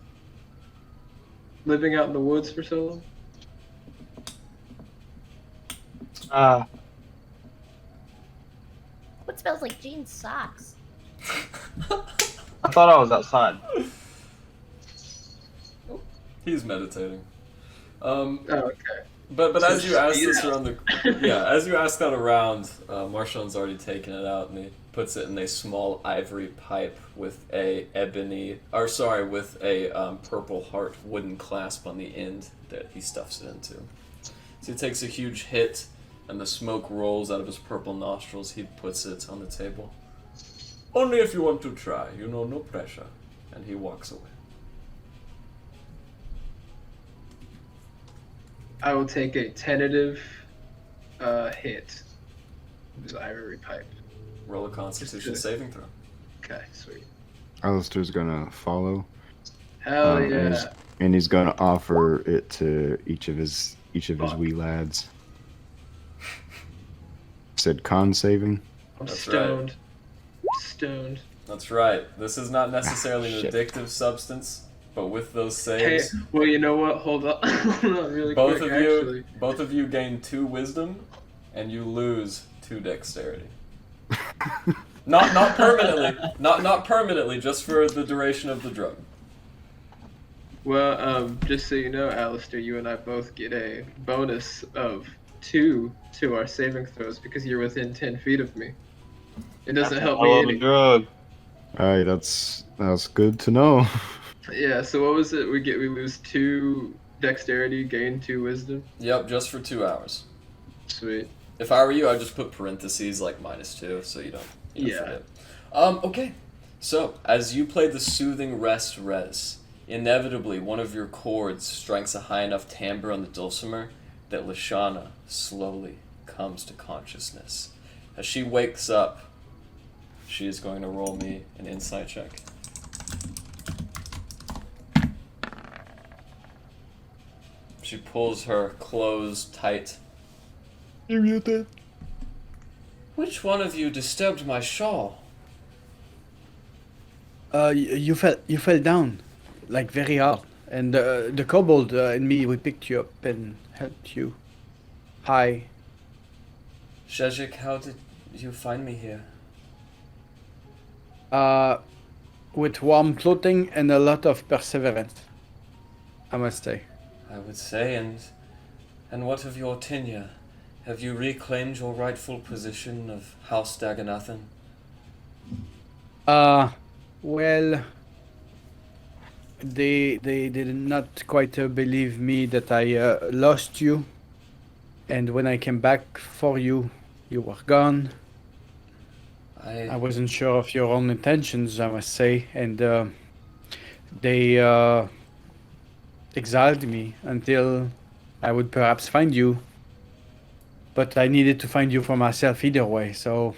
Living out in the woods for so long? What smells like jeans socks? I thought I was outside. He's meditating. Oh, okay. But as you ask Speed this out. around the as you ask that around, Marchand's already taken it out and he puts it in a small ivory pipe with a Purple Heart wooden clasp on the end that he stuffs it into. So he takes a huge hit, and the smoke rolls out of his purple nostrils. He puts it on the table. Only if you want to try, no pressure. And he walks away. I will take a tentative hit. This ivory pipe. Roll a Constitution Just saving throw. Okay, sweet. Alistair's gonna follow. Hell and yeah. he's gonna offer it to each of his wee lads. Said con saving. I'm That's stoned. Stoned. That's right. This is not necessarily an Shit. addictive substance, but with those Hey, saves, well, you know what? Hold on. Hold on really both quick, of you actually. both of you gain 2 wisdom, and you lose 2 dexterity. Not permanently. Not permanently. Just for the duration of the drug. Well, just so you know, Alistair, you and I both get a bonus of 2 to our saving throws because you're within 10 feet of me. It doesn't help I me love a any. drug. Alright, that's good to know. Yeah, so what was it? We lose 2 dexterity, gain 2 wisdom. Yep, just for 2 hours. Sweet. If I were you, I'd just put parentheses like -2, so you don't Yeah. forget. Okay. So as you play the Soothing Rest res, inevitably one of your chords strikes a high enough timbre on the dulcimer that Lashana slowly comes to consciousness. As she wakes up, she is going to roll me an insight check. She pulls her clothes tight. You're muted. Which one of you disturbed my shawl? You fell down, like very hard, And the kobold and me, we picked you up and helped you. Hi. Zhezhik, how did you find me here? With warm clothing and a lot of perseverance, I must say. I would say, and what of your tenure? Have you reclaimed your rightful position of House Daganathan? Well, they did not quite believe me that I lost you, and when I came back for you, you were gone. I wasn't sure of your own intentions, I must say, and they exiled me until I would perhaps find you. But I needed to find you for myself either way, so...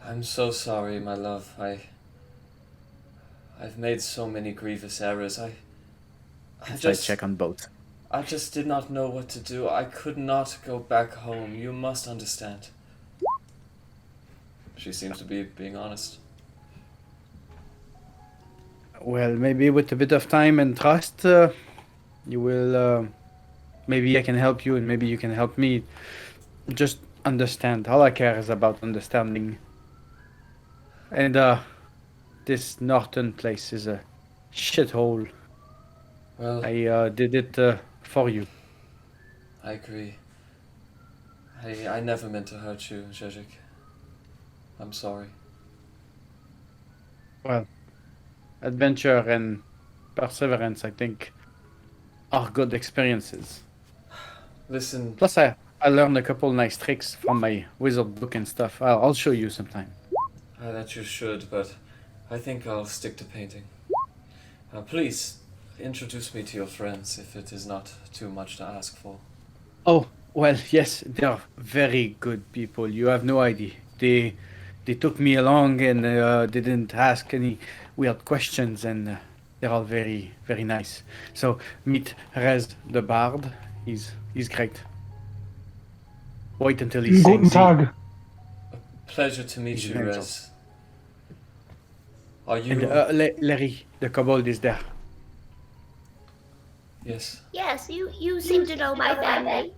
I'm so sorry, my love. I've made so many grievous errors. I just check on both. I just did not know what to do. I could not go back home. You must understand. She seems to be being honest. Well, maybe with a bit of time and trust, you will... maybe I can help you and maybe you can help me. Just understand. All I care is about understanding. And this northern place is a shithole. Well, I did it for you. I agree. I never meant to hurt you, Zhezhik. I'm sorry. Well, adventure and perseverance, I think, are good experiences. Listen, Plus, I learned a couple nice tricks from my wizard book and stuff. I'll show you sometime. that you should, but I think I'll stick to painting. Please, introduce me to your friends if it is not too much to ask for. Oh, well, yes, they are very good people. You have no idea. They took me along and they didn't ask any weird questions, and they're all very, very nice. So meet Rez the Bard. He's great. Wait until he Guten sings. Tag. Pleasure to meet He's you, an angel. Rez. Are you... And Larry, the kobold, is there. Yes. Yes, you seem to know my family.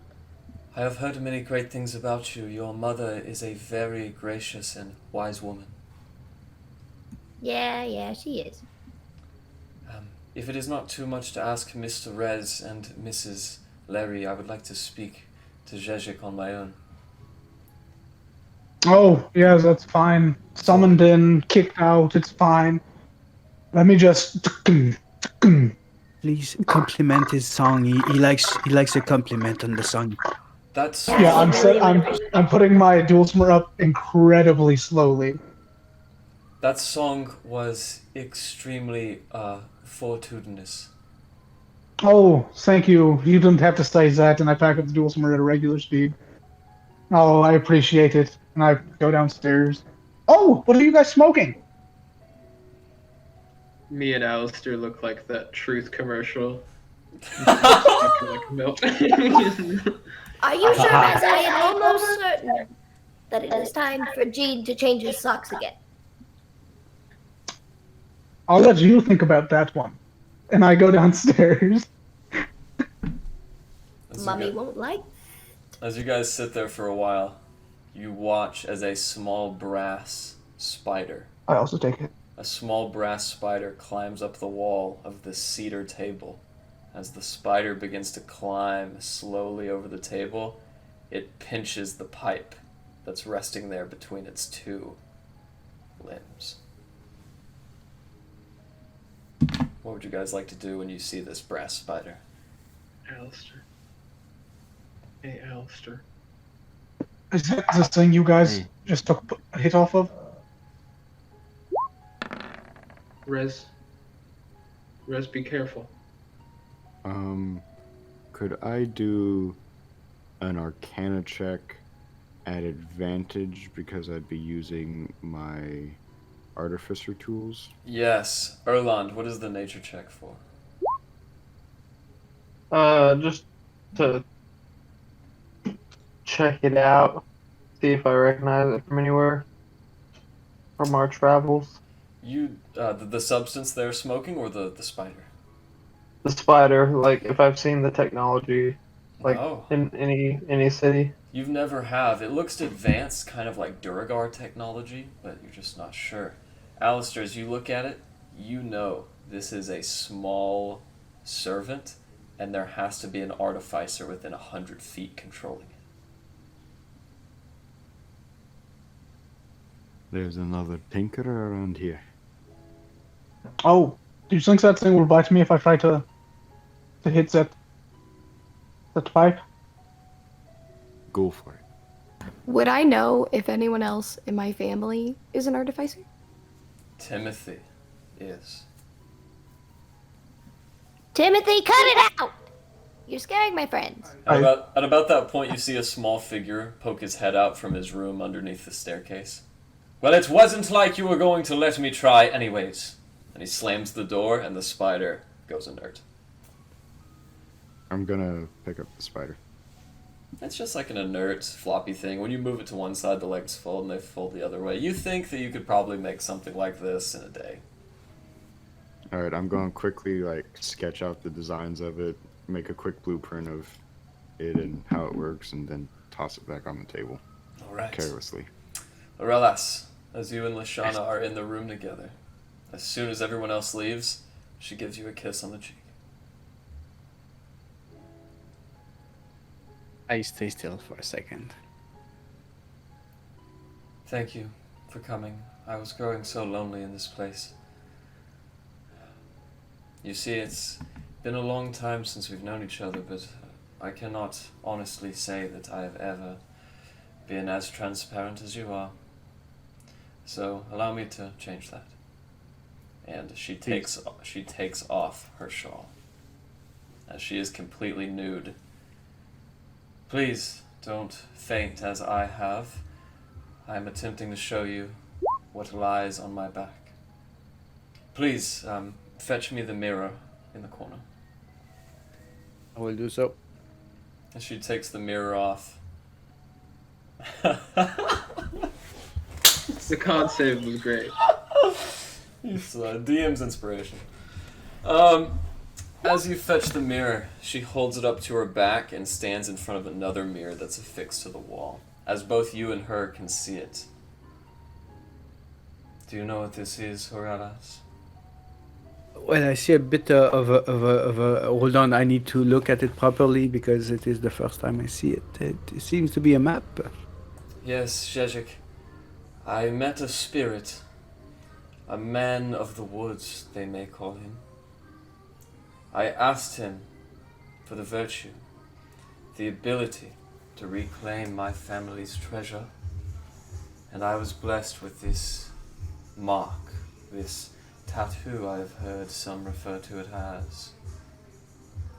I have heard many great things about you. Your mother is a very gracious and wise woman. Yeah, she is. If it is not too much to ask Mr. Rez and Mrs. Larry, I would like to speak to Zhezhik on my own. Oh, yes, that's fine. Summoned in, kicked out, it's fine. Let me just... Please compliment his song. He likes a compliment on the song. That's... Yeah, I'm putting my dulcimer up incredibly slowly. That song was extremely fortuitous. Oh, thank you. You didn't have to say that, and I pack up the dulcimer at a regular speed. Oh, I appreciate it. And I go downstairs. Oh, what are you guys smoking? Me and Alistair look like that Truth commercial. Like milk. Are you sure, Rez? I am almost certain that it is time for Gene to change his socks again. I'll let you think about that one. And I go downstairs. Mummy won't like. As you guys sit there for a while, you watch as a small brass spider, I also take it. a small brass spider climbs up the wall of the cedar table. As the spider begins to climb slowly over the table, it pinches the pipe that's resting there between its two limbs. What would you guys like to do when you see this brass spider? Alistair. Hey, Alistair. Is that the thing you guys just took a hit off of? Rez, be careful. Could I do an Arcana check at advantage because I'd be using my Artificer tools? Yes. Erland, what is the nature check for? Just to check it out, see if I recognize it from anywhere from our travels. You, the substance they're smoking, or the spider? The spider, like if I've seen the technology, like No. in any city. You've never have. It looks advanced, kind of like Duragar technology, but you're just not sure. Alistair, as you look at it, you know this is a small servant, and there has to be an artificer within 100 feet controlling it. There's another tinkerer around here. Oh, do you think that thing will bite me if I try to hit that pipe? Go for it. Would I know if anyone else in my family is an artificer? Timothy is. Timothy, cut it out! You're scaring my friends. At about that point, you see a small figure poke his head out from his room underneath the staircase. Well, it wasn't like you were going to let me try anyways. And he slams the door, and the spider goes inert. I'm gonna pick up the spider. It's just like an inert, floppy thing. When you move it to one side, the legs fold, and they fold the other way. You think that you could probably make something like this in a day. Alright, I'm going to quickly, like, sketch out the designs of it, make a quick blueprint of it and how it works, and then toss it back on the table. Alright. Carelessly. Aurelas, as you and Lashana are in the room together, as soon as everyone else leaves, she gives you a kiss on the cheek. I stay still for a second. Thank you for coming. I was growing so lonely in this place. You see, it's been a long time since we've known each other, but I cannot honestly say that I have ever been as transparent as you are. So allow me to change that. And she takes off her shawl, as she is completely nude. Please don't faint as I have. I am attempting to show you what lies on my back. Please, fetch me the mirror in the corner. I will do so. And she takes the mirror off. The con save was great. It's DM's inspiration. As you fetch the mirror, she holds it up to her back and stands in front of another mirror that's affixed to the wall, as both you and her can see it. Do you know what this is, Horadas? Well, I see a bit of a. Hold on, I need to look at it properly because it is the first time I see it. It seems to be a map. Yes, Zhezhik. I met a spirit. A man of the woods, they may call him. I asked him for the virtue, the ability to reclaim my family's treasure, and I was blessed with this mark, this tattoo I have heard some refer to it as.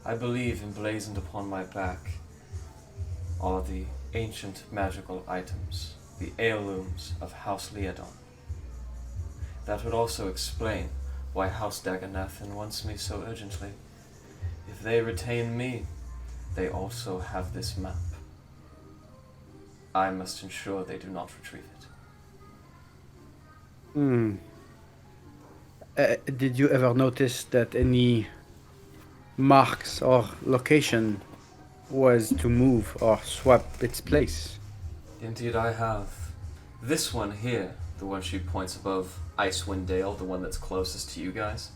I believe emblazoned upon my back are the ancient magical items, the heirlooms of House Liadon. That would also explain why House Daganathan wants me so urgently. If they retain me, they also have this map. I must ensure they do not retrieve it. Did you ever notice that any marks or location was to move or swap its place? Indeed I have. This one here, the one she points above Icewind Dale, the one that's closest to you guys,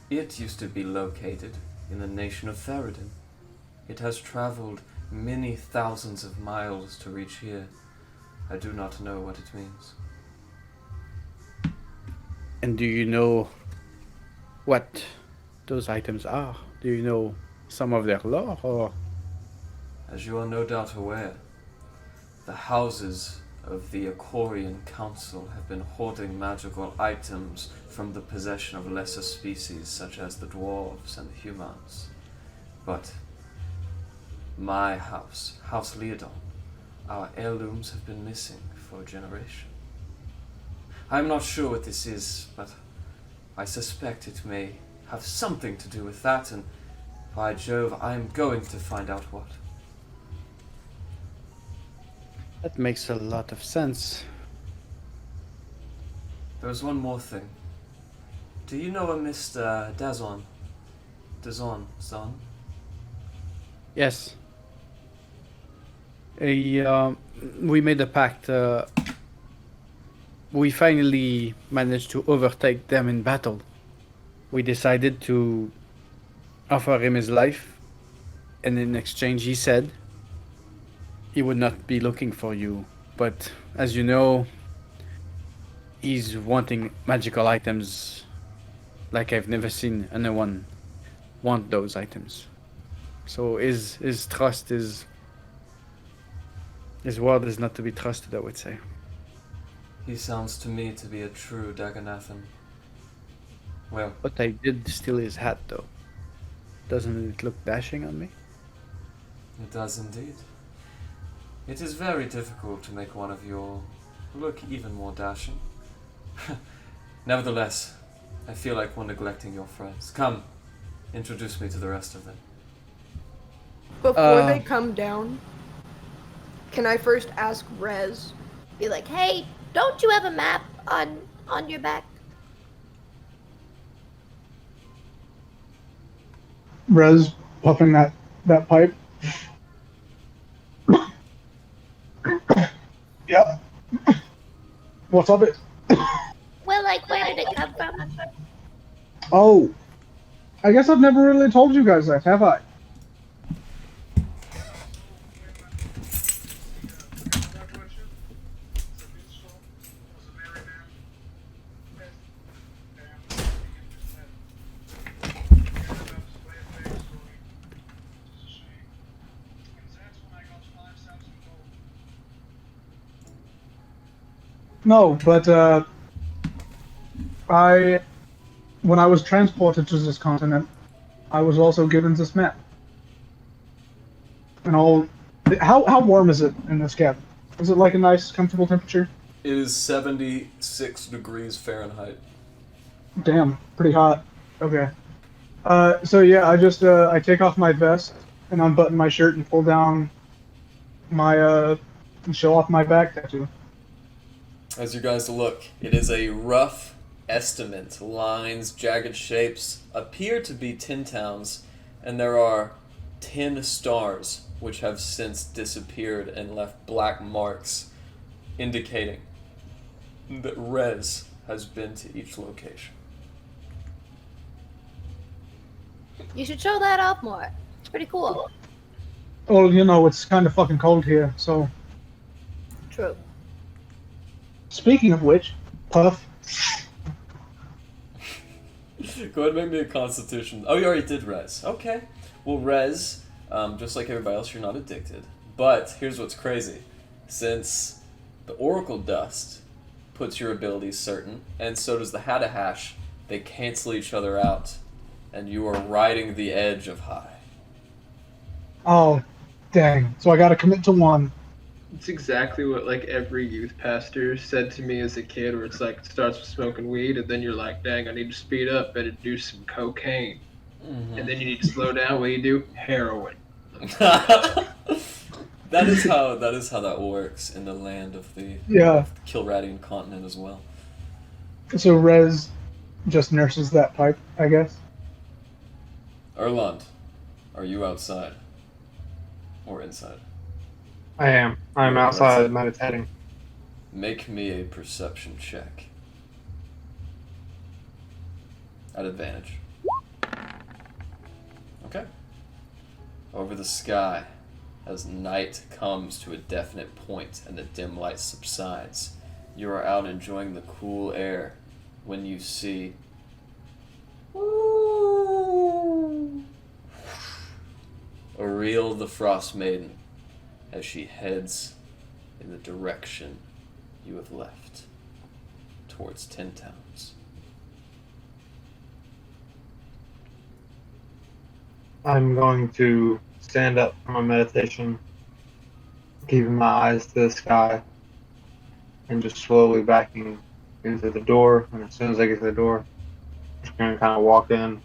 it used to be located in the nation of Theridon. It has traveled many thousands of miles to reach here. I do not know what it means. And do you know what those items are? Do you know some of their lore, or? As you are no doubt aware, the houses of the Aquarian Council have been hoarding magical items from the possession of lesser species such as the dwarves and the humans. But my house, House Liadon, our heirlooms have been missing for a generation. I'm not sure what this is, but I suspect it may have something to do with that, and by Jove, I am going to find out what. That makes a lot of sense. There's one more thing. Do you know a Mr. Dazon? Dazon, son? Yes. We made a pact. We finally managed to overtake them in battle. We decided to offer him his life, and in exchange he said he would not be looking for you. But as you know, he's wanting magical items like I've never seen anyone want those items. So his trust is... His word is not to be trusted, I would say. He sounds to me to be a true Dagonathan. Well, But I did steal his hat, though. Doesn't it look dashing on me? it does indeed. It is very difficult to make one of your look even more dashing. Nevertheless, I feel like we're neglecting your friends. Come, introduce me to the rest of them. Before they come down, can I first ask Rez? Be like, hey, don't you have a map on your back? Rez puffing that pipe. Yeah. What's of it? Well, like, where did it come from? Oh, I guess I've never really told you guys that, have I? No, but when I was transported to this continent, I was also given this map. And how warm is it in this cabin? Is it like a nice, comfortable temperature? It is 76 degrees Fahrenheit. Damn, pretty hot. Okay. So yeah, I take off my vest and unbutton my shirt and pull down my and show off my back tattoo. As you guys look, it is a rough estimate. Lines, jagged shapes appear to be tin towns, and there are 10 stars which have since disappeared and left black marks, indicating that Rez has been to each location. You should show that off more. It's pretty cool. Well, you know, it's kind of fucking cold here, so. True. Speaking of which, Puff. Go ahead and make me a constitution. Oh, you already did Rez. Okay. Well, Rez, just like everybody else, you're not addicted. But here's what's crazy. Since the Oracle Dust puts your abilities certain, and so does the Hadahash, they cancel each other out, and you are riding the edge of high. Oh, dang. So I gotta commit to one. It's exactly what like every youth pastor said to me as a kid, where it's like it starts with smoking weed, and then you're like, dang, I need to speed up, better do some cocaine. Mm-hmm. And then you need to slow down. What do you do? Heroin. That is how that works in the land of the Kilradian continent as well. So Rez just nurses that pipe, I guess. Erland, are you outside or inside? I am. I'm outside meditating. Make me a perception check. At advantage. Okay. Over the sky, as night comes to a definite point and the dim light subsides, you are out enjoying the cool air when you see Ariel the Frost Maiden as she heads in the direction you have left, towards 10 Towns. I'm going to stand up from my meditation, keeping my eyes to the sky, and just slowly backing into the door. And as soon as I get to the door, I'm just going to kind of walk in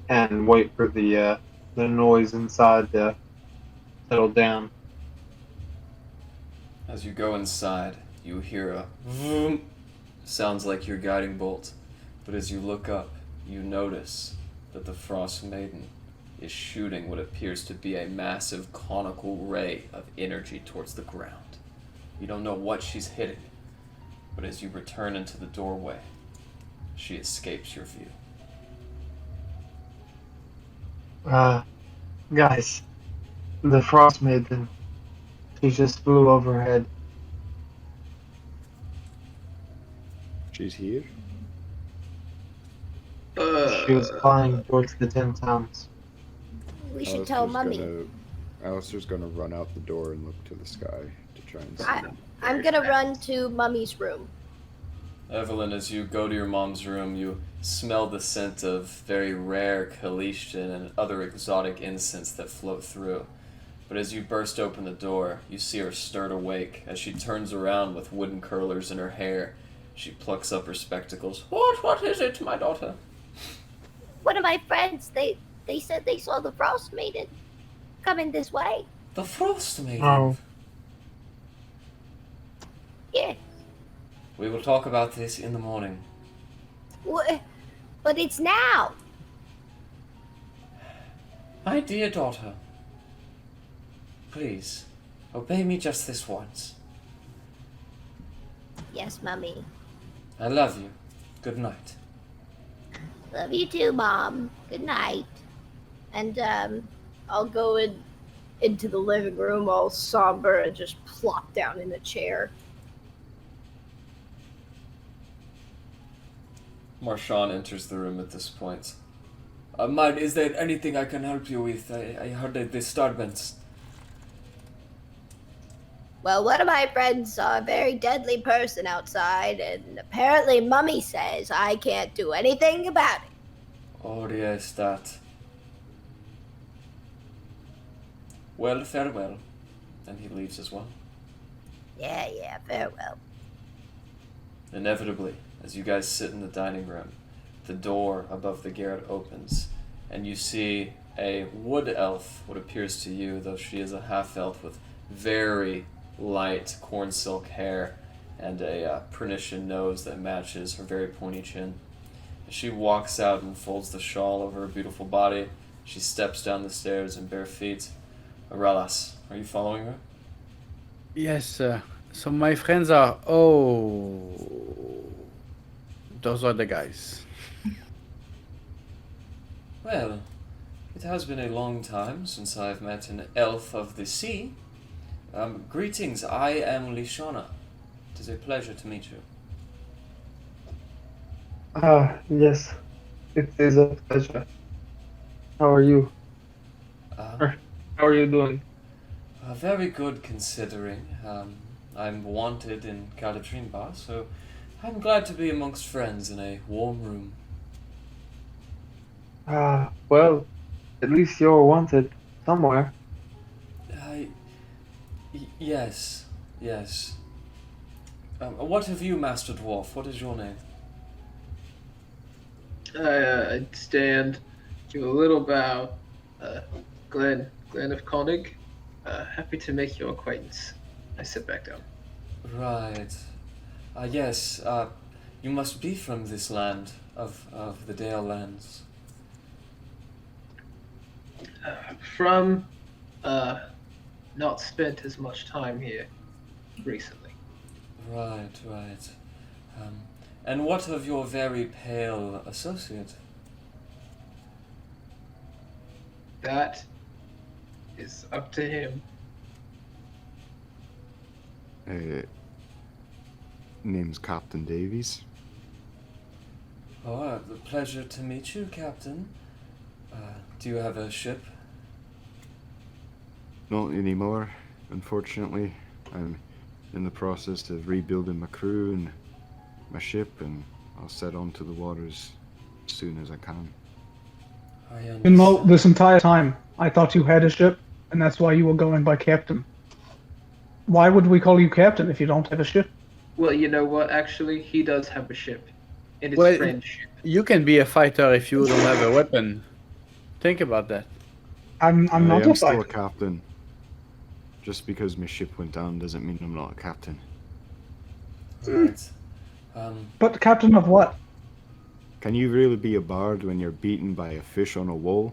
and wait for the noise inside to settle down. As you go inside, you hear a vroom. Sounds like your guiding bolt. But as you look up, you notice that the Frost Maiden is shooting what appears to be a massive conical ray of energy towards the ground. You don't know what she's hitting, but as you return into the doorway, she escapes your view. Guys, the Frost Maiden, she just flew overhead. She's here. She was flying towards the 10 towns. We should tell Mummy. Alistair's gonna run out the door and look to the sky to try and see them. I'm gonna run to Mummy's room. Evelyn, as you go to your mom's room, you smell the scent of very rare Calestian and other exotic incense that float through. But as you burst open the door, you see her stirred awake. As she turns around with wooden curlers in her hair, she plucks up her spectacles. What is it, my daughter? One of my friends, they said they saw the Frost Maiden coming this way. The Frost Maiden? Oh. Yeah. We will talk about this in the morning. What? But it's now. My dear daughter, please, obey me just this once. Yes, Mummy. I love you. Good night. Love you too, Mom. Good night. And I'll go into the living room all somber and just plop down in a chair. Marshawn enters the room at this point. Mine, is there anything I can help you with? I heard a disturbance. Well, one of my friends saw a very deadly person outside, and apparently Mummy says I can't do anything about it. Oh, yes, that. Well, farewell. And he leaves as well. Yeah, farewell. Inevitably, as you guys sit in the dining room, the door above the garret opens, and you see a wood elf, what appears to you, though she is a half-elf with very light corn silk hair and a pernician nose that matches her very pointy chin. As she walks out and folds the shawl over her beautiful body, she steps down the stairs in bare feet. Arelas, are you following her? Yes, so my friends are... Oh... Those are the guys. Well, it has been a long time since I've met an elf of the sea. Greetings, I am Lishana. It is a pleasure to meet you. Yes. It is a pleasure. How are you? How are you doing? Very good considering. I'm wanted in Calatrimba, so I'm glad to be amongst friends in a warm room. Well, at least you're wanted somewhere. Yes. What have you, Master Dwarf? What is your name? I stand, give a little bow. Glenn of Koenig. Happy to make your acquaintance. I sit back down. Right. Yes, you must be from this land of the Dale lands. Not spent as much time here recently. Right. And what of your very pale associate? That is up to him. Name's Captain Davies. Oh, a pleasure to meet you, Captain. Do you have a ship? Not anymore, unfortunately. I'm in the process of rebuilding my crew and my ship, and I'll set onto the waters as soon as I can. I You know, this entire time, I thought you had a ship, and that's why you were going by Captain. Why would we call you Captain if you don't have a ship? Well, you know what? Actually, he does have a ship. And it's Well, friend's ship. You can be a fighter if you don't have a weapon. Think about that. I'm not I'm a still a fighter. captain. Just because my ship went down doesn't mean I'm not a captain. Right. But captain of what? Can you really be a bard when you're beaten by a fish on a wall?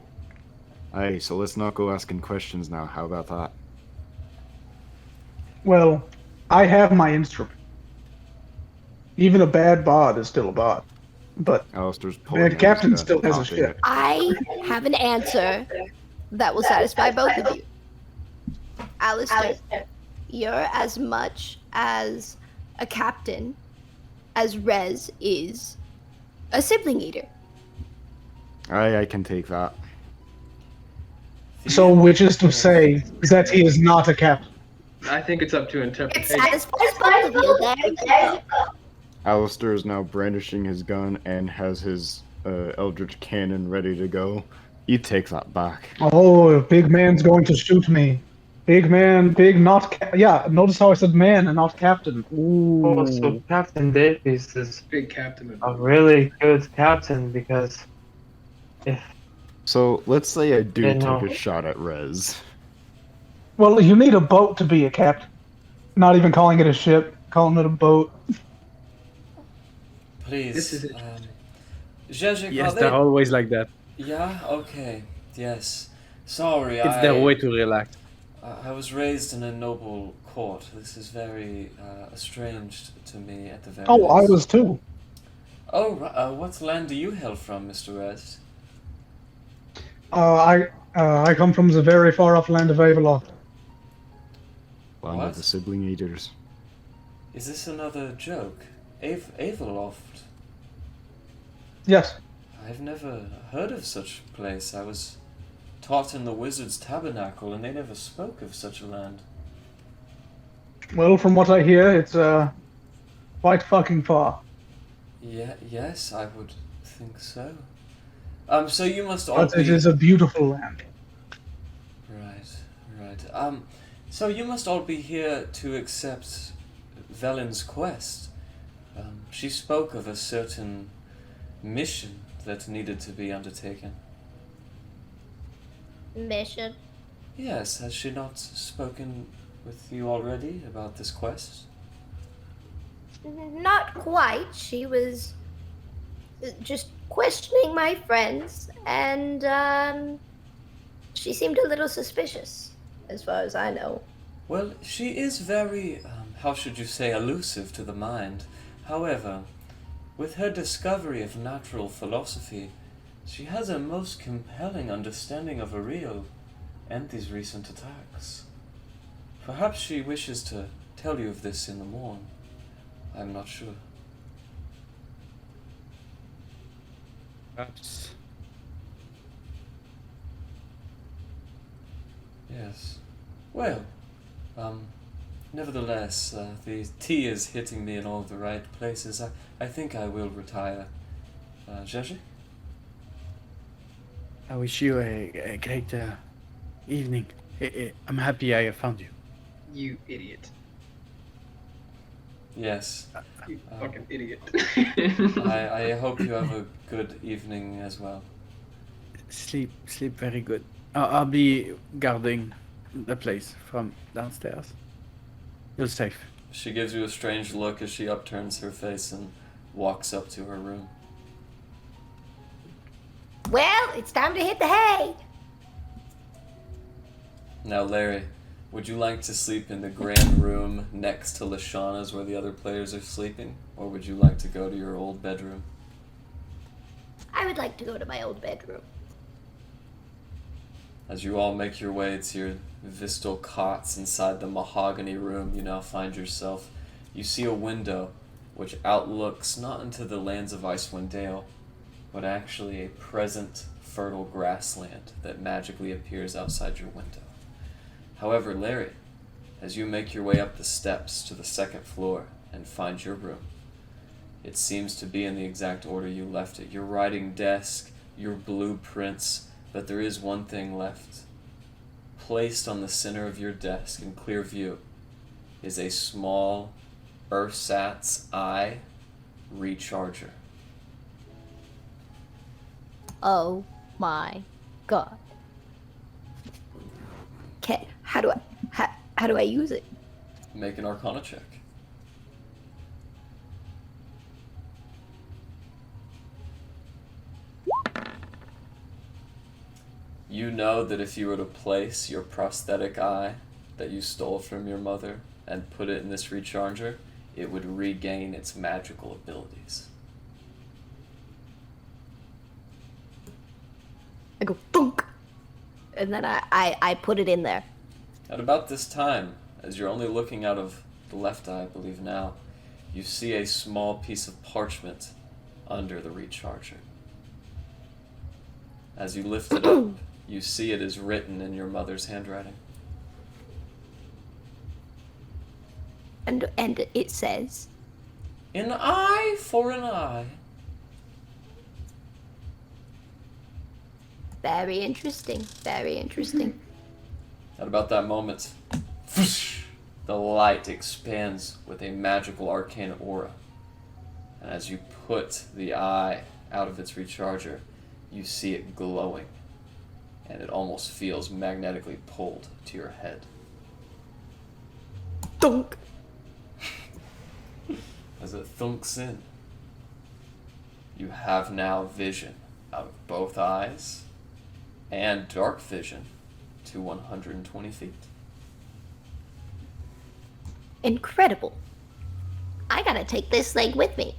Aye, so let's not go asking questions now. How about that? Well, I have my instrument. Even a bad bard is still a bard. But Alistair's a pulling bad out captain his gun still and has a cocking ship. it. I have an answer that will satisfy both of you. Alistair, you're as much as a captain as Rez is a sibling eater. Aye, I can take that. So, which is to say that he is not a captain. I think it's up to It interpretation. satisfies both of you. There you go. Alistair is now brandishing his gun and has his eldritch cannon ready to go. You take that back. Oh, big man's going to shoot me. Big man, big not. Yeah, notice how I said man and not captain. Ooh. Oh, so Captain Davies is Big captain. a really good captain because if So let's say I do Yeah, take no. a shot at Rez. Well, you need a boat to be a captain. Not even calling it a ship, calling it a boat. Please. This is Zhezhik, Yes, are they're they... always like that. Yeah, okay. Yes. Sorry, It's their way to relax. I was raised in a noble court. This is very estranged to me at the very Oh, I least. was too. Oh, what land do you hail from, Mr. Rez? I come from the very far off land of Avalon. Land What? of the sibling eaters. Is this another joke? Averloft? Yes. I've never heard of such a place. I was taught in the wizard's tabernacle, and they never spoke of such a land. Well, from what I hear, it's quite fucking far. Yeah, yes, I would think so. So you must all But be... it is a beautiful land. Right. So you must all be here to accept Velen's quest. She spoke of a certain mission that needed to be undertaken. Mission. Yes, has she not spoken with you already about this quest? Not quite. She was just questioning my friends, and she seemed a little suspicious, as far as I know. Well, she is very, how should you say, elusive to the mind. However, with her discovery of natural philosophy, she has a most compelling understanding of Ariel and these recent attacks. Perhaps she wishes to tell you of this in the morn. I'm not sure. Perhaps. Yes. Well, nevertheless, the tea is hitting me in all the right places. I think I will retire. Zhezhik? I wish you a great evening. I'm happy I found you. You idiot. Yes. You fucking idiot. I hope you have a good evening as well. Sleep very good. I'll be guarding the place from downstairs. You're safe. She gives you a strange look as she upturns her face and walks up to her room. Well, it's time to hit the hay. Now, Larry, would you like to sleep in the grand room next to Lashana's where the other players are sleeping? Or would you like to go to your old bedroom? I would like to go to my old bedroom. As you all make your way to your Vistal cots inside the mahogany room you now find yourself, you see a window which outlooks not into the lands of Icewind Dale, but actually a present fertile grassland that magically appears outside your window. However, Larry, as you make your way up the steps to the second floor and find your room, it seems to be in the exact order you left it. Your writing desk, your blueprints, but there is one thing left. Placed on the center of your desk in clear view is a small ersatz eye recharger. Oh my god. Okay, how do I use it? Make an Arcana check. You know that if you were to place your prosthetic eye that you stole from your mother and put it in this recharger, it would regain its magical abilities. I go thunk, and then I put it in there. At about this time, as you're only looking out of the left eye, I believe now, you see a small piece of parchment under the recharger. As you lift it up, you see it is written in your mother's handwriting. And it says, An eye for an eye. very interesting, very interesting. At about that moment, the light expands with a magical arcane aura. And as you put the eye out of its recharger, you see it glowing. And it almost feels magnetically pulled to your head. Thunk. As it thunks in, you have now vision out of both eyes and dark vision to 120 feet. Incredible. I gotta take this thing with me.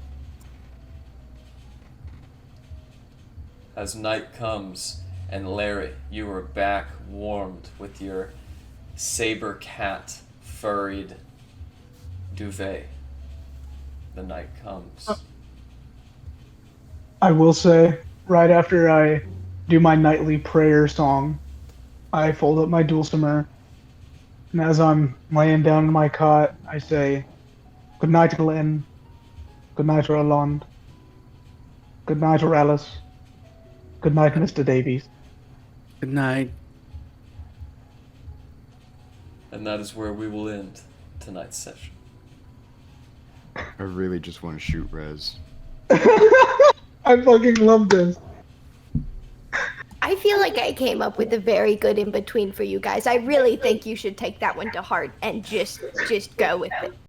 As night comes, and Larry, you are back warmed with your saber cat furried duvet. The night comes. I will say, right after I do my nightly prayer song, I fold up my dulcimer, and as I'm laying down in my cot, I say, "Good night, Glenn. Good night, Roland. Good night, Oralis. Good night, Mr. Davies." Good night. And that is where we will end tonight's session. I really just want to shoot Rez. I fucking love this. I feel like I came up with a very good in between for you guys. I really think you should take that one to heart and just go with it.